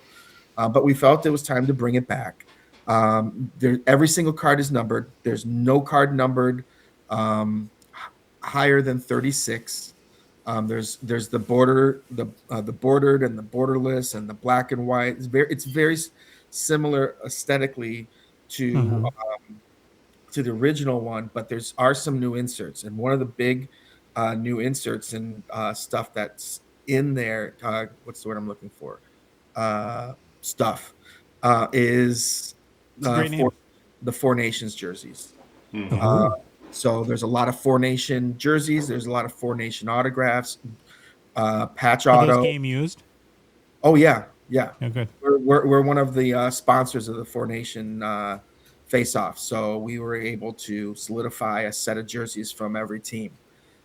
but we felt it was time to bring it back. Every single card is numbered. There's no card numbered higher than 36. There's the border, the bordered and the borderless and the black and white. It's very similar aesthetically to the original one, but there's some new inserts, and one of the big new inserts and stuff that's in there. What's the word I'm looking for? Is the Four Nations jerseys. So there's a lot of Four Nation jerseys. There's a lot of Four Nation autographs. Patch Are auto. those game used? Oh yeah. Oh, good. We're one of the sponsors of the Four Nation face-off. So we were able to solidify a set of jerseys from every team.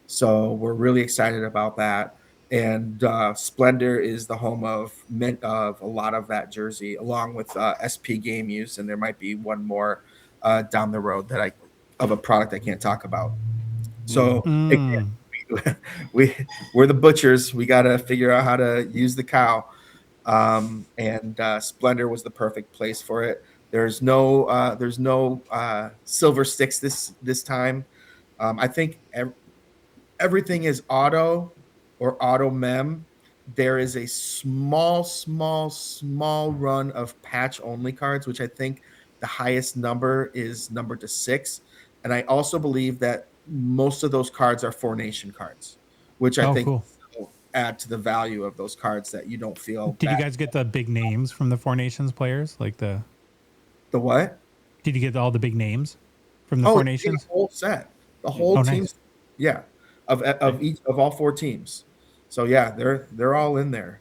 So we're really excited about that. And Splendor is the home of a lot of that jersey, along with SP Game Use, and there might be one more down the road of a product I can't talk about. So again, we're the butchers. We got to figure out how to use the cow, and Splendor was the perfect place for it. There's no silver sticks this time. I think everything is auto or auto mem. There is a small run of patch only cards, which I think the highest number is numbered to 6. And I also believe that most of those cards are Four Nation cards, which I think will add to the value of those cards that you don't feel. Did you guys get the big names from the Four Nations players? Like the what? Did you get all the big names from the Four Nations? The whole set. The whole team. Nice. Yeah. Of each of all 4 teams. So yeah, they're all in there.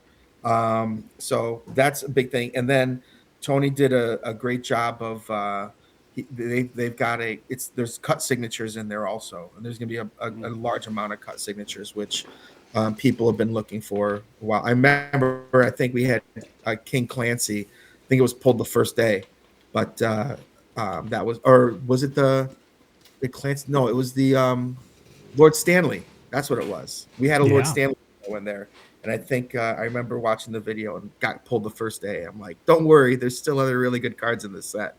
So that's a big thing. And then Tony did a great job of they've got there's cut signatures in there also, and there's gonna be a large amount of cut signatures, which people have been looking for a while. I remember I think we had King Clancy. I think it was pulled the first day, but that was it the Clancy? No, it was the Lord Stanley. That's what it was. We had a Lord Stanley in there, and I think I remember watching the video and got pulled the first day. I'm like, don't worry, there's still other really good cards in this set.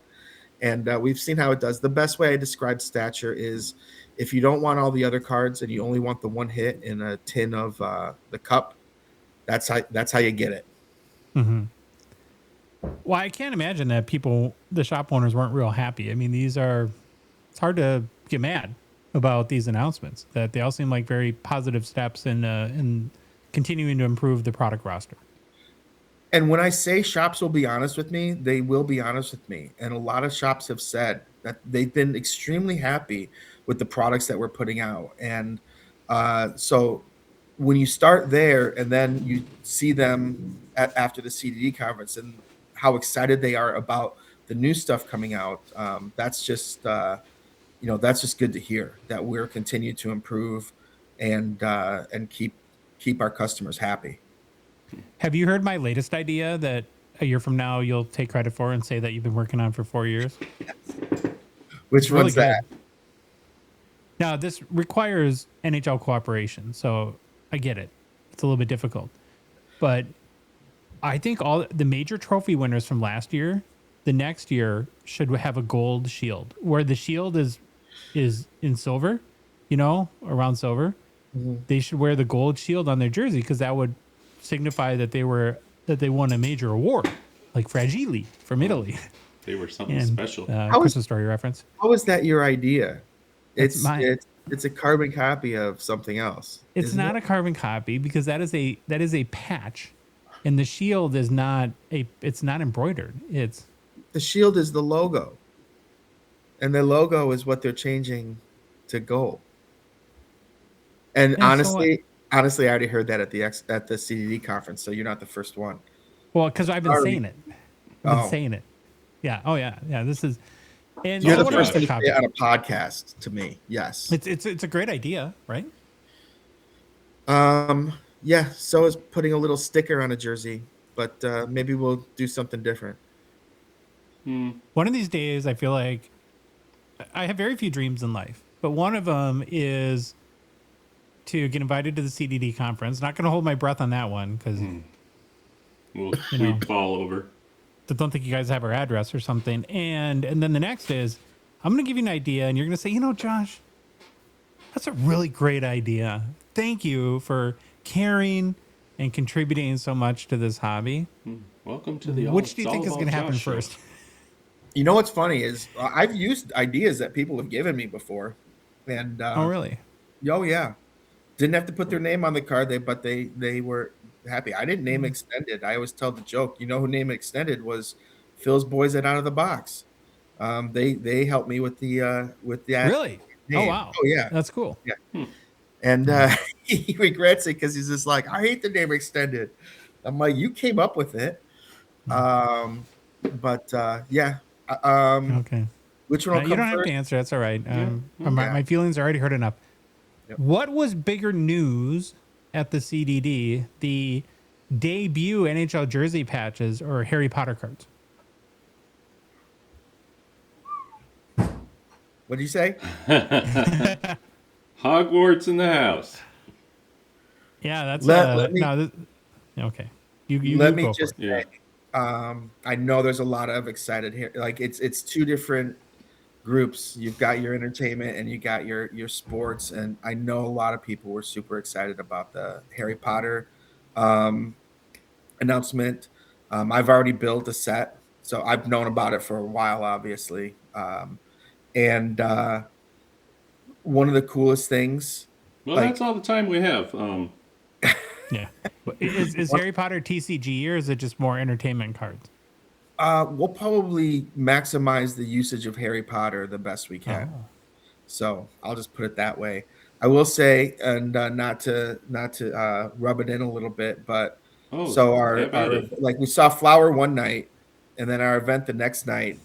And we've seen how it does. The best way I describe Stature is if you don't want all the other cards and you only want the one hit in a tin of the cup, that's how you get it. Mm-hmm. Well, I can't imagine that the shop owners weren't real happy. I mean, these are it's hard to get mad about these announcements. That they all seem like very positive steps in continuing to improve the product roster. And when I say shops will be honest with me, they will be honest with me. And a lot of shops have said that they've been extremely happy with the products that we're putting out. And so when you start there and then you see them after the CDD conference and how excited they are about the new stuff coming out, that's just that's just good to hear that we're continuing to improve and keep our customers happy. Have you heard my latest idea that a year from now you'll take credit for and say that you've been working on for 4 years? Which Really one's that? good. Now, this requires NHL cooperation, so I get it. It's a little bit difficult. But I think all the major trophy winners from last year, the next year should have a gold shield, where the shield is in silver, around silver. Mm-hmm. They should wear the gold shield on their jersey because that would signify that they won a major award, like Fragile from Italy. They were something special. Christmas Story reference. How is that your idea? It's a carbon copy of something else. It's not a carbon copy because that is a patch, and the shield is not it's not embroidered. The shield is the logo, and the logo is what they're changing to gold. And honestly, I already heard that at the CDD conference, so you're not the first one. Well, because I've been saying it. I've been saying it. Yeah. Oh, yeah. Yeah. This is. And you're the first one to say it on a podcast to me. Yes. It's a great idea, right? Yeah. So is putting a little sticker on a jersey, but maybe we'll do something different. One of these days, I feel like I have very few dreams in life, but one of them is to get invited to the CDD conference. Not going to hold my breath on that one because we'd fall over. Don't think you guys have our address or something. And then the next is I'm going to give you an idea, and you're going to say, Josh, that's a really great idea. Thank you for caring and contributing so much to this hobby. Welcome to the. Which do you think is going to happen first? You know what's funny is I've used ideas that people have given me before, and oh really? Oh yeah. Didn't have to put their name on the card, but they were happy. I didn't name Extended. I always tell the joke. Who named Extended was Phil's boys at Out of the Box. They helped me with the really name. Oh wow. Oh yeah, that's cool. Yeah, and he regrets it because he's just like, I hate the name Extended. I'm like, you came up with it. But yeah. Okay. Which one? You don't have to answer. That's all right. My feelings are already hurt enough. Yep. What was bigger news at the CDD, the debut NHL jersey patches or Harry Potter cards? What did you say? Hogwarts in the house. Yeah, that's okay. You let me just say, I know there's a lot of excited here. Like it's two different groups. You've got your entertainment and you got your sports, and I know a lot of people were super excited about the Harry Potter announcement. I've already built a set, so I've known about it for a while, obviously. And one of the coolest things. Well, that's all the time we have. Yeah. Is Harry Potter TCG or is it just more entertainment cards? We'll probably maximize the usage of Harry Potter the best we can. Oh. So I'll just put it that way. I will say, and not to rub it in a little bit, but our like we saw Flower one night, and then our event the next night.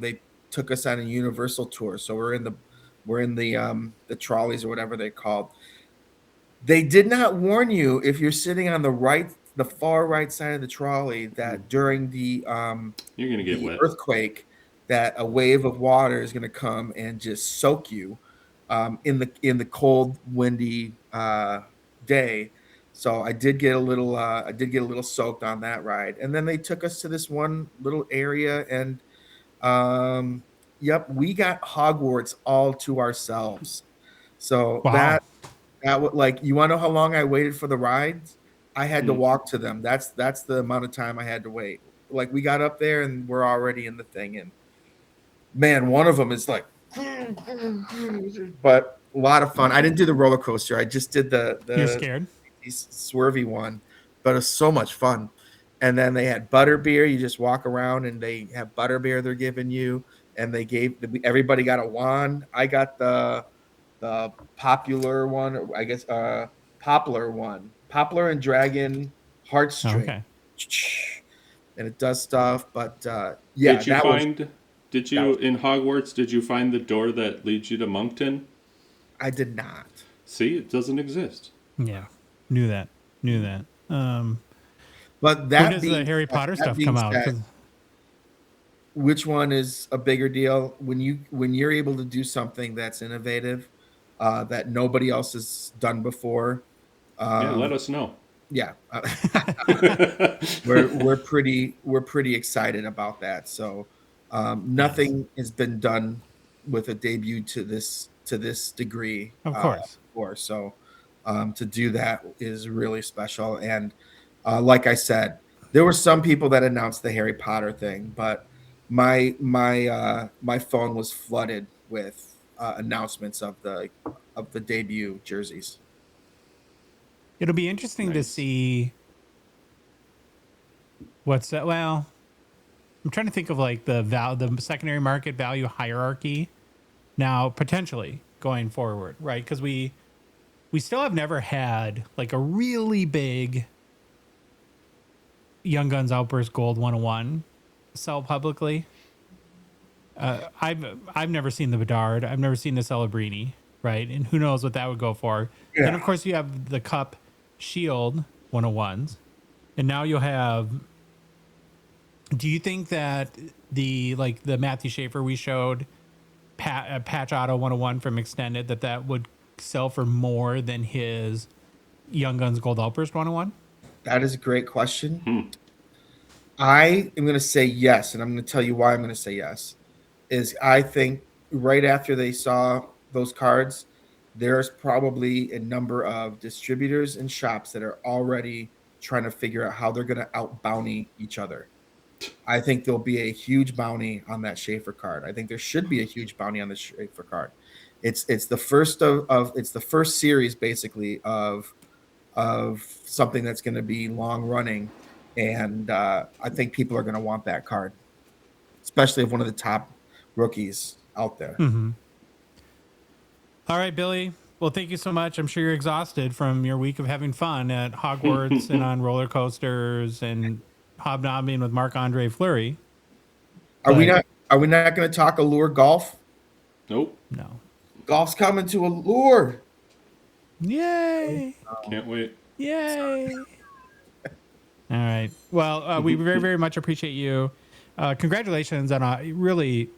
They took us on a Universal tour, so we're in the trolleys or whatever they're called. They did not warn you if you're sitting on the far right side of the trolley that during the you're gonna get wet earthquake that a wave of water is gonna come and just soak you in the cold, windy day. So I did get a little soaked on that ride, and then they took us to this one little area, and we got Hogwarts all to ourselves. So wow. that would, like, you want to know how long I waited for the rides? I had to walk to them. That's the amount of time I had to wait. Like, we got up there and we're already in the thing, and man, one of them is like but a lot of fun. I didn't do the roller coaster. I just did You're the scared? swervy one, but it was so much fun. And then they had butter beer. You just walk around and they have butter beer they're giving you. And they gave everybody got a wand. I got the popular one, I guess, poplar one, poplar and dragon heartstring. Okay. And it does stuff, but yeah, Did you in Hogwarts, did you find the door that leads you to Moncton? I did not. See, it doesn't exist. Yeah. Knew that. But that when does the Harry Potter stuff come out? Which one is a bigger deal when you're able to do something that's innovative that nobody else has done before? Yeah, let us know. Yeah, we're pretty excited about that. So nothing has been done with a debut to this degree, of course. Before. So to do that is really special. And like I said, there were some people that announced the Harry Potter thing, but my phone was flooded with announcements of the debut jerseys. It'll be interesting to see what's that. Well, I'm trying to think of like the secondary market value hierarchy now potentially going forward, right? Because we still have never had like a really big Young Guns Outburst Gold 101 sell publicly. I've never seen the Bedard. I've never seen the Celebrini, right? And who knows what that would go for. Yeah. Then of course you have the Cup Shield 101s, and now you'll have. Do you think that the Matthew Schaefer we showed patch auto 101 from Extended that would sell for more than his Young Guns Gold Outburst 101? That is a great question. I am going to say yes, and I'm going to tell you why I'm going to say yes. Is I think right after they saw those cards, there's probably a number of distributors and shops that are already trying to figure out how they're going to out bounty each other. I think there'll be a huge bounty on that Schaefer card. I think there should be a huge bounty on the Schaefer card. It's the first it's the first series basically of something that's going to be long running, and I think people are going to want that card, especially if one of the top rookies out there. Mm-hmm. All right, Billy. Well, thank you so much. I'm sure you're exhausted from your week of having fun at Hogwarts and on roller coasters and hobnobbing with Marc-Andre Fleury. Are we not going to talk Allure golf? Nope. No. Golf's coming to Allure. Yay! Can't wait. Yay! All right. Well, we very, very much appreciate you. Congratulations on really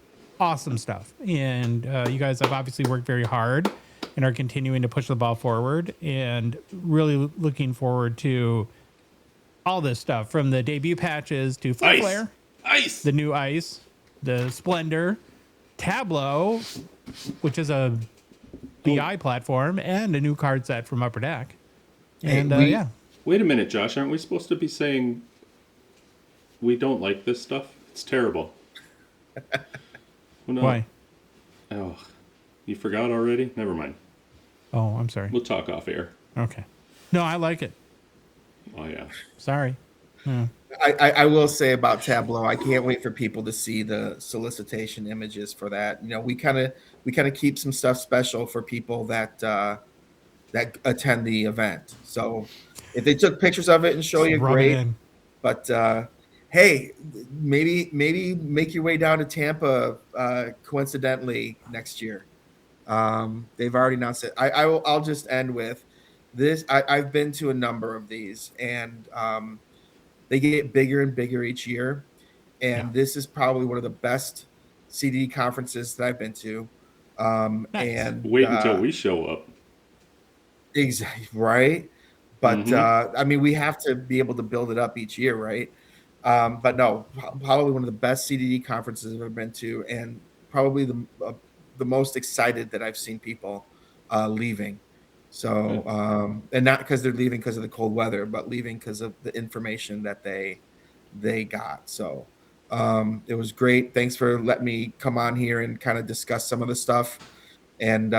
awesome stuff. And you guys have obviously worked very hard and are continuing to push the ball forward, and really looking forward to all this stuff, from the debut patches to Flare, the new Ice, the Splendor, Tableau, which is a BI platform, and a new card set from Upper Deck. And yeah. Wait a minute, Josh. Aren't we supposed to be saying we don't like this stuff? It's terrible. Well, no. Why? Oh, you forgot already? Never mind. Oh, I'm sorry. We'll talk off air. Okay. No, I like it. Oh, yeah. Sorry. Yeah. I will say about Tableau, I can't wait for people to see the solicitation images for that. You know, we kind of keep some stuff special for people that that attend the event. So if they took pictures of it and show you, great. But hey, maybe make your way down to Tampa coincidentally next year. They've already announced it. I'll just end with this. I've been to a number of these, and they get bigger and bigger each year. And this is probably one of the best CD conferences that I've been to. Nice. And wait until we show up. Exactly right. But I mean, we have to be able to build it up each year, right? But no, probably one of the best CDD conferences I've ever been to, and probably the most excited that I've seen people leaving. So, and not because they're leaving because of the cold weather, but leaving because of the information that they got. So, It was great. Thanks for letting me come on here and kind of discuss some of the stuff and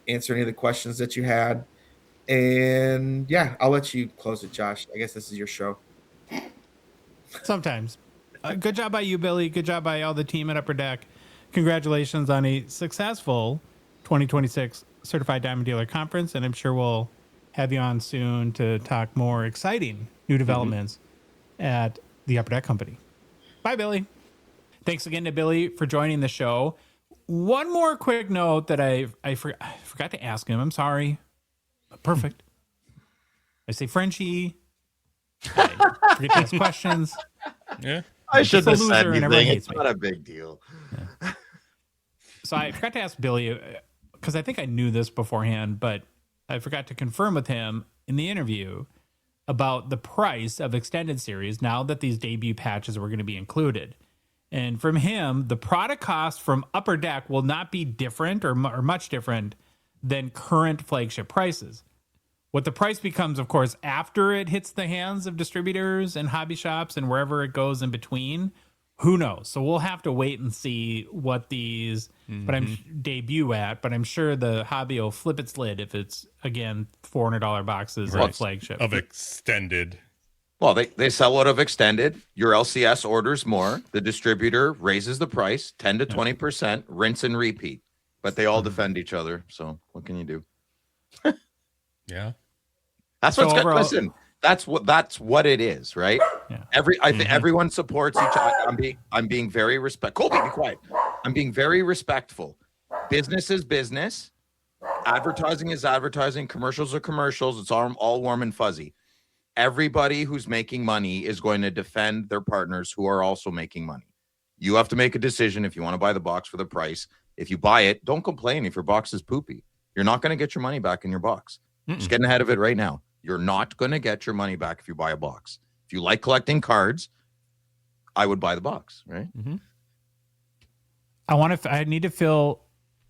answer any of the questions that you had. And yeah, I'll let you close it, Josh. I guess this is your show. Sometimes. Good job by you, Billy. Good job by all the team at Upper Deck. Congratulations on a successful 2026 Certified Diamond Dealer Conference, and I'm sure we'll have you on soon to talk more exciting new developments at the Upper Deck Company. Bye, Billy. Thanks again to Billy for joining the show. One more quick note that I forgot to ask him. I'm sorry. Perfect. I say Frenchie. I forget to ask questions. Yeah. I should have said and everyone anything. hates It's me. not a big deal. So I forgot to ask Billy, because I think I knew this beforehand, but I forgot to confirm with him in the interview about the price of extended series now that these debut patches were going to be included. And from him, the product cost from Upper Deck will not be different or much different than current flagship prices. What the price becomes, of course, after it hits the hands of distributors and hobby shops and wherever it goes in between, who knows? So we'll have to wait and see what these debut at, but I'm sure the hobby will flip its lid if it's, again, $400 boxes of flagship. Of extended. Well, they sell out of extended. Your LCS orders more. The distributor raises the price 10 to 20%, rinse and repeat. But they all defend each other. So what can you do? Yeah. That's So what's good. overall- Listen, that's what it is, right? Yeah. I think everyone supports each other. I'm being very respectful. Colby, be quiet. I'm being very respectful. Business is business. Advertising is advertising. Commercials are commercials. It's all warm and fuzzy. Everybody who's making money is going to defend their partners who are also making money. You have to make a decision if you want to buy the box for the price. If you buy it, don't complain if your box is poopy. You're not going to get your money back in your box. Just getting ahead of it right now. You're not going to get your money back if you buy a box. If you like collecting cards, I would buy the box, right? I need to fill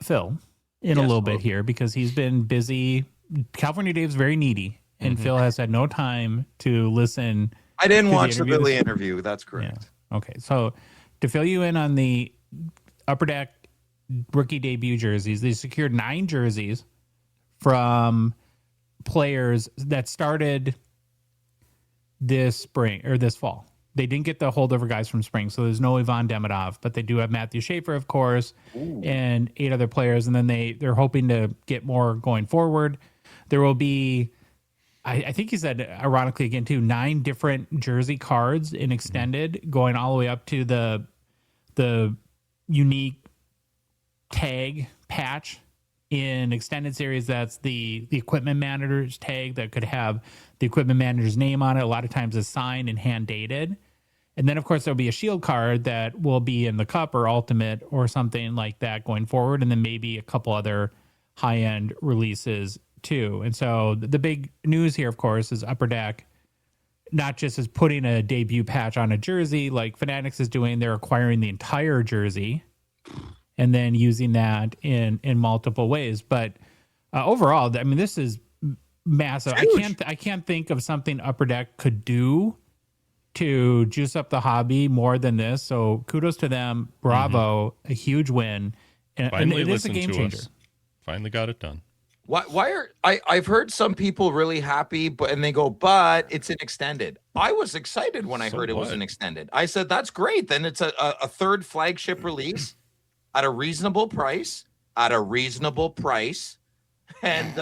Phil in a little bit here because he's been busy. California Dave's very needy, and Phil has had no time to listen. I didn't to watch the interview Billy this- interview. That's correct. Yeah. Okay, so to fill you in on the Upper Deck rookie debut jerseys, they secured 9 jerseys from players that started this spring or this fall. They didn't get the holdover guys from spring, so there's no Ivan Demidov, but they do have Matthew Schaefer, of course, and 8 other players, and then they're hoping to get more going forward. There will be, I think he said, ironically again too, 9 different jersey cards in extended, going all the way up to the unique tag patch in extended series. That's the equipment manager's tag that could have the equipment manager's name on it. A lot of times it's signed and hand dated. And then of course there'll be a shield card that will be in the cup or ultimate or something like that going forward. And then maybe a couple other high end releases too. And so the big news here, of course, is Upper Deck not just is putting a debut patch on a jersey like Fanatics is doing, they're acquiring the entire jersey and then using that in multiple ways. But overall, I mean, this is massive. I can't think of something Upper Deck could do to juice up the hobby more than this. So kudos to them. Bravo. A huge win. And it is a game changer. Finally got it done. Why are I've heard some people really happy, but it's an extended. I was excited when I heard it was an extended. I said, that's great. Then it's a third flagship release at a reasonable price. And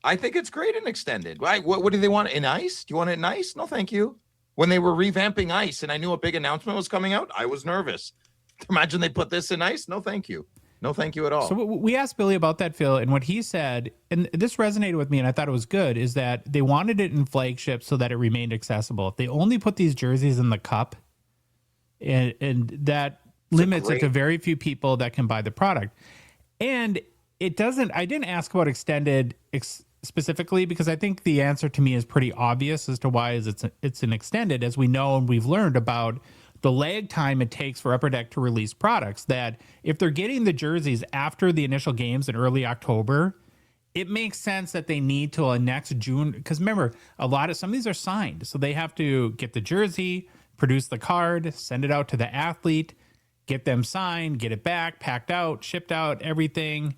I think it's great in extended. What do they want in ice? Do you want it in ice? No, thank you. When they were revamping ice and I knew a big announcement was coming out, I was nervous. Imagine they put this in ice. No, thank you. No, thank you at all. So we asked Billy about that, Phil, and what he said, and this resonated with me and I thought it was good, is that they wanted it in flagship so that it remained accessible. If they only put these jerseys in the cup, and that limits it to very few people that can buy the product. And it doesn't, I didn't ask about extended specifically because I think the answer to me is pretty obvious as to why it's an extended, as we know and we've learned about the lag time it takes for Upper Deck to release products, that if they're getting the jerseys after the initial games in early October, it makes sense that they need till next June. Because remember, some of these are signed. So they have to get the jersey, produce the card, send it out to the athlete, get them signed, get it back, packed out, shipped out, everything.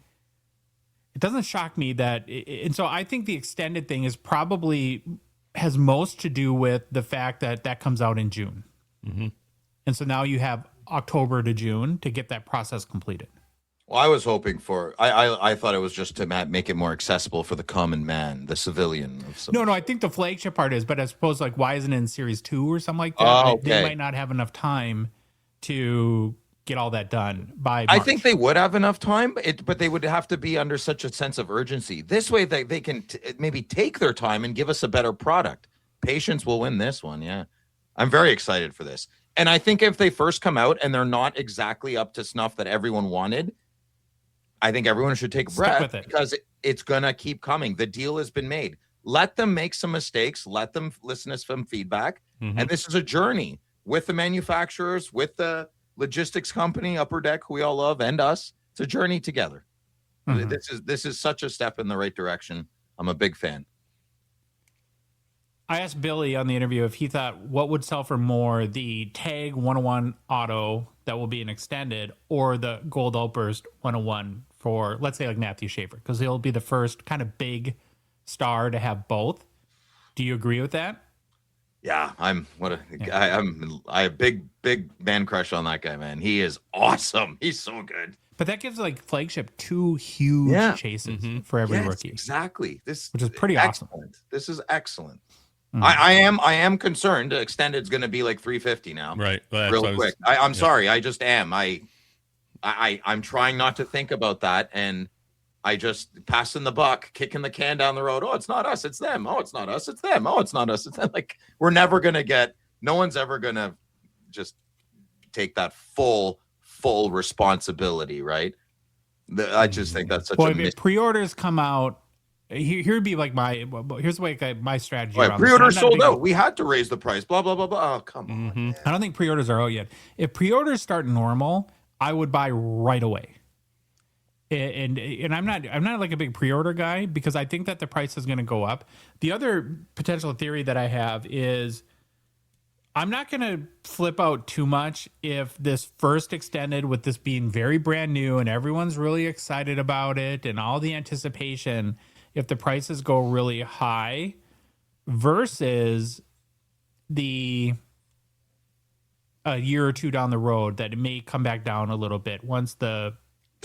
It doesn't shock me that, and so I think the extended thing is probably has most to do with the fact that that comes out in June. Mm-hmm. And so now you have October to June to get that process completed. Well, I was hoping for, I thought it was just to make it more accessible for the common man, the civilian. No, I think the flagship part is, but I suppose like why isn't it in Series 2 or something like that? Oh, okay. They might not have enough time to get all that done by March. I think they would have enough time, but they would have to be under such a sense of urgency. This way they can maybe take their time and give us a better product. Patience will win this one, yeah. I'm very excited for this. And I think if they first come out and they're not exactly up to snuff that everyone wanted, I think everyone should take a breath because it's going to keep coming. The deal has been made. Let them make some mistakes. Let them listen to some feedback. Mm-hmm. And this is a journey with the manufacturers, with the logistics company, Upper Deck, who we all love, and us. It's a journey together. Mm-hmm. This is such a step in the right direction. I'm a big fan. I asked Billy on the interview if he thought what would sell for more, the Tag 101 Auto that will be an extended or the Gold Outburst 101 for, let's say, like Matthew Schaefer, because he'll be the first kind of big star to have both. Do you agree with that? Yeah, I have big man crush on that guy, man. He is awesome. He's so good. But that gives like flagship 2 huge chases for every rookie. Exactly. Which is pretty awesome. This is excellent. Mm-hmm. I am concerned. Extended's going to be like 350 now. Right. Well, real quick. I'm sorry. I just am. I'm trying not to think about that, and I just passing the buck, kicking the can down the road. Oh, it's not us, it's them. Oh, it's not us, it's them. Oh, it's not us, it's them. Like we're never gonna get. No one's ever gonna just take that full responsibility, right? I just think that's such a. If pre-orders come out. Here'd be like here's the way my strategy. Right, pre-orders sold out. We had to raise the price. Blah blah blah blah. Oh, come on. Man. I don't think pre-orders are out yet. If pre-orders start normal, I would buy right away. And I'm not like a big pre-order guy because I think that the price is going to go up. The other potential theory that I have is I'm not going to flip out too much if this first extended, with this being very brand new and everyone's really excited about it and all the anticipation, if the prices go really high versus a year or two down the road that it may come back down a little bit once the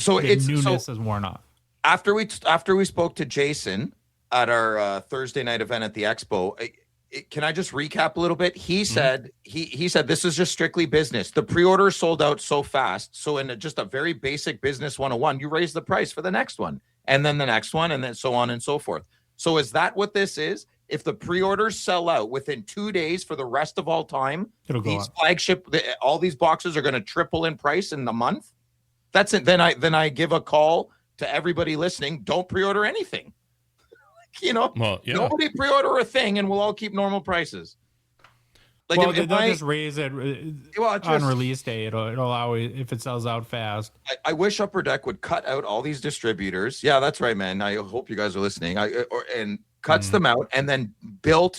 newness is worn off. After we spoke to Jason at our Thursday night event at the Expo, can I just recap a little bit? He said he said this is just strictly business. The pre-order sold out so fast. So in just a very basic business 101, you raise the price for the next one, and then the next one, and then so on and so forth. So is that what this is? If the pre-orders sell out within 2 days for the rest of all time, these flagship, all these boxes are going to triple in price in the month. That's it. Then I give a call to everybody listening. Don't pre-order anything. Nobody pre-order a thing, and we'll all keep normal prices. Like they'll just raise it on release day. It'll always, if it sells out fast. I wish Upper Deck would cut out all these distributors. Yeah, that's right, man. I hope you guys are listening. And cuts them out, and then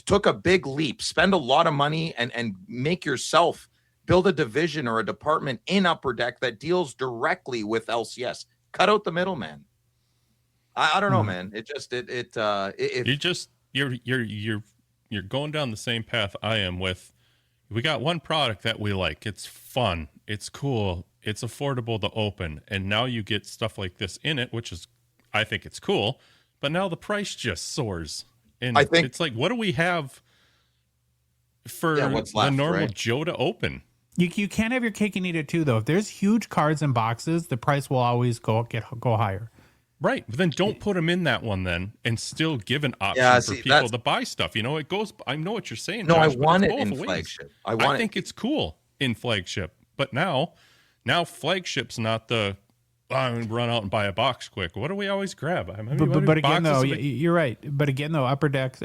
took a big leap, spend a lot of money, and make yourself build a division or a department in Upper Deck that deals directly with LCS. Cut out the middleman. I don't know, man. You're going down the same path I am with. We got one product that we like. It's fun. It's cool. It's affordable to open. And now you get stuff like this in it, which is, I think it's cool. But now the price just soars. And I think it's like, what do we have for the normal Joe to open? You can't have your cake and eat it too, though. If there's huge cards and boxes, the price will always go higher. Right, but then don't put them in that one then, and still give an option for people to buy stuff. It goes. I know what you're saying. No, Josh, I want it in flagship. I think it's cool in flagship, but now flagship's not the. I'm gonna run out and buy a box quick. What do we always grab? But again, though, you're right. But again, though, Upper Deck,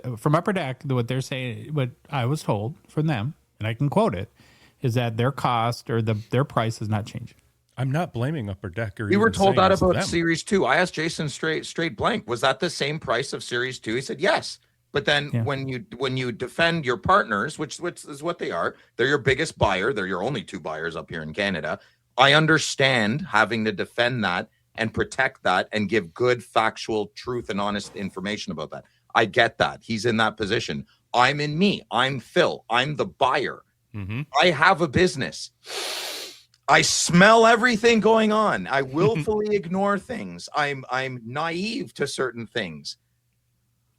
what they're saying, what I was told from them, and I can quote it, is that their cost or their price is not changing. I'm not blaming Upper Deck. We were told that about Series 2. I asked Jason straight blank, was that the same price of Series 2? He said yes. But then Yeah. when you defend your partners, which is what they are, they're your biggest buyer. They're your only two buyers up here in Canada. I understand having to defend that and protect that and give good factual truth and honest information about that. I get that. He's in that position. I'm in me. I'm Phil. I'm the buyer. Mm-hmm. I have a business. I smell everything going on. I willfully ignore things. I'm naive to certain things.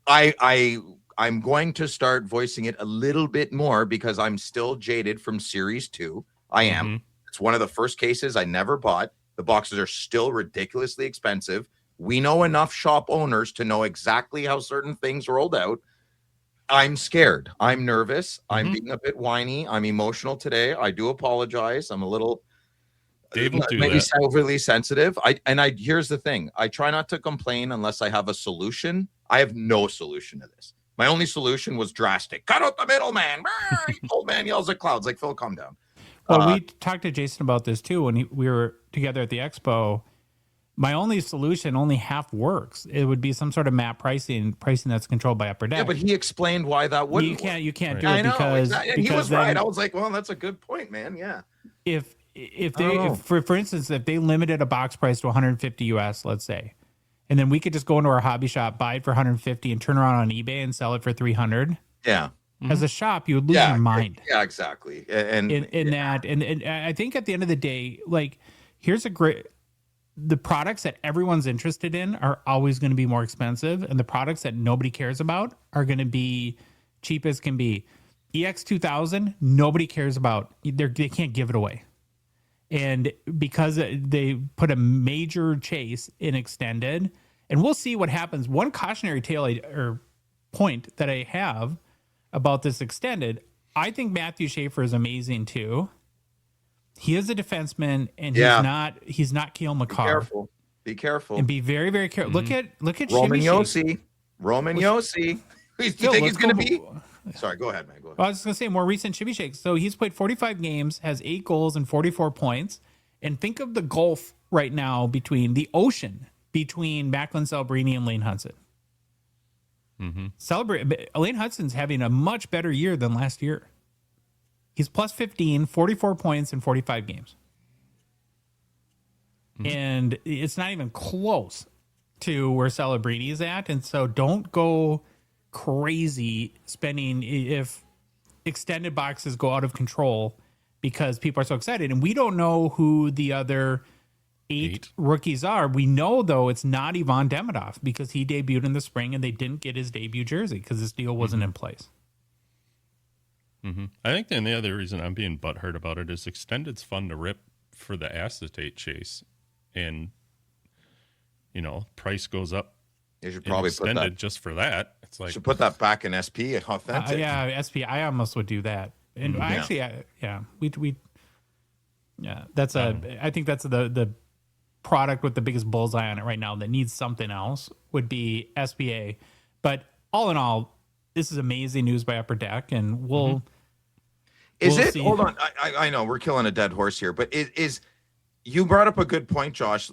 I'm going to start voicing it a little bit more because I'm still jaded from Series 2. I am. Mm-hmm. It's one of the first cases I never bought. The boxes are still ridiculously expensive. We know enough shop owners to know exactly how certain things rolled out. I'm scared. I'm nervous. I'm being a bit whiny. I'm emotional today. I do apologize. I'm a little Dave will do maybe that. overly sensitive. Here's the thing. I try not to complain unless I have a solution. I have no solution to this. My only solution was drastic. Cut out the middleman. Old man yells at clouds. Like, Phil, calm down. Well, we talked to Jason about this too when we were together at the expo. My only solution only half works. It would be some sort of map pricing that's controlled by Upper Deck. Yeah, but he explained why that wouldn't. You can't do I it know, because exactly. And he because was then right. I was like, well, that's a good point, man. Yeah. If for instance, if they limited a box price to 150 US, let's say, and then we could just go into our hobby shop, buy it for 150, and turn around on eBay and sell it for 300. Yeah. As a shop, you would lose your mind. Yeah, exactly. And I think at the end of the day, like, the products that everyone's interested in are always going to be more expensive, and the products that nobody cares about are going to be cheap as can be. EX2000, nobody cares about. They can't give it away. And because they put a major chase in extended, and we'll see what happens. One cautionary tale or point that I have about this extended, I think Matthew Schaefer is amazing too. He is a defenseman, and he's not Kale McCarr. Be careful. And be very, very careful. Look at Roman Shimmy. Yossi. You think he's going to be? Sorry, go ahead, man. Go ahead. I was just going to say more recent Shimmy Shakes. So he's played 45 games, has 8 goals and 44 points. And think of the gulf right now between Macklin Celebrini and Lane Hudson. Lane Hudson's having a much better year than last year. He's plus 15, 44 points in 45 games. And it's not even close to where Celebrini is at. And so don't go crazy spending if extended boxes go out of control because people are so excited. And we don't know who the other eight rookies are. We know, though, it's not Ivan Demidov because he debuted in the spring and they didn't get his debut jersey because this deal wasn't in place. I think then the other reason I'm being butthurt about it is extended's fun to rip for the acetate chase. And, price goes up. You should probably put that just for that. It's like, should put that back in SP authentic. SP. I almost would do that. And I think that's the product with the biggest bullseye on it right now that needs something else would be SPA. But all in all, this is amazing news by Upper Deck, and we'll see. Hold on. I know we're killing a dead horse here, but is you brought up a good point, Josh.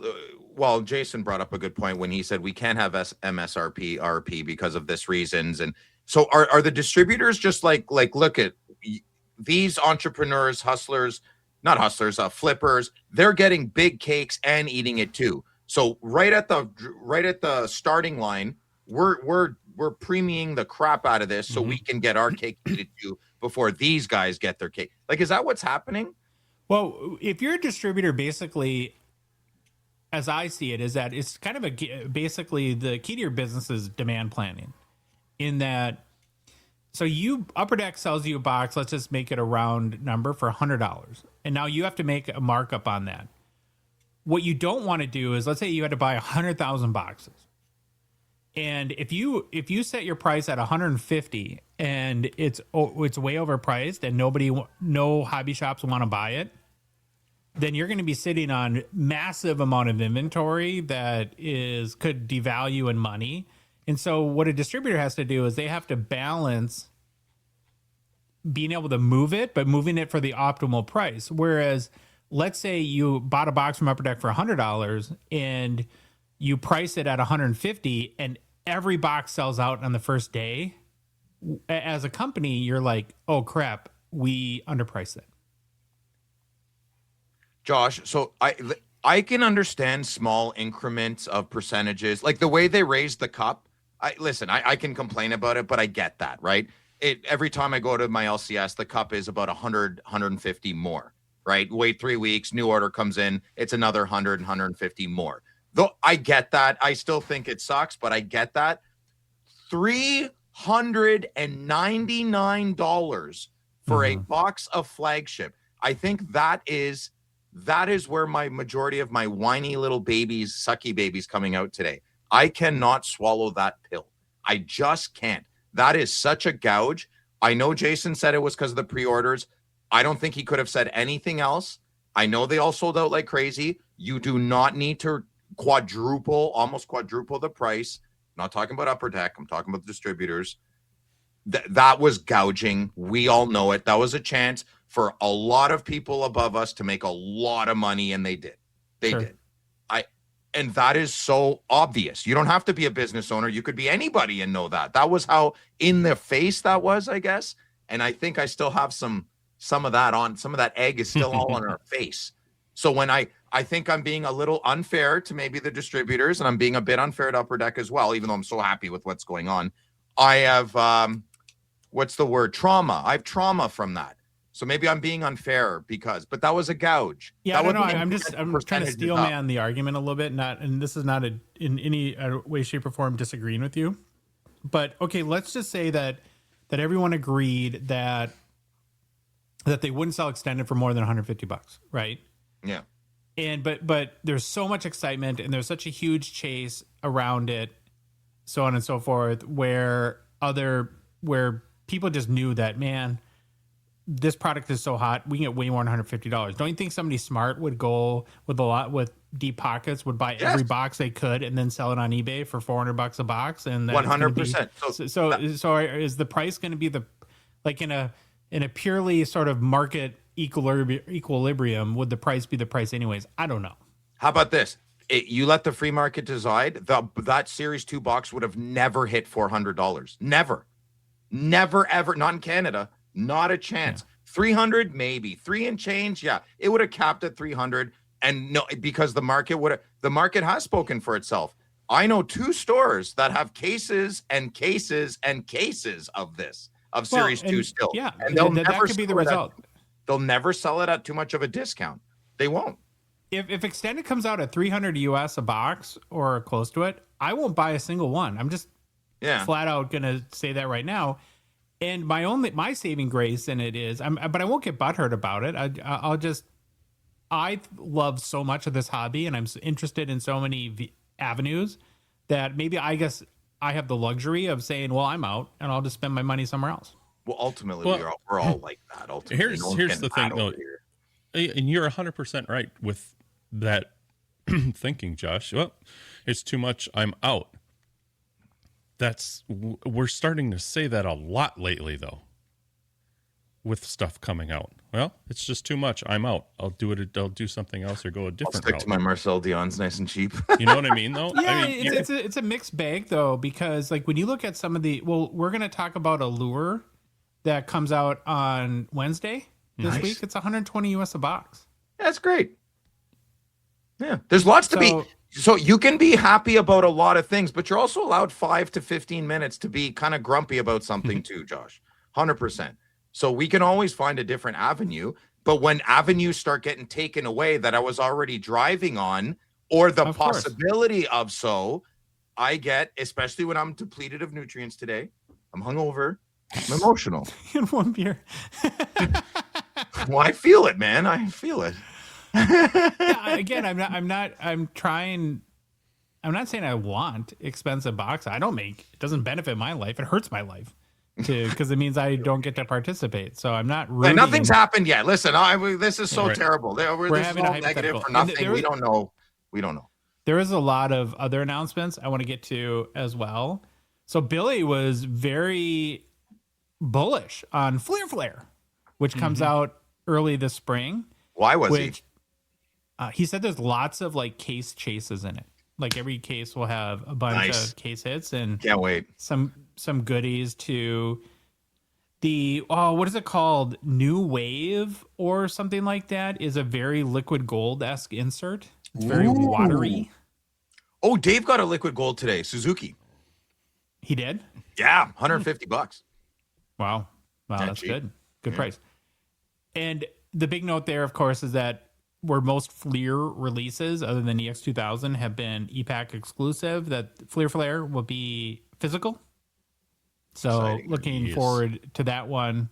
Well, Jason brought up a good point when he said we can't have MSRP RP because of this reasons. And so are the distributors just like look at these entrepreneurs, flippers, they're getting big cakes and eating it too. So right at the starting line, we're premiuming the crap out of this so we can get our cake eaten too before these guys get their cake. Like, is that what's happening? Well, if you're a distributor, basically, as I see it, is that it's kind of basically the key to your business is demand planning. In that, so Upper Deck sells you a box, let's just make it a round number for $100. And now you have to make a markup on that. What you don't want to do is, let's say you had to buy 100,000 boxes. And if you set your price at 150 and it's way overpriced and no hobby shops want to buy it, then you're going to be sitting on massive amount of inventory that could devalue in money. And so what a distributor has to do is they have to balance being able to move it, but moving it for the optimal price. Whereas let's say you bought a box from Upper Deck for $100 and you price it at $150 and every box sells out on the first day. as a company, you're like, oh crap, we underpriced it. Josh, so I can understand small increments of percentages, like the way they raised the cup. I can complain about it, but I get that, right? Every time I go to my LCS, the cup is about 100, 150 more, right? Wait 3 weeks, new order comes in, it's another 100, 150 more. Though I get that. I still think it sucks, but I get that. $399 for a box of Flagship. I think that is where my majority of my whiny little babies, sucky babies coming out today. I cannot swallow that pill. I just can't. That is such a gouge. I know Jason said it was because of the pre-orders. I don't think he could have said anything else. I know they all sold out like crazy. You do not need to almost quadruple the price. I'm not talking about Upper Deck. I'm talking about the distributors. That was gouging. We all know it. That was a chance for a lot of people above us to make a lot of money, and they did. They did. And that is so obvious. You don't have to be a business owner. You could be anybody and know that. That was how in the face that was, I guess. And I think I still have some of that on. Some of that egg is still all on our face. So when I think I'm being a little unfair to maybe the distributors, and I'm being a bit unfair to Upper Deck as well, even though I'm so happy with what's going on. I have, what's the word? Trauma. I have trauma from that. So maybe I'm being unfair but that was a gouge. Yeah, I don't know. I'm trying to steel man the argument a little bit. And this is not in any way, shape, or form disagreeing with you. But okay, let's just say that everyone agreed that they wouldn't sell extended for more than $150, right? Yeah. And but there's so much excitement and there's such a huge chase around it, so on and so forth, where people just knew that, man, this product is so hot, we can get way more than $150. Don't you think somebody smart would go with deep pockets, would buy every box they could and then sell it on eBay for $400 a box? And 100%. So is the price going to be like in a purely sort of market equilibrium? Would the price be the price anyways? I don't know. How about this? You let the free market decide. That Series 2 box would have never hit $400. Never, ever. Not in Canada. Not a chance. Yeah. 300, maybe 3 and change. Yeah, it would have capped at 300, and no, because the market has spoken for itself. I know 2 stores that have cases and cases and cases of Series 2 still. Yeah, and that could be the result. They'll never sell it at too much of a discount. They won't. If extended comes out at $300 US a box or close to it, I won't buy a single one. I'm just flat out gonna say that right now. And my saving grace in it is, but I won't get butthurt about it. I love so much of this hobby, and I'm interested in so many avenues that maybe I guess I have the luxury of saying, well, I'm out, and I'll just spend my money somewhere else. Well, ultimately, we're all like that. Ultimately, here's the thing, though, and you're 100% right with that thinking, Josh. Well, it's too much. I'm out. We're starting to say that a lot lately, though, with stuff coming out. Well, it's just too much. I'm out. I'll do something else or go a different route. I'll stick to my Marcel Dion's nice and cheap. You know what I mean, though? Yeah, I mean, it's a mixed bag, though, because like when you look at some of we're going to talk about Allure that comes out on Wednesday this week. It's $120 US a box. That's great. Yeah, there's lots to be. So you can be happy about a lot of things, but you're also allowed 5 to 15 minutes to be kind of grumpy about something too, Josh. 100%. So we can always find a different avenue. But when avenues start getting taken away that I was already driving on, or the possibility of I get, especially when I'm depleted of nutrients today, I'm hungover, I'm emotional. In one beer. Well, I feel it, man. I feel it. Again, I'm not saying I want expensive box. I don't make, it doesn't benefit my life. It hurts my life because it means I don't get to participate. So I'm not rooting. Nothing's happened yet. Listen, this is so terrible. We're having a negative for nothing. We don't know. There is a lot of other announcements I want to get to as well. So Billy was very bullish on Flare, which comes out early this spring. Why was he? He said there's lots of like case chases in it. Like every case will have a bunch of case hits, and can't wait. Some some goodies to the, what is it called? New Wave or something like that is a very liquid gold-esque insert. It's very watery. Oh, Dave got a liquid gold today. Suzuki. He did? Yeah, $150. Wow, that's cheap. good. Good price. And the big note there, of course, is that where most Fleer releases, other than EX2000, have been EPAC exclusive, that Fleer will be physical. So Exciting. looking forward to that one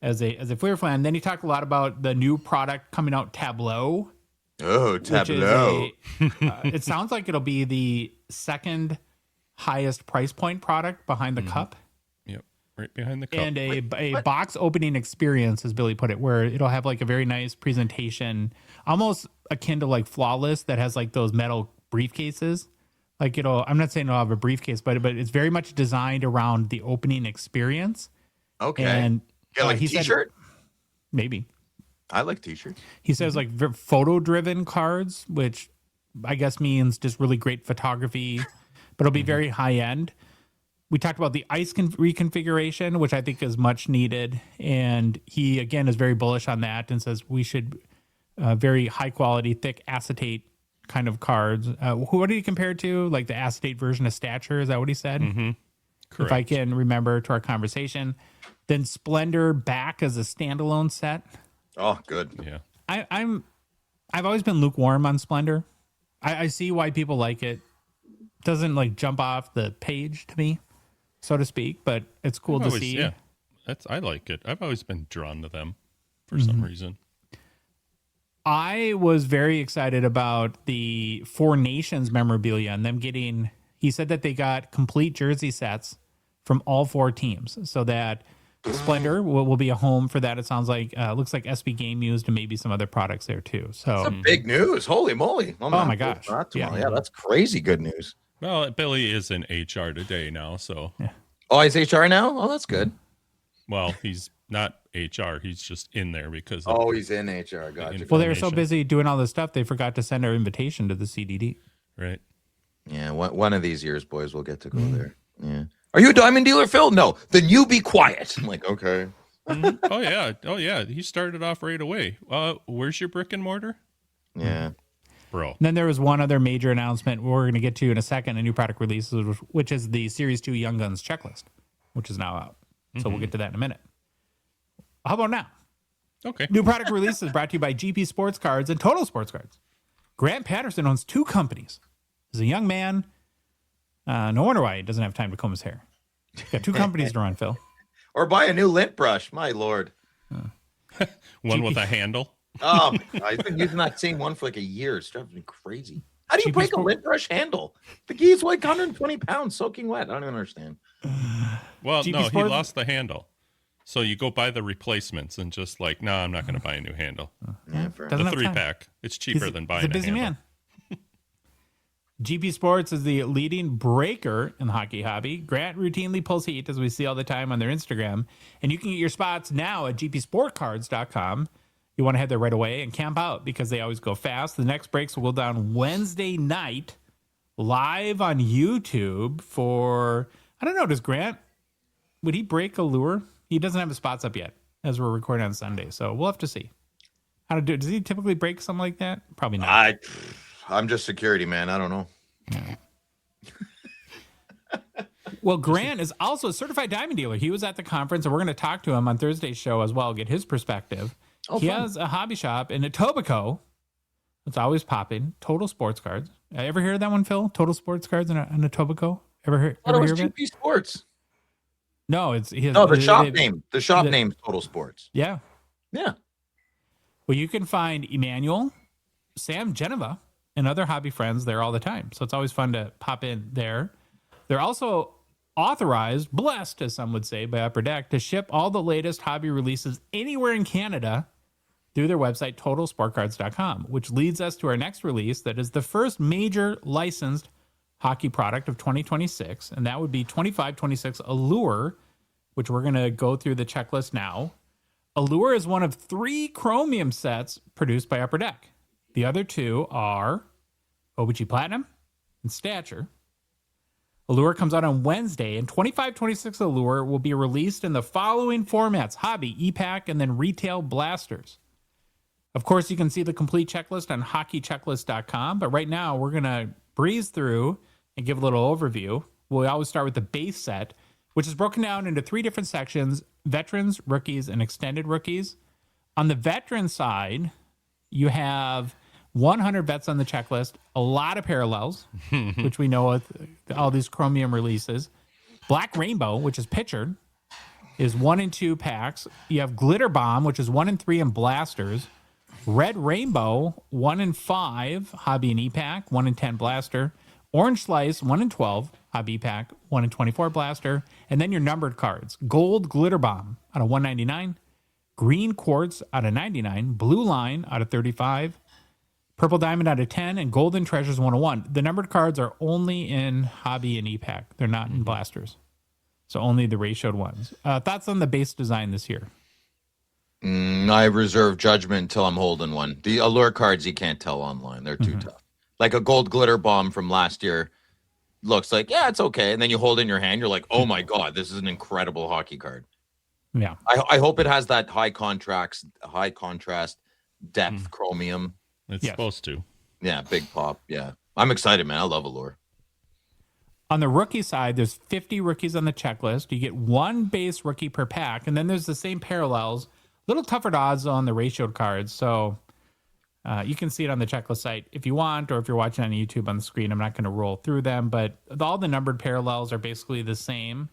as a Fleer fan. Then he talked a lot about the new product coming out, Tableau. Oh, Tableau. It sounds like it'll be the second highest price point product behind the cup. Yep, right behind the cup. And a box opening experience, as Billy put it, where it'll have like a very nice presentation, almost akin to like Flawless, that has like those metal briefcases. Like I'm not saying it'll have a briefcase, but it's very much designed around the opening experience. Okay. And like a T-shirt? Maybe. I like T-shirts. He says like photo-driven cards, which I guess means just really great photography, but it'll be very high-end. We talked about the ice reconfiguration, which I think is much needed. And he, again, is very bullish on that and says we should very high-quality, thick acetate kind of cards. What did he compare it to? Like the acetate version of Stature? Is that what he said? Mm-hmm. Correct. If I can remember to our conversation. Then Splendor back as a standalone set. Oh, good. Yeah. I've always been lukewarm on Splendor. I see why people like it. Doesn't like jump off the page to me, so to speak, but it's cool to see. Yeah, I like it. I've always been drawn to them for some reason. I was very excited about the Four Nations memorabilia and them getting, he said that they got complete jersey sets from all four teams, so that Splendor will be a home for that. It sounds like, looks like SB Game used and maybe some other products there too. So That's big news. Holy moly. Oh my gosh. Yeah, that's crazy good news. Well, Billy is in HR today now, so. Yeah. Oh, he's HR now? Oh, that's good. Well, he's not HR. He's just in there because. Oh, he's in HR. Gotcha. Well, they were so busy doing all this stuff, they forgot to send our invitation to the CDD. Right. Yeah, one of these years, boys, we'll get to go there. Yeah. Are you a diamond dealer, Phil? No. Then you be quiet. I'm like, okay. Oh yeah. He started off right away. Where's your brick and mortar? Yeah. Bro. And then there was one other major announcement we're going to get to in a second, a new product release, which is the Series 2 Young Guns checklist, which is now out. So we'll get to that in a minute. How about now? Okay. New product release is brought to you by GP Sports Cards and Total Sports Cards. Grant Patterson owns two companies. He's a young man. No wonder why he doesn't have time to comb his hair. He's got two companies to run, Phil. Or buy a new lint brush. My Lord. One with a handle. Oh, I've been using that same one for like a year. It's driving me crazy. How do you break a lint brush handle? The key's like 120 pounds soaking wet. I don't even understand. Well, GP no, he Sports- lost the handle. So you go buy the replacements and just like, no, I'm not going to buy a new handle. Yeah, fair Doesn't The have time. 3-pack. It's cheaper than buying He's a busy handle. man. GP Sports is the leading breaker in the hockey hobby. Grant routinely pulls heat, as we see all the time on their Instagram. And you can get your spots now at gpsportcards.com. You want to head there right away and camp out because they always go fast. The next breaks will go down Wednesday night live on YouTube for, I don't know, does Grant, would he break Allure? He doesn't have his spots up yet as we're recording on Sunday. So we'll have to see how to do it. Does he typically break something like that? Probably not. I'm just security, man. I don't know. Well, Grant is also a certified diamond dealer. He was at the conference, and we're going to talk to him on Thursday's show as well, get his perspective. Oh, he fun. has a hobby shop in Etobicoke. It's always popping. Total Sports Cards. Ever hear of that one, Phil? Total Sports Cards in Etobicoke? Ever hear Oh, it was of it? GP Sports. No, it's The shop name. The shop name's Total Sports. Yeah. Yeah. Well, you can find Emmanuel, Sam Geneva, and other hobby friends there all the time. So it's always fun to pop in there. They're also authorized, blessed, as some would say, by Upper Deck to ship all the latest hobby releases anywhere in Canada through their website, totalsportcards.com, which leads us to our next release that is the first major licensed hockey product of 2026, and that would be 2526 Allure, which we're going to go through the checklist now. Allure is one of 3 chromium sets produced by Upper Deck. The other 2 are O-Pee-Chee Platinum and Stature. Allure comes out on Wednesday, and 25-26 Allure will be released in the following formats: Hobby, E-Pack, and then Retail Blasters. Of course, you can see the complete checklist on hockeychecklist.com, but right now we're going to breeze through and give a little overview. We always start with the base set, which is broken down into 3 different sections: veterans, rookies, and extended rookies. On the veteran side, you have 100 vets on the checklist, a lot of parallels, which we know with all these Chromium releases. Black Rainbow, which is pictured, is 1 and 2 packs. You have Glitter Bomb, which is 1 and 3 in blasters. Red Rainbow, 1 and 5, Hobby and E-Pack, 1 and 10 blaster. Orange Slice, 1 and 12, Hobby E-Pack, 1 and 24 blaster. And then your numbered cards: Gold Glitter Bomb out of 199, Green Quartz out of 99, Blue Line out of 35, Purple Diamond out of 10, and Golden Treasures 101. The numbered cards are only in Hobby and E-Pack. They're not in blasters. So only the ratioed ones. Thoughts on the base design this year? I reserve judgment until I'm holding one. The Allure cards you can't tell online. They're too tough. Like a Gold Glitter Bomb from last year looks like, yeah, it's okay. And then you hold it in your hand, you're like, oh my God, this is an incredible hockey card. Yeah. I hope it has that high contrast depth chromium. It's supposed to. Yeah, big pop. Yeah. I'm excited, man. I love Allure. On the rookie side, there's 50 rookies on the checklist. You get 1 base rookie per pack, and then there's the same parallels. A little tougher odds on the ratioed cards, so you can see it on the checklist site if you want, or if you're watching on YouTube on the screen. I'm not going to roll through them, but all the numbered parallels are basically the same.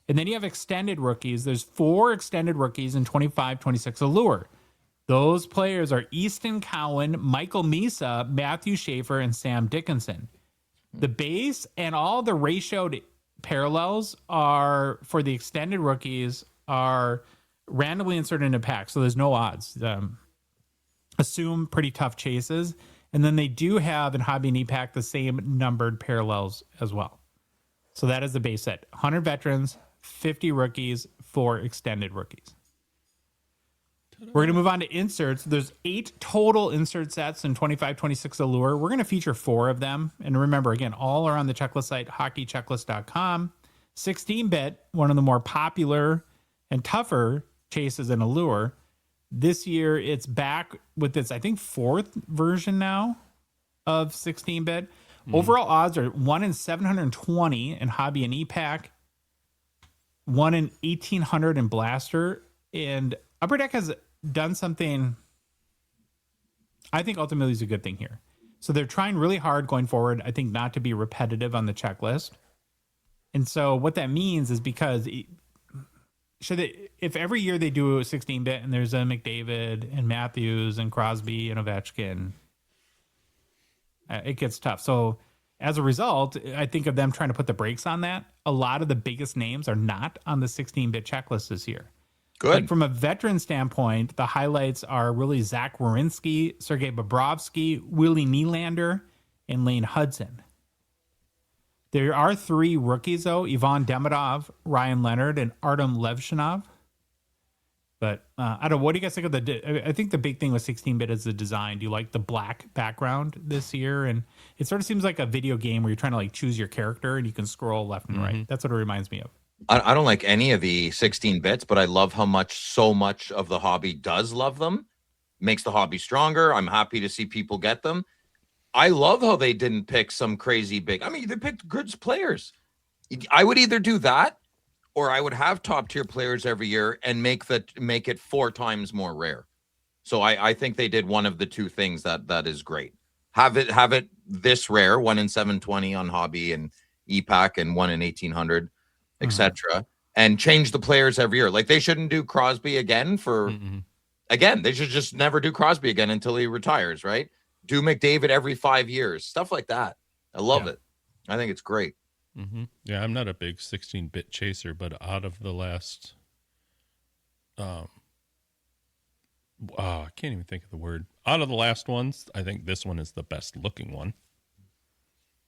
And then you have extended rookies. There's 4 extended rookies in 25-26 Allure. Those players are Easton Cowan, Michael Misa, Matthew Schaefer, and Sam Dickinson. The base and all the ratioed parallels are for the extended rookies are randomly inserted into packs, so there's no odds. Assume pretty tough chases. And then they do have in Hobby and E-Pack the same numbered parallels as well. So that is the base set. 100 veterans, 50 rookies, 4 extended rookies. We're going to move on to inserts. There's 8 total insert sets in 25-26 Allure. We're going to feature 4 of them. And remember, again, all are on the checklist site, hockeychecklist.com. 16-bit, one of the more popular and tougher chases in Allure. This year, it's back with its, I think, 4th version now of 16-bit. Overall odds are 1 in 720 in Hobby and E-Pack, 1 in 1,800 in Blaster. And Upper Deck has done something I think ultimately is a good thing here. So they're trying really hard going forward, I think, not to be repetitive on the checklist. And so what that means is because if every year they do a 16-bit and there's a McDavid and Matthews and Crosby and Ovechkin, it gets tough. So as a result, I think of them trying to put the brakes on that. A lot of the biggest names are not on the 16-bit checklist this year. Good. But from a veteran standpoint, the highlights are really Zach Werenski, Sergei Bobrovsky, Willie Nylander, and Lane Hudson. There are 3 rookies, though: Ivan Demidov, Ryan Leonard, and Artem Levshinov. But I don't know. What do you guys think of I think the big thing with 16-bit is the design. Do you like the black background this year? And it sort of seems like a video game where you're trying to like choose your character and you can scroll left and right. That's what it reminds me of. I don't like any of the 16 bits, but I love how so much of the hobby does love them. Makes the hobby stronger. I'm happy to see people get them. I love how they didn't pick some crazy big. I mean, they picked good players. I would either do that, or I would have top tier players every year and make it 4 times more rare. So I think they did one of the 2 things that is great. Have it this rare, 1 in 720 on Hobby and E-Pack, and 1 in 1,800. Etc. And change the players every year. Like they shouldn't do Crosby again again. They should just never do Crosby again until he retires, right? Do McDavid every 5 years, stuff like that. I love it. I think it's great. Yeah, I'm not a big 16-bit chaser, but out of the last, I can't even think of the word. Out of the last ones, I think this one is the best looking one.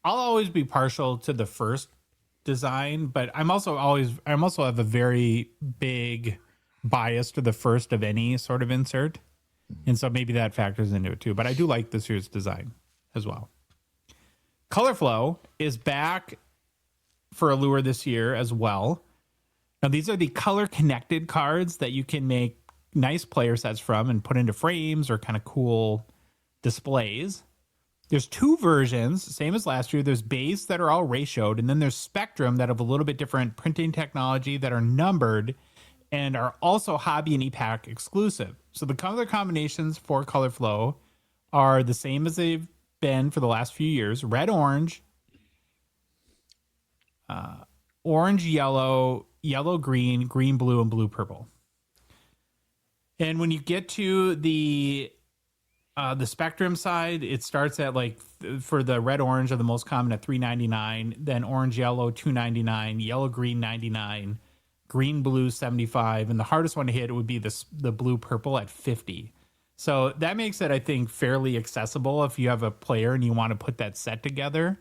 I'll always be partial to the first design, but I'm also have a very big bias to the first of any sort of insert, and so maybe that factors into it too. But I do like this year's design as well. Color Flow is back for Allure this year as well. Now, these are the color-connected cards that you can make nice player sets from and put into frames or kind of cool displays. There's 2 versions, same as last year. There's base that are all ratioed, and then there's Spectrum that have a little bit different printing technology that are numbered and are also Hobby and E-Pack exclusive. So the color combinations for Color Flow are the same as they've been for the last few years. Red, orange, orange, yellow, yellow, green, green, blue, and blue, purple. And when you get to the Spectrum side, it starts at like for the red orange are the most common at $3.99, then orange yellow $2.99, yellow green $99, green blue $75, and the hardest one to hit would be the blue purple at $50. So that makes it, I think, fairly accessible if you have a player and you want to put that set together.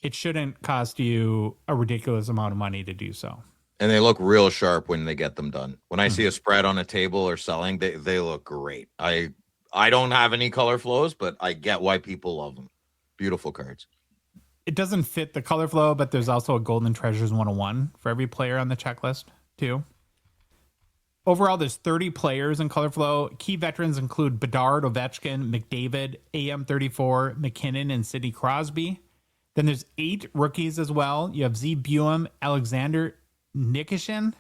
It shouldn't cost you a ridiculous amount of money to do so. And they look real sharp when they get them done. When I see a spread on a table or selling, they look great. I don't have any Color Flows, but I get why people love them. Beautiful cards. It doesn't fit the Color Flow, but there's also a Golden Treasures 101 for every player on the checklist, too. Overall, there's 30 players in Color Flow. Key veterans include Bedard, Ovechkin, McDavid, AM34, McKinnon, and Sidney Crosby. Then there's 8 rookies as well. You have Z. Buem, Alexander Nikishin,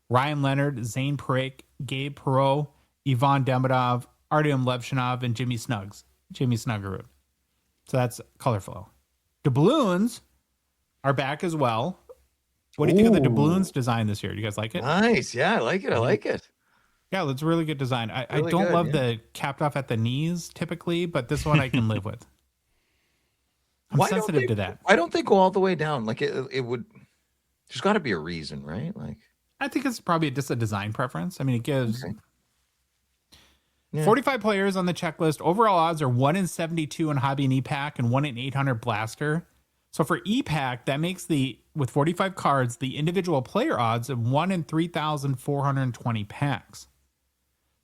Ryan Leonard, Zane Parik, Gabe Perreault, Ivan Demidov, Artyom Levshinov, and Jimmy Snuggerud. So that's Color Flow. Doubloons are back as well. What do you think of the doubloons design this year? Do you guys like it? Nice. Yeah, I like it. I like it. Yeah, it's really good design. I Really don't good, love yeah. the capped off at the knees typically, but this one I can live with. I'm Why don't sensitive they- to that. Why don't they go all the way down? Like it would. There's got to be a reason, right? Like I think it's probably just a design preference. I mean, it gives Okay. Yeah. 45 players on the checklist. Overall odds are 1 in 72 in Hobby and E-Pack and 1 in 800 Blaster. So for E-Pack, that makes with 45 cards, the individual player odds of 1 in 3,420 packs.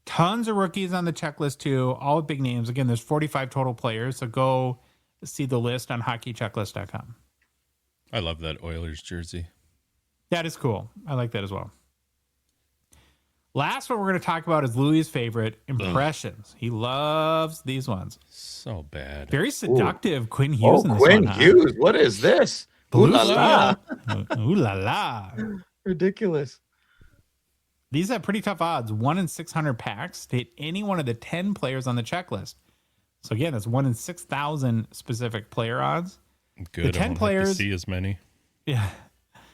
Tons of rookies on the checklist too, all with big names. Again, there's 45 total players, so go see the list on hockeychecklist.com. I love that Oilers jersey. That is cool. I like that as well. Last one we're going to talk about is Louis' favorite, impressions. He loves these ones. So bad. Very seductive Quinn Hughes Oh, in this Quinn one. Hughes. What is this? Ooh la la. Ooh la la. Ridiculous. These have pretty tough odds. 1 in 600 packs to hit any one of the 10 players on the checklist. So again, that's 1 in 6,000 specific player odds. Good. The 10 I won't have players- to see as many. Yeah.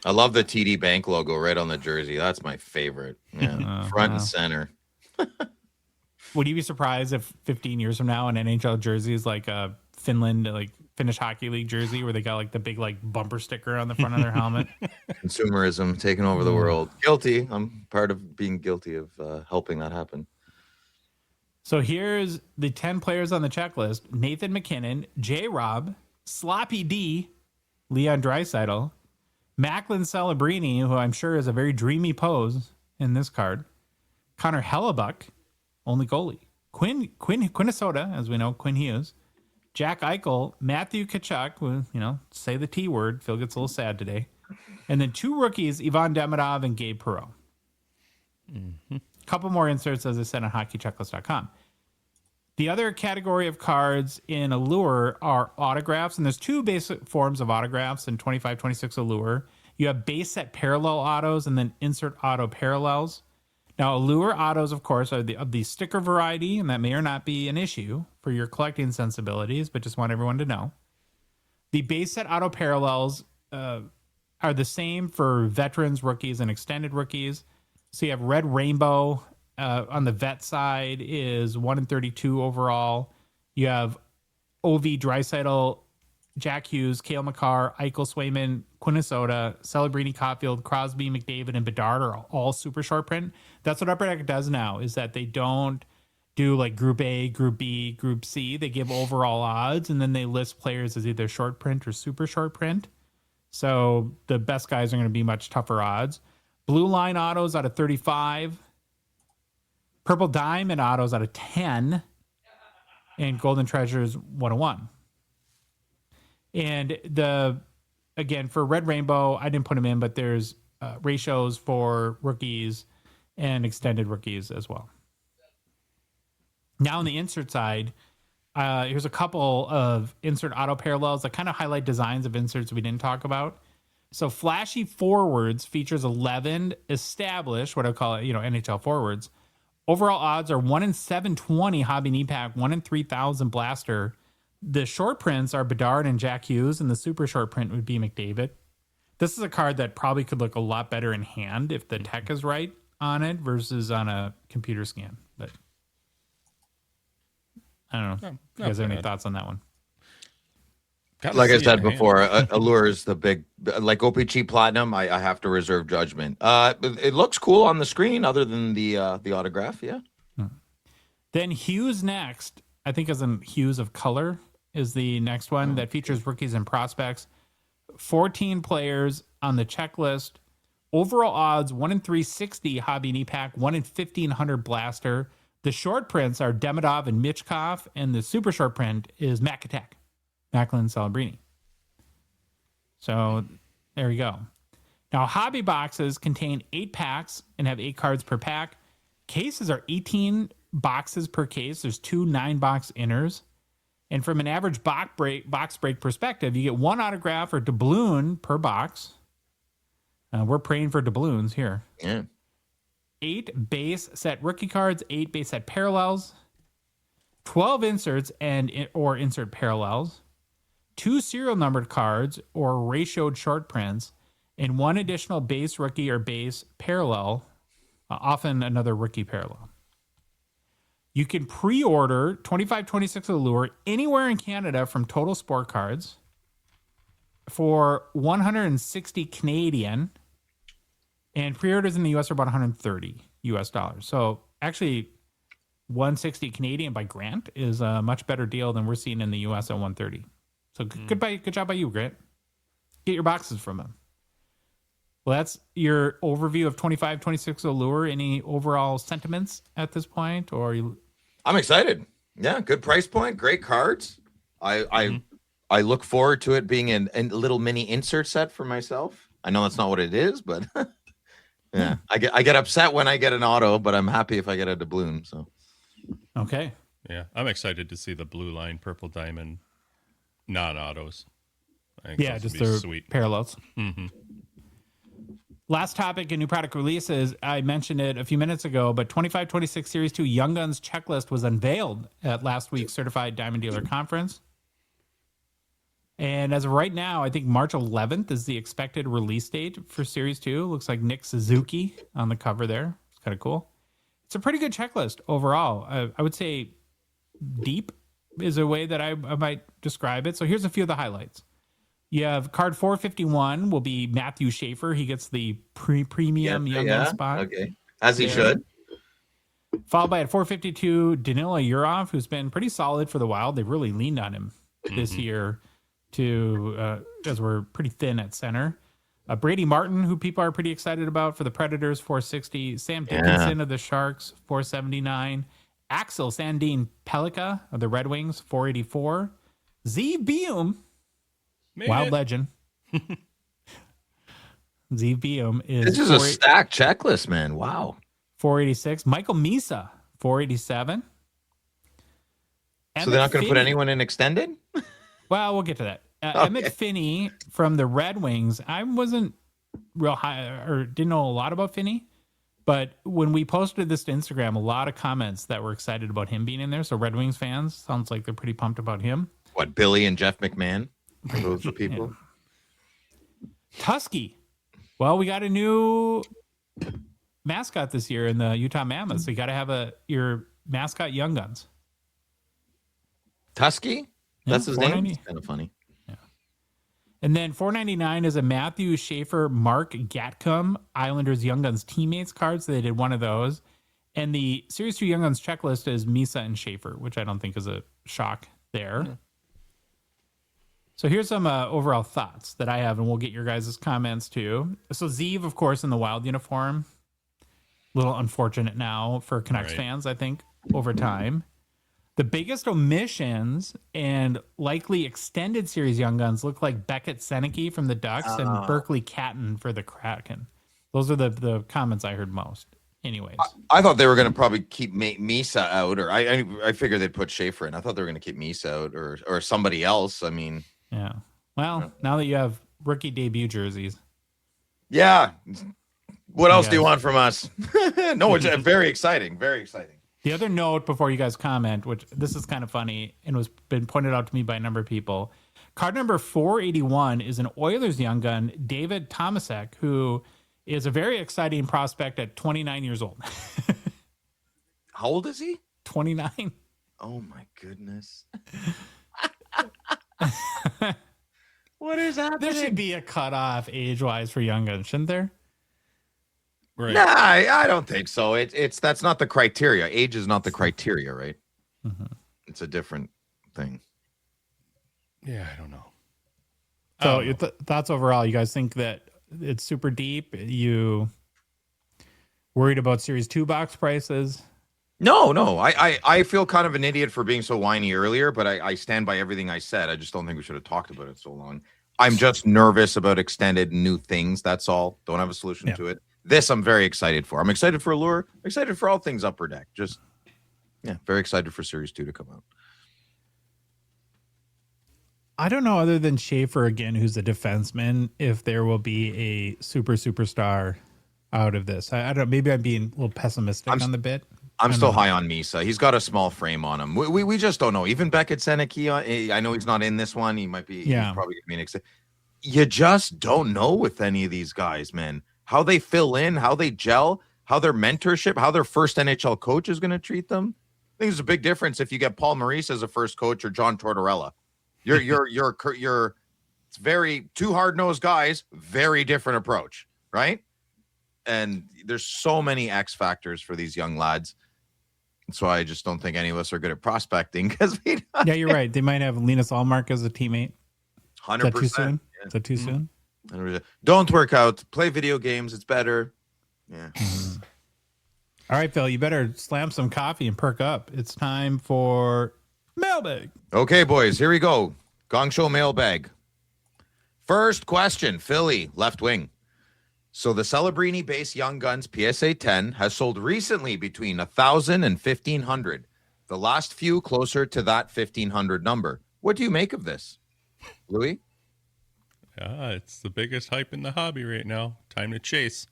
I love the TD Bank logo right on the jersey. That's my favorite. Yeah. Front and center. Would you be surprised if 15 years from now an NHL jersey is like a Finnish Hockey League jersey where they got like the big like bumper sticker on the front of their helmet? Consumerism taking over the world. Guilty. I'm part of being guilty of helping that happen. So here's the 10 players on the checklist. Nathan McKinnon, J-Rob, Sloppy D, Leon Draisaitl, Macklin Celebrini, who I'm sure is a very dreamy pose in this card, Connor Hellebuck, only goalie, Quinnesota, as we know, Quinn Hughes, Jack Eichel, Matthew Tkachuk, who, say the T word, Phil gets a little sad today, and then 2 rookies, Ivan Demidov and Gabe Perreault. Couple more inserts, as I said, on hockeychecklist.com. The other category of cards in Allure are autographs, and there's 2 basic forms of autographs in 25-26 Allure. You have base set parallel autos and then insert auto parallels. Now, Allure autos, of course, are of the sticker variety, and that may or not be an issue for your collecting sensibilities, but just want everyone to know. The base set auto parallels are the same for veterans, rookies, and extended rookies. So you have Red Rainbow on the vet side is 1 in 32 overall. You have OV Draisaitl, Jack Hughes, Cale Makar, Eichel, Swayman, Quinnesota, Celebrini, Caulfield, Crosby, McDavid, and Bedard are all super short print. That's what Upper Deck does now, is that they don't do like Group A, Group B, Group C. They give overall odds, and then they list players as either short print or super short print. So the best guys are going to be much tougher odds. Blue line autos out of 35. Purple diamond autos out of 10. And golden treasures 101. And the again, for Red Rainbow, I didn't put them in, but there's ratios for rookies and extended rookies as well. Now on the insert side, here's a couple of insert auto parallels that kind of highlight designs of inserts we didn't talk about. So Flashy Forwards features 11 established, what I call it, NHL forwards. Overall odds are 1 in 720 Hobby Knee Pack, 1 in 3,000 Blaster. The short prints are Bedard and Jack Hughes, and the super short print would be McDavid. This is a card that probably could look a lot better in hand if the tech is right on it versus on a computer scan. But I don't know. You guys have any thoughts on that one? Like I said before, Allure is the big, like O-Pee-Chee Platinum. I have to reserve judgment. It looks cool on the screen, other than the autograph. Yeah. Then Hughes next, I think, as in Hues of Color, is the next one that features rookies and prospects. 14 players on the checklist. Overall odds 1 in 360 Hobby Knee Pack, 1 in 1,500 Blaster. The short prints are Demidov and Michkov, and the super short print is Macklin Celebrini. So there you go. Now, hobby boxes contain 8 packs and have 8 cards per pack. Cases are 18 boxes per case. There's 2 9-box inners. And from an average box break perspective, you get 1 autograph or doubloon per box. We're praying for doubloons here. Yeah. 8 base set rookie cards, 8 base set parallels, 12 inserts or insert parallels, 2 serial numbered cards or ratioed short prints, and 1 additional base rookie or base parallel, often another rookie parallel. You can pre-order 25-26 Allure anywhere in Canada from Total Sport Cards for 160 Canadian, and pre-orders in the US are about 130 US dollars. So actually 160 Canadian by Grant is a much better deal than we're seeing in the US at 130. So good job by you, Grant. Get your boxes from him. Well, that's your overview of 25-26 Allure. Any overall sentiments at this point, or I'm excited. Yeah, good price point, great cards. I look forward to it being a little mini insert set for myself. I know that's not what it is, but yeah, I get upset when I get an auto, but I'm happy if I get a doubloon. So okay, yeah, I'm excited to see the blue line, purple diamond, non-autos. Yeah, just their sweet parallels. Mm-hmm. Last topic in new product releases, I mentioned it a few minutes ago, but 25-26 Series 2 Young Guns checklist was unveiled at last week's Certified Diamond Dealer Conference. And as of right now, I think March 11th is the expected release date for Series 2. Looks like Nick Suzuki on the cover there. It's kind of cool. It's a pretty good checklist overall. I would say deep is a way that I might describe it. So here's a few of the highlights. You have card 451 will be Matthew Schaefer. He gets the premium Young Gun spot. Okay, as he should. Followed by at 452, Danila Yurov, who's been pretty solid for the Wild. They've really leaned on him this year as we're pretty thin at center. Brady Martin, who people are pretty excited about for the Predators, 460. Sam Dickinson of the Sharks, 479. Axel Sandin Pelika of the Red Wings, 484. Z Bium, Wild legend. Z Bium is. This is a stacked checklist, man. Wow. 486. Michael Misa, 487. So they're not going to put anyone in extended? Well, we'll get to that. Emmett Finney from the Red Wings. I wasn't real high or didn't know a lot about Finney, but when we posted this to Instagram, a lot of comments that were excited about him being in there. So Red Wings fans, sounds like they're pretty pumped about him. What, Billy and Jeff McMahon? Are those the people? Yeah. Tusky. Well, we got a new mascot this year in the Utah Mammoths. So you got to have your mascot Young Guns. Tusky? That's his name? It's kind of funny. Yeah. And then 499 is a Matthew Schaefer, Mark Gatcomb, Islanders Young Guns teammates card. So they did one of those. And the Series 2 Young Guns checklist is Misa and Schaefer, which I don't think is a shock there. Yeah. So here's some overall thoughts that I have, and we'll get your guys' comments too. So Zeev, of course, in the Wild uniform. A little unfortunate now for Canucks fans, I think, over time. The biggest omissions and likely extended series young guns look like Beckett Seneke from the Ducks and Berkeley Catton for the Kraken. Those are the comments I heard most. Anyways, I thought they were going to probably keep Misa out, or I figured they'd put Schaefer in. I thought they were going to keep Misa out or somebody else. I mean, yeah. Well, now that you have rookie debut jerseys. Yeah. What else do you want from us? No, it's very exciting. Very exciting. The other note before you guys comment, which this is kind of funny and was been pointed out to me by a number of people. Card number 481 is an Oilers young gun, David Tomasek, who is a very exciting prospect at 29 years old. How old is he? 29. Oh my goodness. What is happening? There should be a cutoff age-wise for young guns, shouldn't there? Right. Nah, I don't think so. It's that's not the criteria. Age is not the criteria, right? Mm-hmm. It's a different thing. Yeah, I don't know. So your thoughts overall, you guys think that it's super deep? You worried about Series 2 box prices? No. I feel kind of an idiot for being so whiny earlier, but I stand by everything I said. I just don't think we should have talked about it so long. I'm just nervous about extended new things. That's all. Don't have a solution to it. This I'm very excited for. I'm excited for Allure. I'm excited for all things Upper Deck. Just, very excited for Series 2 to come out. I don't know, other than Schaefer again, who's a defenseman, if there will be a superstar out of this. I don't know. Maybe I'm being a little pessimistic on the bit. I'm still high on Misa. He's got a small frame on him. We just don't know. Even Beckett Seneke, I know he's not in this one. He might be. Yeah. He's probably going to be an extent. You just don't know with any of these guys, man. How they fill in, how they gel, how their mentorship, how their first NHL coach is going to treat them. I think there's a big difference if you get Paul Maurice as a first coach or John Tortorella. It's very two hard-nosed guys, very different approach, right? And there's so many X factors for these young lads. So I just don't think any of us are good at prospecting because we don't. Yeah, you're right. They might have Linus Allmark as a teammate. 100%. Is that too soon? Is that too soon? 100%. Don't work out. Play video games. It's better. Yeah. All right, Phil, you better slam some coffee and perk up. It's time for Mailbag. Okay, boys, here we go. Gongshow Mailbag. First question, Philly, left wing. So the Celebrini base Young Guns PSA 10 has sold recently between 1,000 and 1,500. The last few closer to that 1,500 number. What do you make of this, Louis? Yeah, it's the biggest hype in the hobby right now. Time to chase.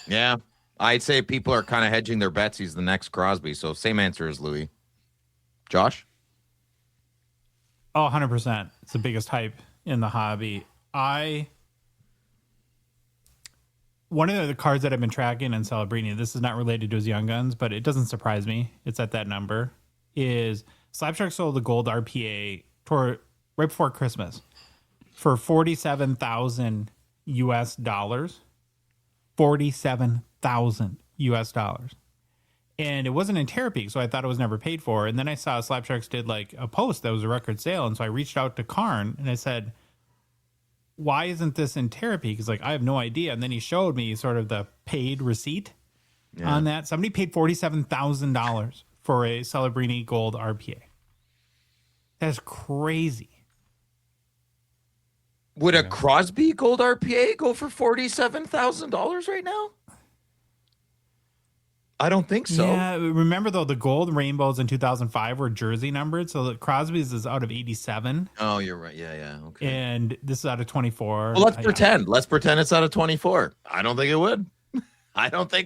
Yeah, I'd say people are kind of hedging their bets. He's the next Crosby. So same answer as Louis. Josh? Oh, 100%. It's the biggest hype in the hobby. One of the cards that I've been tracking in Celebrini, this is not related to his Young Guns, but it doesn't surprise me. It's at that number. Is Slapshot sold the gold RPA right before Christmas for $47,000 US. $47,000 US. And it wasn't in Terapeak, so I thought it was never paid for. And then I saw Slapsharks did like a post that was a record sale. And so I reached out to Karn and I said, why isn't this in Terapeak? He's like, I have no idea. And then he showed me sort of the paid receipt on that. Somebody paid $47,000 for a Celebrini gold RPA. That's crazy. Would a Crosby gold RPA go for $47,000 right now? I don't think so. Yeah, remember though, the gold rainbows in 2005 were jersey numbered, so the Crosby's is out of 87. Oh, you're right. Yeah. Okay. And this is out of 24. Well, let's pretend. Let's pretend it's out of 24. I don't think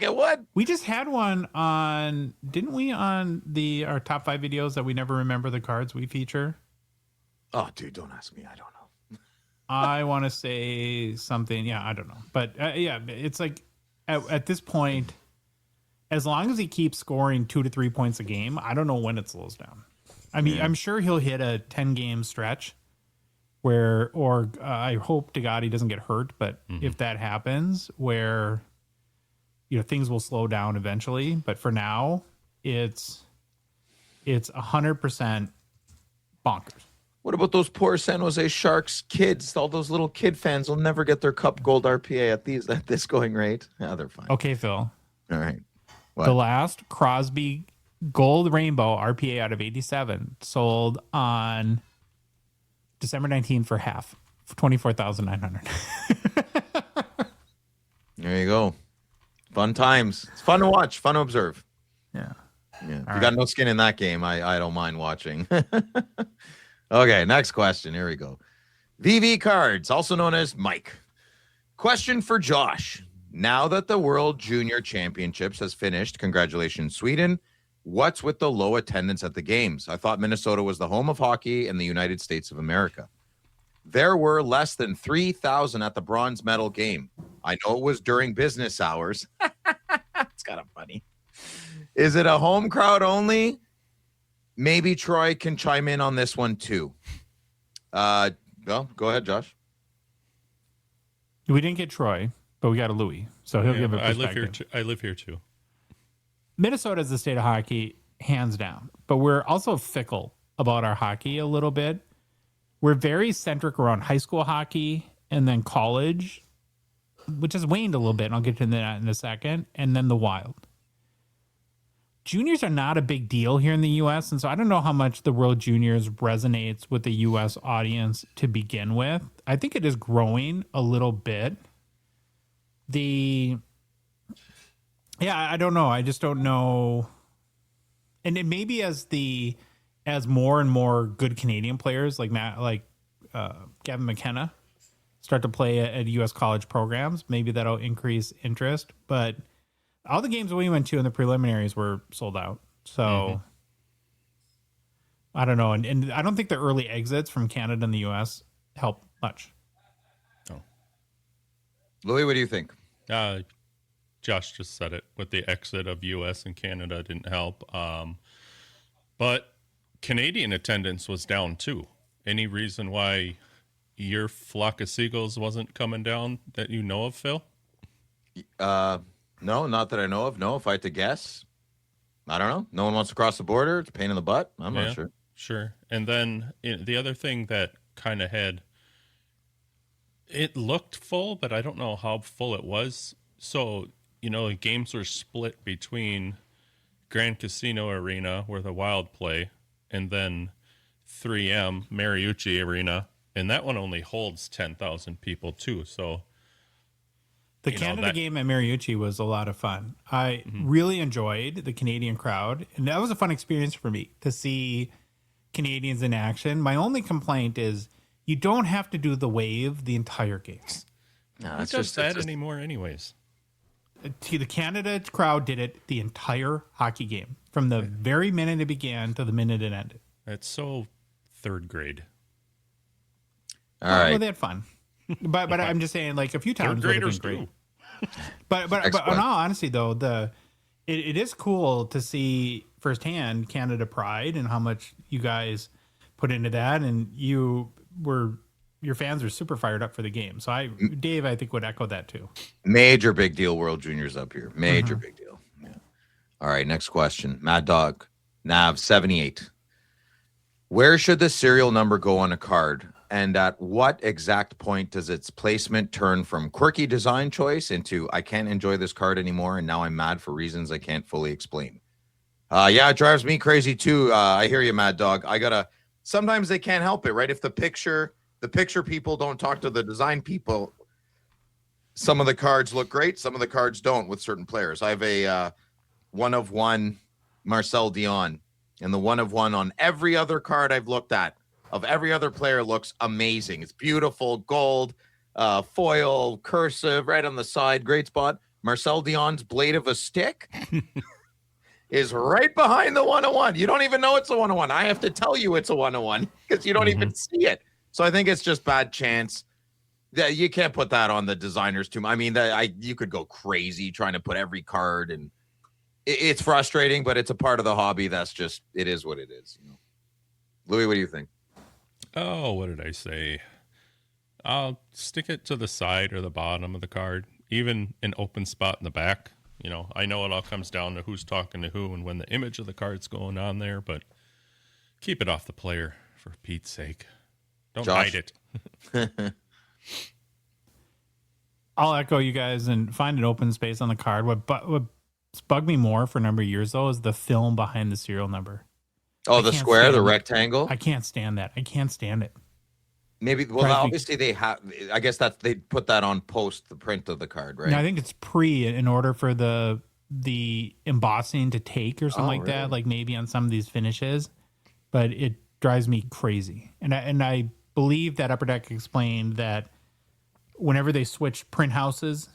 it would. We just had one on, didn't we, on our top 5 videos that we never remember the cards we feature? Oh, dude, don't ask me. I don't know. I want to say something. Yeah, I don't know. But it's like at this point, as long as he keeps scoring 2 to 3 points a game, I don't know when it slows down. I mean, I'm sure he'll hit a 10-game stretch or I hope to God he doesn't get hurt. But if that happens, where things will slow down eventually. But for now, it's 100% bonkers. What about those poor San Jose Sharks kids? All those little kid fans will never get their Cup Gold RPA at this going rate. Yeah, they're fine. Okay, Phil. All right. What? The last Crosby Gold Rainbow RPA out of 87 sold on December 19th for half, for 24,900. There you go. Fun times. It's fun to watch, fun to observe. Yeah. Yeah. If you got no skin in that game, I don't mind watching. Okay, next question. Here we go. VV Cards, also known as Mike. Question for Josh. Now that the World Junior Championships has finished, congratulations, Sweden. What's with the low attendance at the games? I thought Minnesota was the home of hockey in the United States of America. There were less than 3,000 at the bronze medal game. I know it was during business hours. It's kind of funny. Is it a home crowd only? Maybe Troy can chime in on this one too. Well, go ahead, Josh. We didn't get Troy, but we got a Louis, so he'll give a perspective. I live here too. Minnesota is the state of hockey, hands down. But we're also fickle about our hockey a little bit. We're very centric around high school hockey and then college, which has waned a little bit, and I'll get to that in a second, and then the Wild. Juniors are not a big deal here in the U.S., and so I don't know how much the World Juniors resonates with the U.S. audience to begin with. I think it is growing a little bit. I don't know. I just don't know. And it maybe as more and more good Canadian players like Gavin McKenna start to play at U.S. college programs, maybe that'll increase interest. But all the games we went to in the preliminaries were sold out. So I don't know. And I don't think the early exits from Canada and the U.S. help much. Oh. Louis, what do you think? Josh just said it with the exit of U.S. and Canada didn't help. But Canadian attendance was down too. Any reason why your flock of seagulls wasn't coming down that you know of, Phil? No, not that I know of. No, if I had to guess, I don't know. No one wants to cross the border. It's a pain in the butt. I'm not sure. Sure. And then the other thing that kind of it looked full, but I don't know how full it was. So, games were split between Grand Casino Arena, where the Wild play, and then 3M Mariucci Arena, and that one only holds 10,000 people too. So the Canada game at Mariucci was a lot of fun. I really enjoyed the Canadian crowd, and that was a fun experience for me to see Canadians in action. My only complaint is you don't have to do the wave the entire game. No, it's just that anymore anyways. The Canada crowd did it the entire hockey game, from the very minute it began to the minute it ended. It's so third grade. All right. Well, they had fun. But I'm just saying, like, a few times would have been great. But in all honesty, though, it is cool to see firsthand Canada pride and how much you guys put into that, and your fans are super fired up for the game. So Dave, I think would echo that too. Major big deal World Juniors up here. Major big deal. Yeah. All right, next question. Mad Dog, Nav 78. Where should the serial number go on a card? And at what exact point does its placement turn from quirky design choice into I can't enjoy this card anymore, and now I'm mad for reasons I can't fully explain? It drives me crazy too. I hear you, Mad Dog. Sometimes they can't help it, right? If the picture people don't talk to the design people, some of the cards look great, some of the cards don't with certain players. I have a 1/1 Marcel Dion, and the 1/1 on every other card I've looked at of every other player looks amazing. It's beautiful, gold, foil, cursive, right on the side, great spot. Marcel Dion's blade of a stick is right behind the 1/1. You don't even know it's a 1/1. I have to tell you it's a 1/1 because you don't even see it. So I think it's just bad chance. That you can't put that on the designers too. I mean, you could go crazy trying to put every card, and it's frustrating, but it's a part of the hobby. That's just, it is what it is. Louis, what do you think? Oh, what did I say? I'll stick it to the side or the bottom of the card, even an open spot in the back. I know it all comes down to who's talking to who and when the image of the card's going on there, but keep it off the player for Pete's sake. Don't hide it. I'll echo you guys and find an open space on the card. What bugged me more for a number of years though is the film behind the serial number. Oh, I the can't square, stand the it. rectangle. I can't stand that. I can't stand it. Maybe. Well, Drives me- obviously they have. I guess that they put that on post the print of the card, right? No, I think it's in order for the embossing to take or something like that. Really? Like maybe on some of these finishes, but it drives me crazy. And I believe that Upper Deck explained that whenever they switch print houses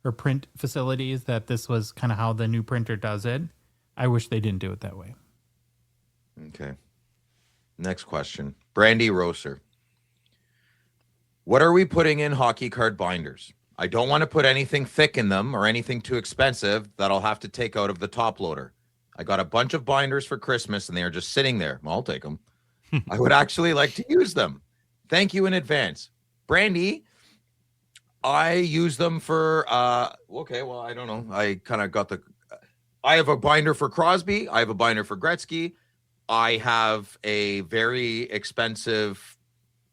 or print facilities, that this was kind of how the new printer does it. I wish they didn't do it that way. Okay. Next question. Brandy Roser. What are we putting in hockey card binders? I don't want to put anything thick in them or anything too expensive that I'll have to take out of the top loader. I got a bunch of binders for Christmas and they are just sitting there. I'll take them. I would actually like to use them. Thank you in advance. Brandy, I use them for, okay, well, I don't know. I kind of got I have a binder for Crosby. I have a binder for Gretzky. I have a very expensive,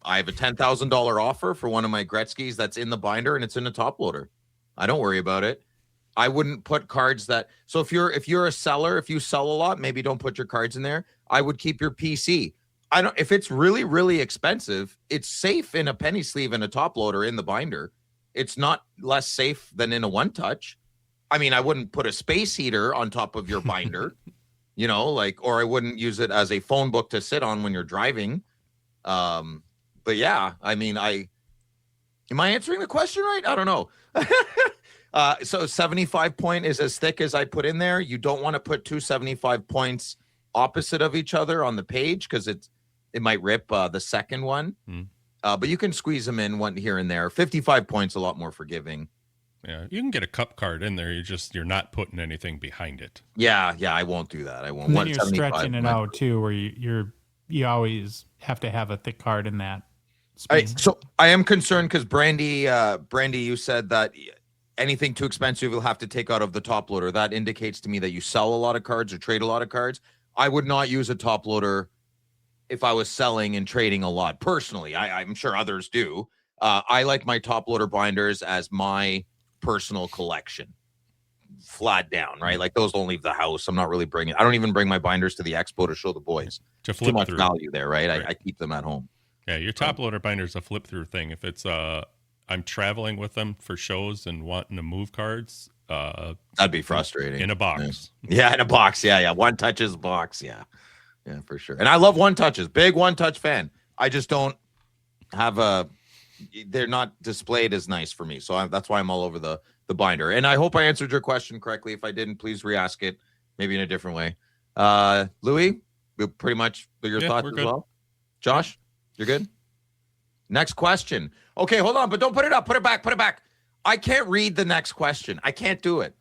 I have a $10,000 offer for one of my Gretzky's that's in the binder and it's in a top loader. I don't worry about it. I wouldn't put cards that, so if you're a seller, if you sell a lot, maybe don't put your cards in there. I would keep your PC. If it's really, really expensive, it's safe in a penny sleeve and a top loader in the binder. It's not less safe than in a one touch. I mean, I wouldn't put a space heater on top of your binder, or I wouldn't use it as a phone book to sit on when you're driving. But yeah, I mean, am I answering the question right? I don't know. So 75 point is as thick as I put in there. You don't want to put 275 points opposite of each other on the page because it might rip the second one. But you can squeeze them in one here and there. 55 points, a lot more forgiving. Yeah, you can get a cup card in there. You're not putting anything behind it. Yeah, I won't do that. I won't. And then you're stretching it out too, where you always have to have a thick card in that space. So I am concerned because Brandy, you said that anything too expensive you'll have to take out of the top loader. That indicates to me that you sell a lot of cards or trade a lot of cards. I would not use a top loader if I was selling and trading a lot. Personally, I'm sure others do. I like my top loader binders as my personal collection, flat down, right? Like those don't leave the house. I'm not really I don't even bring my binders to the expo to show the boys. To flip Too much through. value there, right? I keep them at home. Yeah, your top loader binder is a flip through thing. If it's I'm traveling with them for shows and wanting to move cards, that'd be frustrating. In a box. Yeah, in a box. Yeah. One touches box. Yeah, for sure. And I love one touches. Big one touch fan. I just don't have they're not displayed as nice for me. So that's why I'm all over the binder. And I hope I answered your question correctly. If I didn't, please re-ask it, maybe in a different way. Louis, pretty much your thoughts as well. Josh, you're good? Next question. Okay, hold on, but don't put it up. Put it back. I can't read the next question. I can't do it.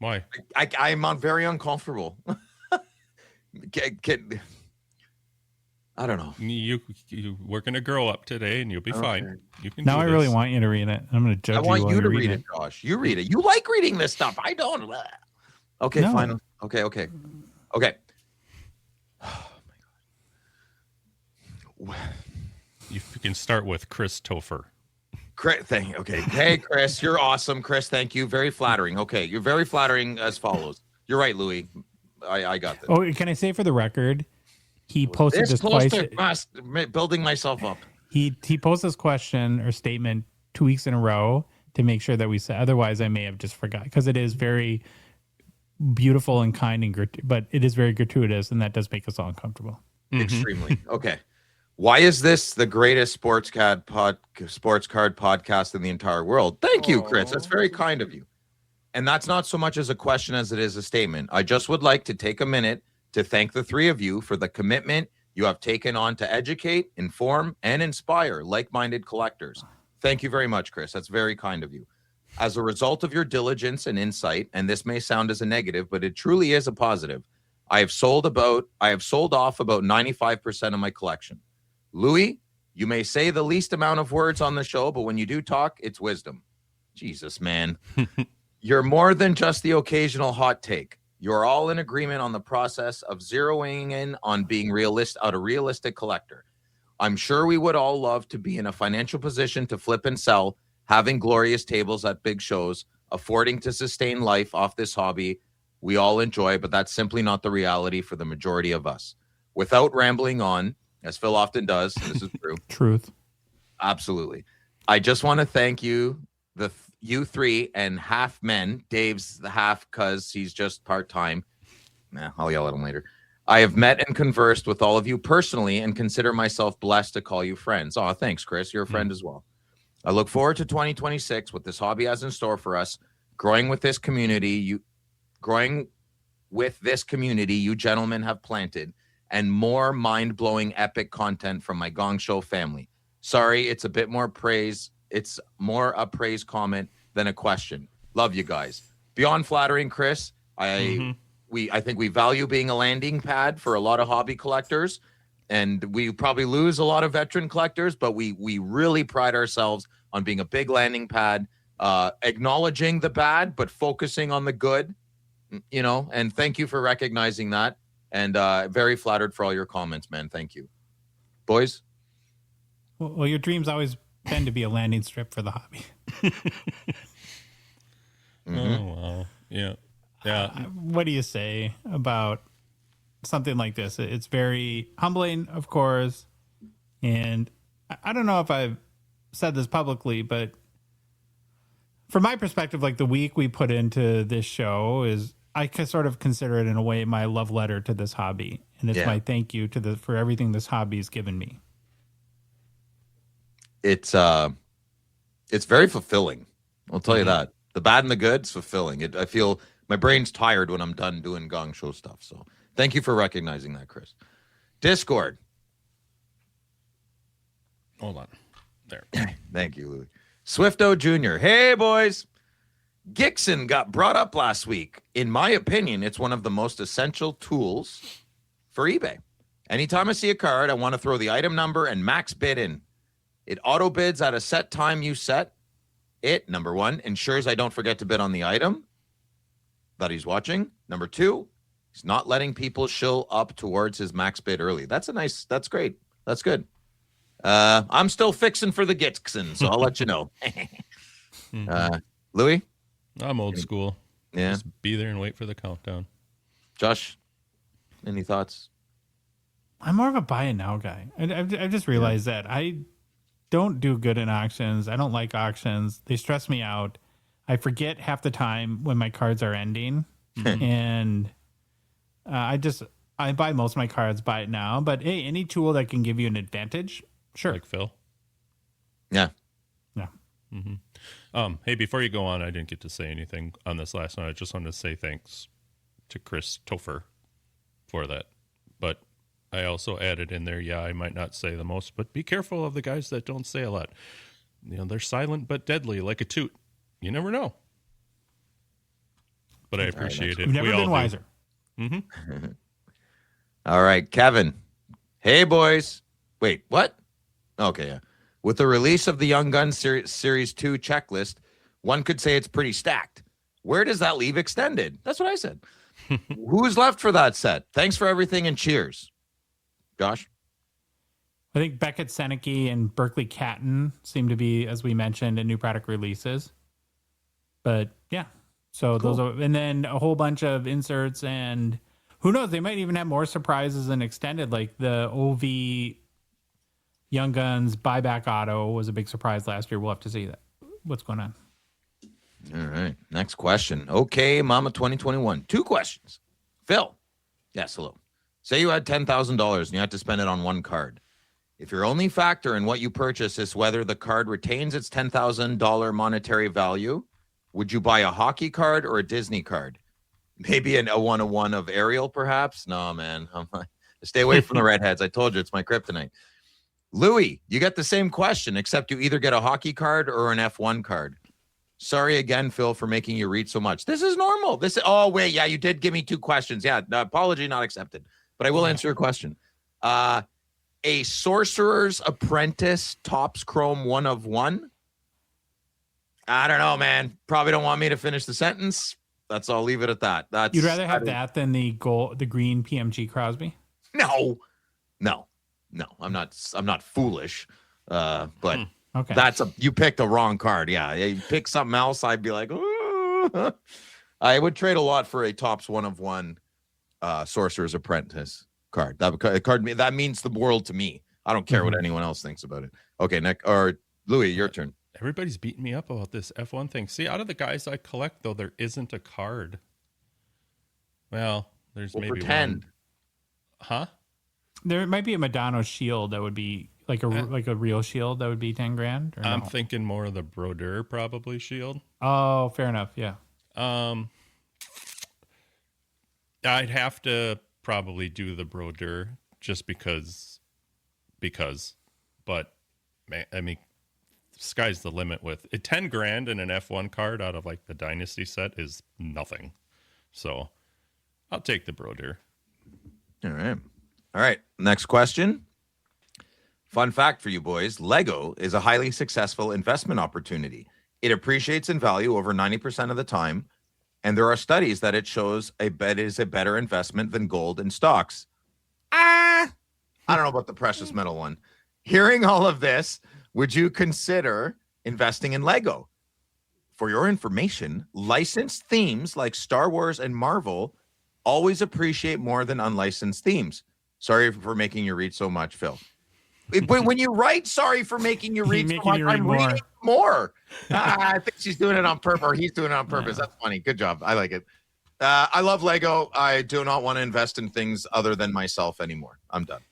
Why? I'm very uncomfortable. I don't know. We're going to grow up today and you'll be fine. You can now I really want you to read it. I'm going to judge you. I want you to read it, Josh. You read it. You like reading this stuff. I don't. Okay, no. Fine. Okay. Oh my God. You can start with Chris Topher. Okay. Hey, Chris, you're awesome. Chris, thank you. Very flattering. Okay, you're very flattering as follows. You're right, Louis. I got this. Oh, can I say for the record, he posted this question. Building myself up. He posted this question or statement 2 weeks in a row to make sure that we said. Otherwise, I may have just forgot because it is very beautiful and kind but it is very gratuitous, and that does make us all uncomfortable. Extremely. Okay. Why is this the greatest sports card podcast in the entire world? Thank you, Chris. That's very kind of you. And that's not so much as a question as it is a statement. I just would like to take a minute to thank the three of you for the commitment you have taken on to educate, inform, and inspire like-minded collectors. Thank you very much, Chris. That's very kind of you. As a result of your diligence and insight, and this may sound as a negative, but it truly is a positive, I have sold off about 95% of my collection. Louis, you may say the least amount of words on the show, but when you do talk, it's wisdom. Jesus, man. You're more than just the occasional hot take. You're all in agreement on the process of zeroing in on being a realistic collector. I'm sure we would all love to be in a financial position to flip and sell, having glorious tables at big shows affording to sustain life off this hobby we all enjoy, but that's simply not the reality for the majority of us. Without rambling on, as Phil often does, and this is true. Truth. Absolutely. I just want to thank you, you three and half men. Dave's the half because he's just part-time. I'll yell at him later. I have met and conversed with all of you personally and consider myself blessed to call you friends. Oh, thanks, Chris. You're a friend as well. I look forward to 2026, what this hobby has in store for us, growing with this community you gentlemen have planted, and more mind-blowing epic content from my Gongshow family. Sorry, it's a bit more praise. It's more a praise comment than a question. Love you guys. Beyond flattering, Chris, I think we value being a landing pad for a lot of hobby collectors, and we probably lose a lot of veteran collectors, but we really pride ourselves on being a big landing pad, acknowledging the bad, but focusing on the good, and thank you for recognizing that, and very flattered for all your comments, man. Thank you. Boys? Well, your dreams always tend to be a landing strip for the hobby. Oh, wow. Yeah. Yeah. What do you say about something like this? It's very humbling, of course. And I don't know if I've said this publicly, but from my perspective, like the week we put into this show is, I can sort of consider it in a way my love letter to this hobby. And it's my thank you for everything this hobby has given me. It's very fulfilling. I'll tell you that. The bad and the good, it's fulfilling. I feel my brain's tired when I'm done doing Gongshow stuff. So thank you for recognizing that, Chris. Discord. Hold on. There. Thank you, Louis. Swifto Jr. Hey, boys. Gixxon got brought up last week. In my opinion, it's one of the most essential tools for eBay. Anytime I see a card, I want to throw the item number and max bid in. It auto bids at a set time you set. It, number one, ensures I don't forget to bid on the item that he's watching. Number two, he's not letting people shill up towards his max bid early. That's great. That's good. I'm still fixing for the Gixxon, so I'll let you know. Louis? I'm old school. Yeah. Just be there and wait for the countdown. Josh, any thoughts? I'm more of a buy it now guy. I've just realized that I don't do good in auctions. I don't like auctions. They stress me out. I forget half the time when my cards are ending. And I buy most of my cards, buy it now. But hey, any tool that can give you an advantage, sure. Like Phil? Yeah. Yeah. Hey, before you go on, I didn't get to say anything on this last one. I just wanted to say thanks to Chris Topher for that. But I also added in there, I might not say the most, but be careful of the guys that don't say a lot. They're silent but deadly, like a toot. You never know. But I appreciate it. We've never been wiser. All right, Kevin. Hey, boys. Wait, what? Okay, yeah. With the release of the Young Guns Series 2 checklist, one could say it's pretty stacked. Where does that leave Extended? That's what I said. Who's left for that set? Thanks for everything and cheers. Josh? I think Beckett Seneke and Berkeley Catton seem to be, as we mentioned, in new product releases. But yeah, so cool. Those are, and then a whole bunch of inserts, and who knows, they might even have more surprises than Extended, like the OV Young Guns buyback auto was a big surprise last year. We'll have to see what's going on. All right, next question. Okay, Mama 2021. 2 questions. Phil. Yes, hello. Say you had $10,000 and you had to spend it on one card. If your only factor in what you purchase is whether the card retains its $10,000 monetary value, would you buy a hockey card or a Disney card? Maybe a 1-1 of Ariel, perhaps? No, man. Stay away from the redheads. I told you, it's my kryptonite. Louis, you get the same question, except you either get a hockey card or an F1 card. Sorry again, Phil, for making you read so much. This is normal. Oh, wait. Yeah, you did give me 2 questions. Yeah, apology not accepted. But I will answer your question. A Sorcerer's Apprentice Topps Chrome 1 of 1. I don't know, man. Probably don't want me to finish the sentence. I'll leave it at that. You'd rather have that than the green PMG Crosby? No. I'm not foolish. But okay. You picked a wrong card. Yeah. You pick something else, I'd be like, ooh. I would trade a lot for a Topps 1-of-1 Sorcerer's Apprentice card. That means the world to me. I don't care what anyone else thinks about it. Okay, Nick or Louis, your turn. Everybody's beating me up about this F1 thing. See, out of the guys I collect, though, there isn't a card. Well, there's maybe pretend. one. Huh? There might be a Madonna shield that would be like a real shield that would be 10 grand. Or I'm no? thinking more of the Brodeur probably shield. Oh, fair enough. Yeah. I'd have to probably do the Brodeur just because, but I mean, sky's the limit with it. 10 grand in an F1 card out of like the Dynasty set is nothing. So I'll take the Brodeur. All right. Next question. Fun fact for you boys. Lego is a highly successful investment opportunity. It appreciates in value over 90% of the time. And there are studies that it shows it is a better investment than gold and stocks. I don't know about the precious metal one. Hearing all of this, would you consider investing in Lego? For your information, licensed themes like Star Wars and Marvel always appreciate more than unlicensed themes. Sorry for making you read so much, Phil. But when you write, sorry for making you read so much, I'm reading more. I think she's doing it on purpose, or he's doing it on purpose. That's funny. Good job. I like it. I love Lego. I do not want to invest in things other than myself anymore. I'm done.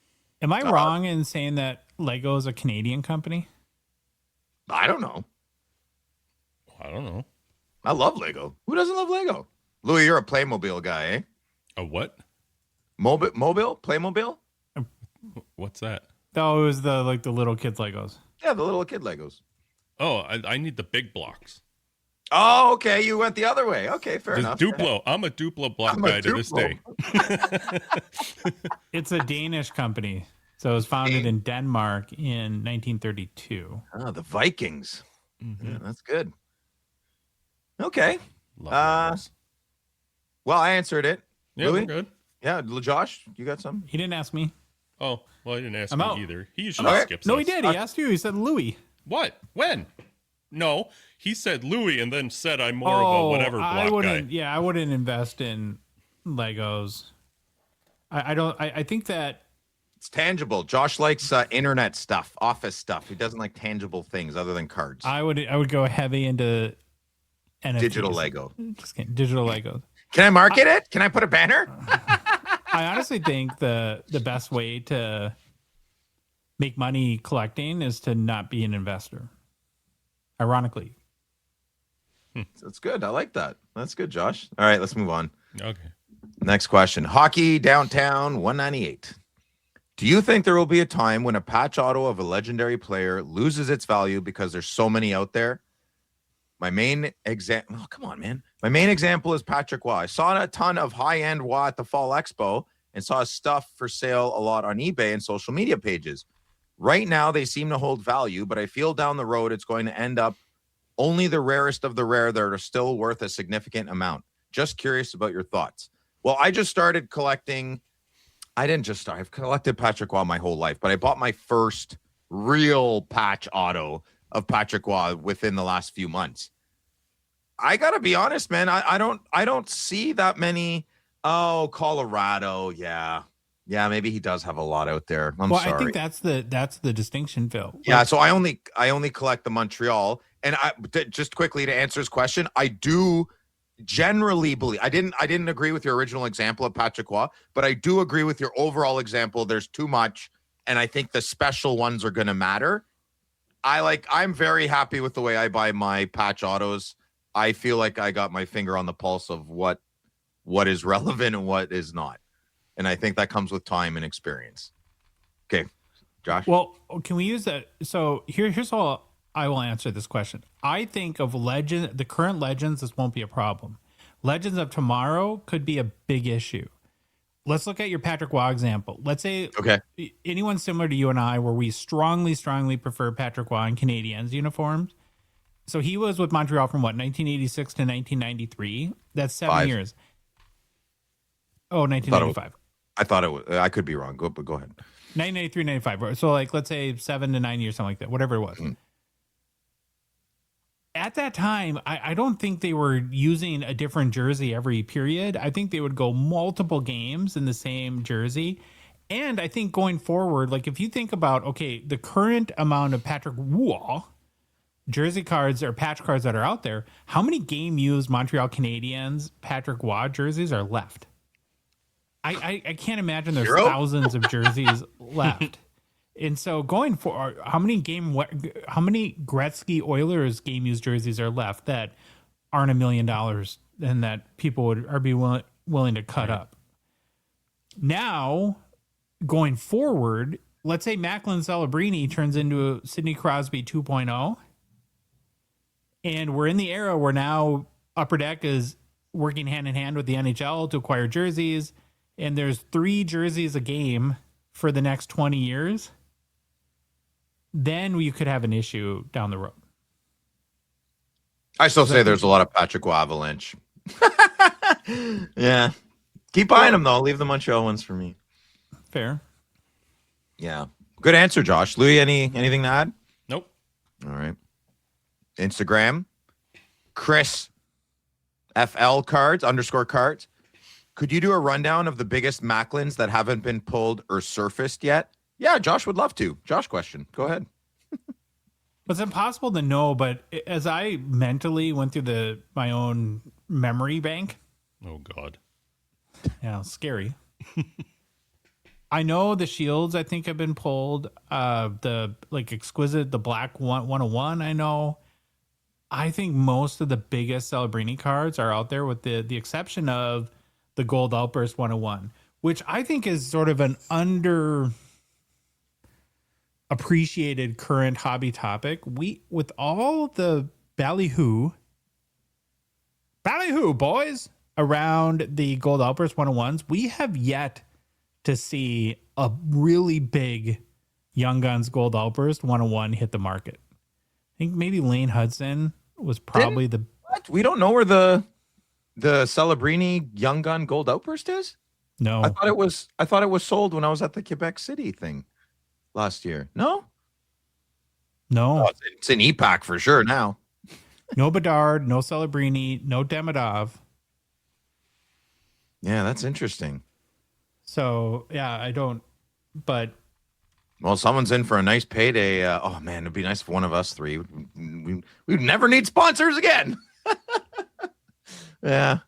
Am I wrong in saying that Lego is a Canadian company? I don't know. I love Lego. Who doesn't love Lego? Louis, you're a Playmobil guy, eh? A what? Mobile? Playmobil? What's that? Oh, it was the little kids Legos. Yeah, the little kid Legos. Oh, I need the big blocks. Oh, okay. You went the other way. Okay, fair enough. Duplo. I'm a Duplo block guy to this day. It's a Danish company. So it was founded in Denmark in 1932. Oh, the Vikings. Mm-hmm. Yeah, that's good. Okay. Love well, I answered it. yeah, Louis? we're good. Yeah, Josh, you got some? He didn't ask me. Oh, well, he didn't ask I'm me out. either. He usually skips No, us. he did. He asked you. He said Louis. What? When? No, he said Louis and then said I'm more of a whatever block I wouldn't. guy. Yeah, I wouldn't invest in Legos. I don't. I think that It's tangible. Josh likes internet stuff, office stuff. He doesn't like tangible things other than cards. I would go heavy into NFTs. Digital Lego. Just kidding. Digital Legos. Can I market it? Can I put a banner? I honestly think the best way to make money collecting is to not be an investor. Ironically. That's good. I like that. That's good, Josh. All right, let's move on. Okay. Next question. Hockey Downtown 198. Do you think there will be a time when a patch auto of a legendary player loses its value because there's so many out there? My main example, come on, man. My main example is Patrick Waugh. I saw a ton of high-end Waugh at the Fall Expo and saw his stuff for sale a lot on eBay and social media pages. Right now, they seem to hold value, but I feel down the road it's going to end up only the rarest of the rare that are still worth a significant amount. Just curious about your thoughts. Well, I just started collecting. I didn't just start. I've collected Patrick Waugh my whole life, but I bought my first real patch auto of Patrick Waugh within the last few months. I gotta be honest, man. I don't see that many. Oh, Colorado, yeah, maybe he does have a lot out there. I'm sorry. I think that's the distinction, Phil. Yeah, so I only collect the Montreal, and just quickly to answer his question, I do generally believe I didn't agree with your original example of Patrick Waugh, but I do agree with your overall example. There's too much, and I think the special ones are going to matter. I'm very happy with the way I buy my patch autos. I feel like I got my finger on the pulse of what is relevant and what is not. And I think that comes with time and experience. Okay, Josh? Well, can we use that? So here's how I will answer this question. I think of the current Legends, this won't be a problem. Legends of tomorrow could be a big issue. Let's look at your Patrick Waugh example. Let's say anyone similar to you and I, where we strongly, strongly prefer Patrick Waugh in Canadiens uniforms. So he was with Montreal from 1986 to 1993. That's 7 years. Oh, 1995. I thought it was. I could be wrong. Go ahead. 1993, 95. So let's say 7 to 9 years, something like that. Whatever it was. at that time, I don't think they were using a different jersey every period. I think they would go multiple games in the same jersey. And I think going forward, like if you think about, okay, the current amount of Patrick Roy jersey cards or patch cards that are out there, how many game used Montreal Canadiens Patrick Roy jerseys are left? I can't imagine there's thousands of jerseys left. And so going for how many Gretzky Oilers game used jerseys are left that aren't $1 million and that people would be willing to cut up. Now, going forward, let's say Macklin Celebrini turns into a Sidney Crosby 2.0, and we're in the era where now Upper Deck is working hand in hand with the NHL to acquire jerseys, and there's 3 jerseys a game for the next 20 years. Then you could have an issue down the road. I still say there's a lot of Patrick Roy Avalanche. Yeah. Keep buying them, though. Leave the Montreal ones for me. Fair. Yeah. Good answer, Josh. Louis, anything to add? Nope. All right. Instagram. Chris FL cards _cards. Could you do a rundown of the biggest Macklins that haven't been pulled or surfaced yet? Yeah, Josh would love to. Josh question. Go ahead. It's impossible to know, but as I mentally went through my own memory bank. Oh, God. Yeah, scary. I know the shields, I think, have been pulled. The exquisite, the black 101, I know. I think most of the biggest Celebrini cards are out there with the exception of the gold outburst 101, which I think is sort of an appreciated current hobby topic. With all the ballyhoo boys around the gold outburst 101s, we have yet to see a really big Young Guns gold outburst 101 hit the market. I think maybe Lane Hudson was probably What? We don't know where the Celebrini Young Gun gold outburst is? No. I thought it was sold when I was at the Quebec City thing last year. No? No. Oh, it's an e-pack for sure now. No Bedard, no Celebrini, no Demidov. Yeah, that's interesting. So, yeah, I don't, but. Well, someone's in for a nice payday. Oh, man, it'd be nice if one of us three. We'd never need sponsors again. Yeah.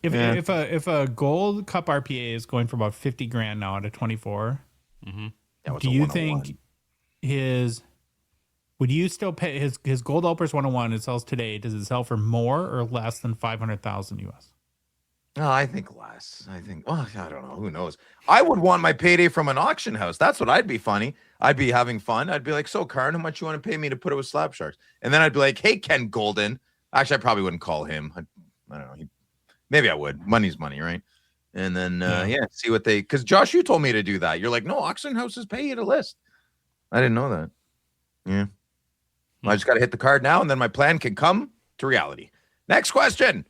If a gold cup RPA is going for about 50 grand now out of 24, do you think would you still pay his gold outburst 101 it sells today? Does it sell for more or less than 500,000 US? Oh, I think less. I don't know. Who knows? I would want my payday from an auction house. That's what I'd be funny. I'd be having fun. I'd be like, so Karn, how much you want to pay me to put it with Slab Sharks? And then I'd be like, hey, Ken Golden. Actually, I probably wouldn't call him. I don't know. Maybe I would. Money's money, right? And then, see what because Josh, you told me to do that. You're like, no, auction houses pay you to list. I didn't know that. Yeah. I just got to hit the card now, and then my plan can come to reality. Next question.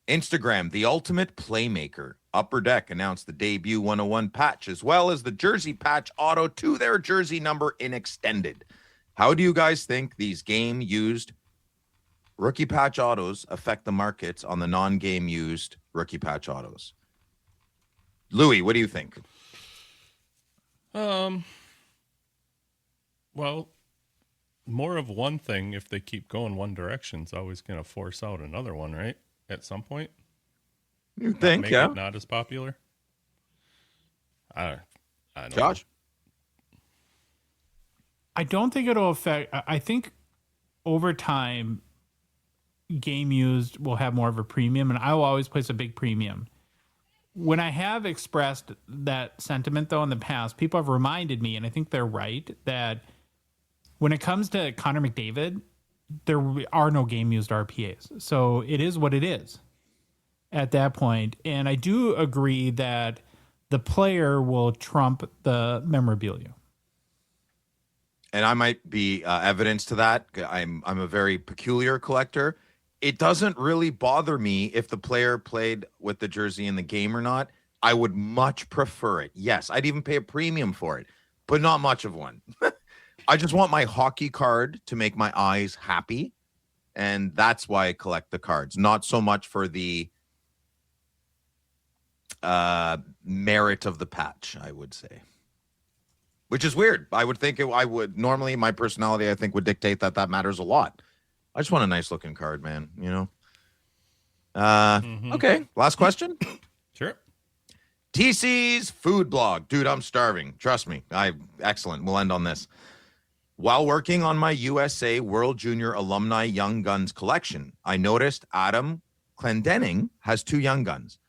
Instagram, the ultimate playmaker. Upper Deck announced the debut 101 patch as well as the jersey patch auto to their jersey number in extended. How do you guys think these game used rookie patch autos affect the markets on the non-game used rookie patch autos? Louis, what do you think? Well, more of one thing, if they keep going one direction, is always going to force out another one, right? At some point. You think, Make it not as popular? I don't Josh? know. I don't think it'll affect. I think over time, game used will have more of a premium, and I will always place a big premium. When I have expressed that sentiment, though, in the past, people have reminded me, and I think they're right, that when it comes to Connor McDavid, there are no game used RPAs. So it is what it is at that point. And I do agree that the player will trump the memorabilia. And I might be evidence to that. I'm a very peculiar collector. It doesn't really bother me if the player played with the jersey in the game or not. I would much prefer it. Yes, I'd even pay a premium for it, but not much of one. I just want my hockey card to make my eyes happy. And that's why I collect the cards. Not so much for the merit of the patch, I would say. Which is weird. I would think I would normally my personality, I think, would dictate that matters a lot. I just want a nice looking card, man. You know. Okay. Last question. Sure. TC's food blog, dude. I'm starving. Trust me. Excellent. We'll end on this. While working on my USA World Junior Alumni Young Guns collection, I noticed Adam Clendenning has 2 young guns.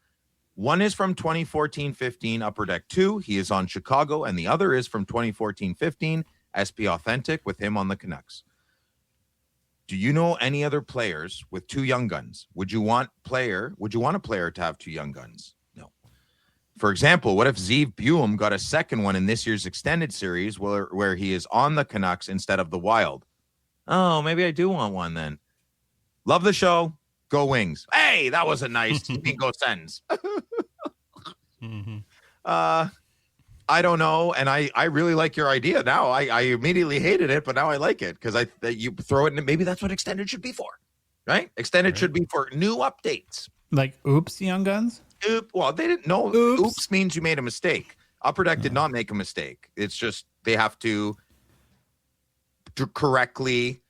One is from 2014-15 Upper Deck 2. He is on Chicago, and the other is from 2014-15 SP Authentic with him on the Canucks. Do you know any other players with 2 young guns? Would you want a player to have 2 young guns? No. For example, what if Zeev Buem got a second one in this year's extended series where he is on the Canucks instead of the Wild? Oh, maybe I do want one then. Love the show. Go Wings. Hey, that wasn't nice. Go Sens. I don't know. And I really like your idea now. I immediately hated it, but now I like it because you throw it in. Maybe that's what extended should be for, right? Extended should be for new updates. Like Oops Young Guns? Well, they didn't know. Oops means you made a mistake. Upper Deck did not make a mistake. It's just they have to correctly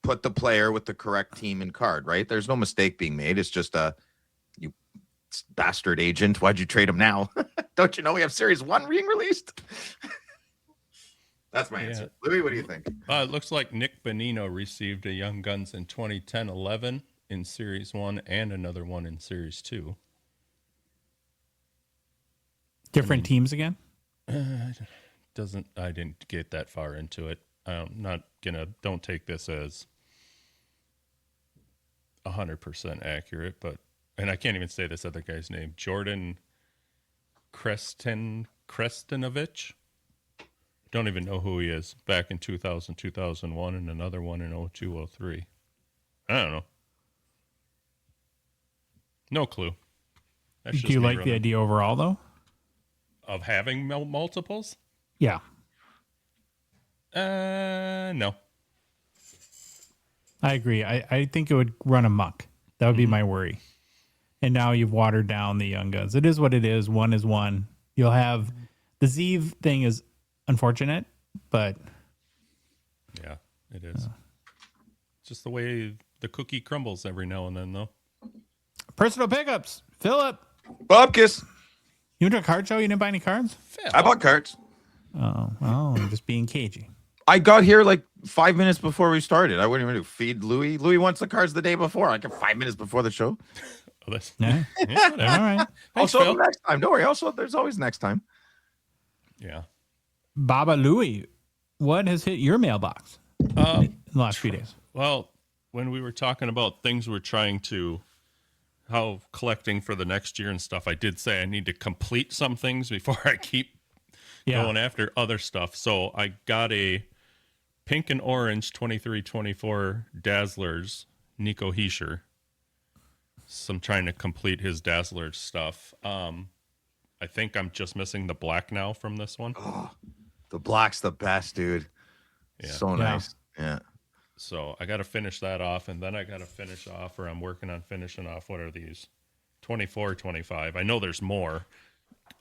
put the player with the correct team and card, right? There's no mistake being made. It's just you bastard agent. Why'd you trade him now? Don't you know we have Series 1 being released? That's my answer. Louis, what do you think? It looks like Nick Bonino received a Young Guns in 2010-11 in Series 1 and another one in Series 2. Different teams again? I didn't get that far into it. Don't take this as 100% accurate, and I can't even say this other guy's name, Jordan Krestinovich. Don't even know who he is. Back in 2000, 2001, and another one in 02, 03. I don't know. No clue. Do you like the idea overall, though? Of having multiples? Yeah. No. I agree. I think it would run amok. That would be my worry. And now you've watered down the Young Guns. It is what it is. One is one. You'll have the Zeev thing is unfortunate, but yeah, it is. It's just the way the cookie crumbles every now and then, though. Personal pickups. Philip. Bobkiss. You went to a card show? You didn't buy any cards? I bought cards. Oh, I'm just being cagey. I got here like 5 minutes before we started. I wouldn't even feed Louis. Louis wants the cards the day before. Like 5 minutes before the show. Oh, that's yeah. All right. Thanks, also, Phil. next time. Don't worry. Also, there's always next time. Yeah. Baba Louie, what has hit your mailbox in the last few days? Well, when we were talking about things we're trying to, how collecting for the next year and stuff, I did say I need to complete some things before I keep going after other stuff. So I got a pink and orange 23-24 Dazzlers, Nico Hischier. So I'm trying to complete his Dazzler stuff. I think I'm just missing the black now from this one. Oh, the black's the best, dude. Yeah. So nice. Yeah. So I got to finish that off, and then I got to finish off, or I'm working on finishing off. What are these? 24, 25. I know there's more.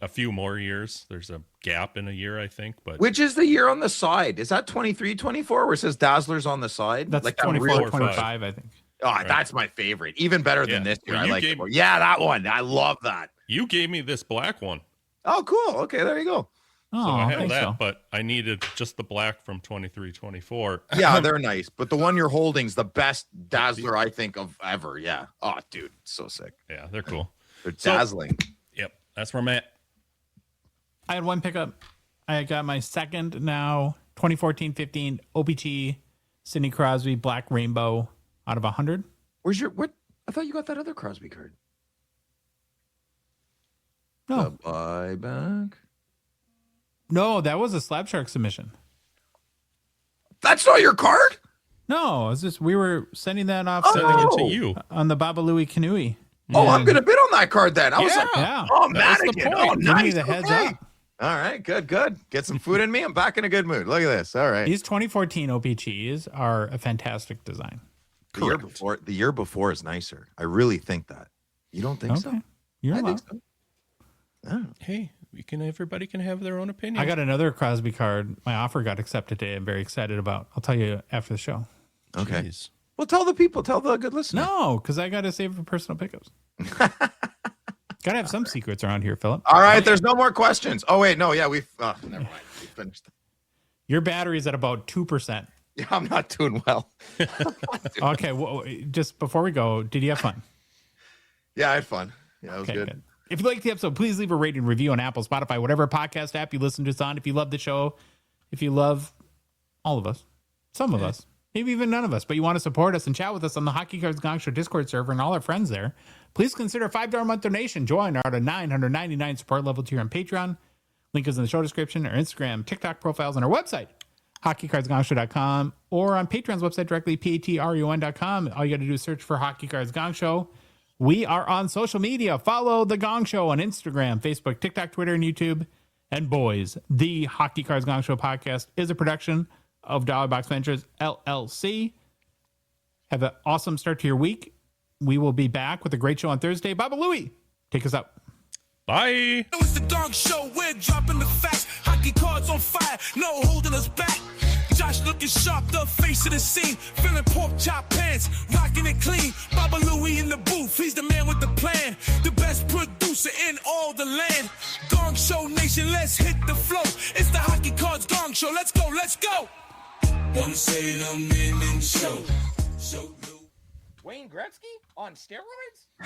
A few more years. There's a gap in a year, I think. But which is the year on the side? Is that 23, 24, where it says Dazzlers on the side? That's like 24, 25, I think. Oh, right. That's my favorite. Even better than this year. Well, I like it more. Yeah, that one. I love that. You gave me this black one. Oh, cool. Okay, there you go. Oh, so I have thanks, that, Phil. but I needed just the black from 23, 24. Yeah, they're nice. But the one you're holding's the best Dazzler I think of ever. Yeah. Oh, dude, so sick. Yeah, they're cool. They're dazzling. Yep, that's where I'm at. I had one pickup. I got my second now, 2014-15 O-Pee-Chee, Sidney Crosby, Black Rainbow out of 100. Where's your what? I thought you got that other Crosby card. No. The buyback. No, that was a Slab Shark submission. That's not your card? No, it's just we were sending that off Sending it to you. on the Baba Louie Canoe. Oh, I'm gonna bid on that card then. I was like, Yeah. oh, That was the Madigan. point. Oh, Give me nice. the heads Okay. up. All right, good. Get some food in me. I'm back in a good mood. Look at this. All right. These 2014 O-Pee-Chees are a fantastic design. The year before is nicer. I really think that. You don't think so? You're I allowed. think so. Oh. Hey, everybody can have their own opinion. I got another Crosby card. My offer got accepted today. I'm very excited about. I'll tell you after the show. Okay. Jeez. Well, tell the people. Tell the good listeners. No, because I got to save it for personal pickups. Got to have some secrets around here, Philip. All right. There's no more questions. Oh, wait. No. Yeah. Never mind. We finished. Your battery's at about 2%. Yeah, I'm not doing well. Okay. Well, just before we go, did you have fun? Yeah, I had fun. Yeah, it was Okay, good. If you liked the episode, please leave a rating and review on Apple, Spotify, whatever podcast app you listen to us on. If you love the show, if you love all of us, some of us, maybe even none of us, but you want to support us and chat with us on the Hockey Cards Gongshow Discord server and all our friends there, please consider a $5 a month donation. Join our $999 support level tier on Patreon. Link is in the show description, our Instagram, TikTok profiles, and our website, hockeycardsgongshow.com, or on Patreon's website directly, patreon.com. All you got to do is search for Hockey Cards Gongshow. We are on social media. Follow The Gong Show on Instagram, Facebook, TikTok, Twitter, and YouTube. And boys, the Hockey Cards Gong Show podcast is a production of Dollar Box Ventures, LLC. Have an awesome start to your week. We will be back with a great show on Thursday. Baba Louie, take us up. Bye. It's the Gong Show. We're dropping the facts. Hockey cards on fire. No holding us back. Josh looking sharp, the face of the scene. Feeling pork chop pants, rocking it clean. Baba Louie in the booth, he's the man with the plan. The best producer in all the land. Gong Show Nation, let's hit the flow. It's the Hockey Cards Gong Show. Let's go, let's go. Don't say the minute show. Wayne Gretzky on steroids?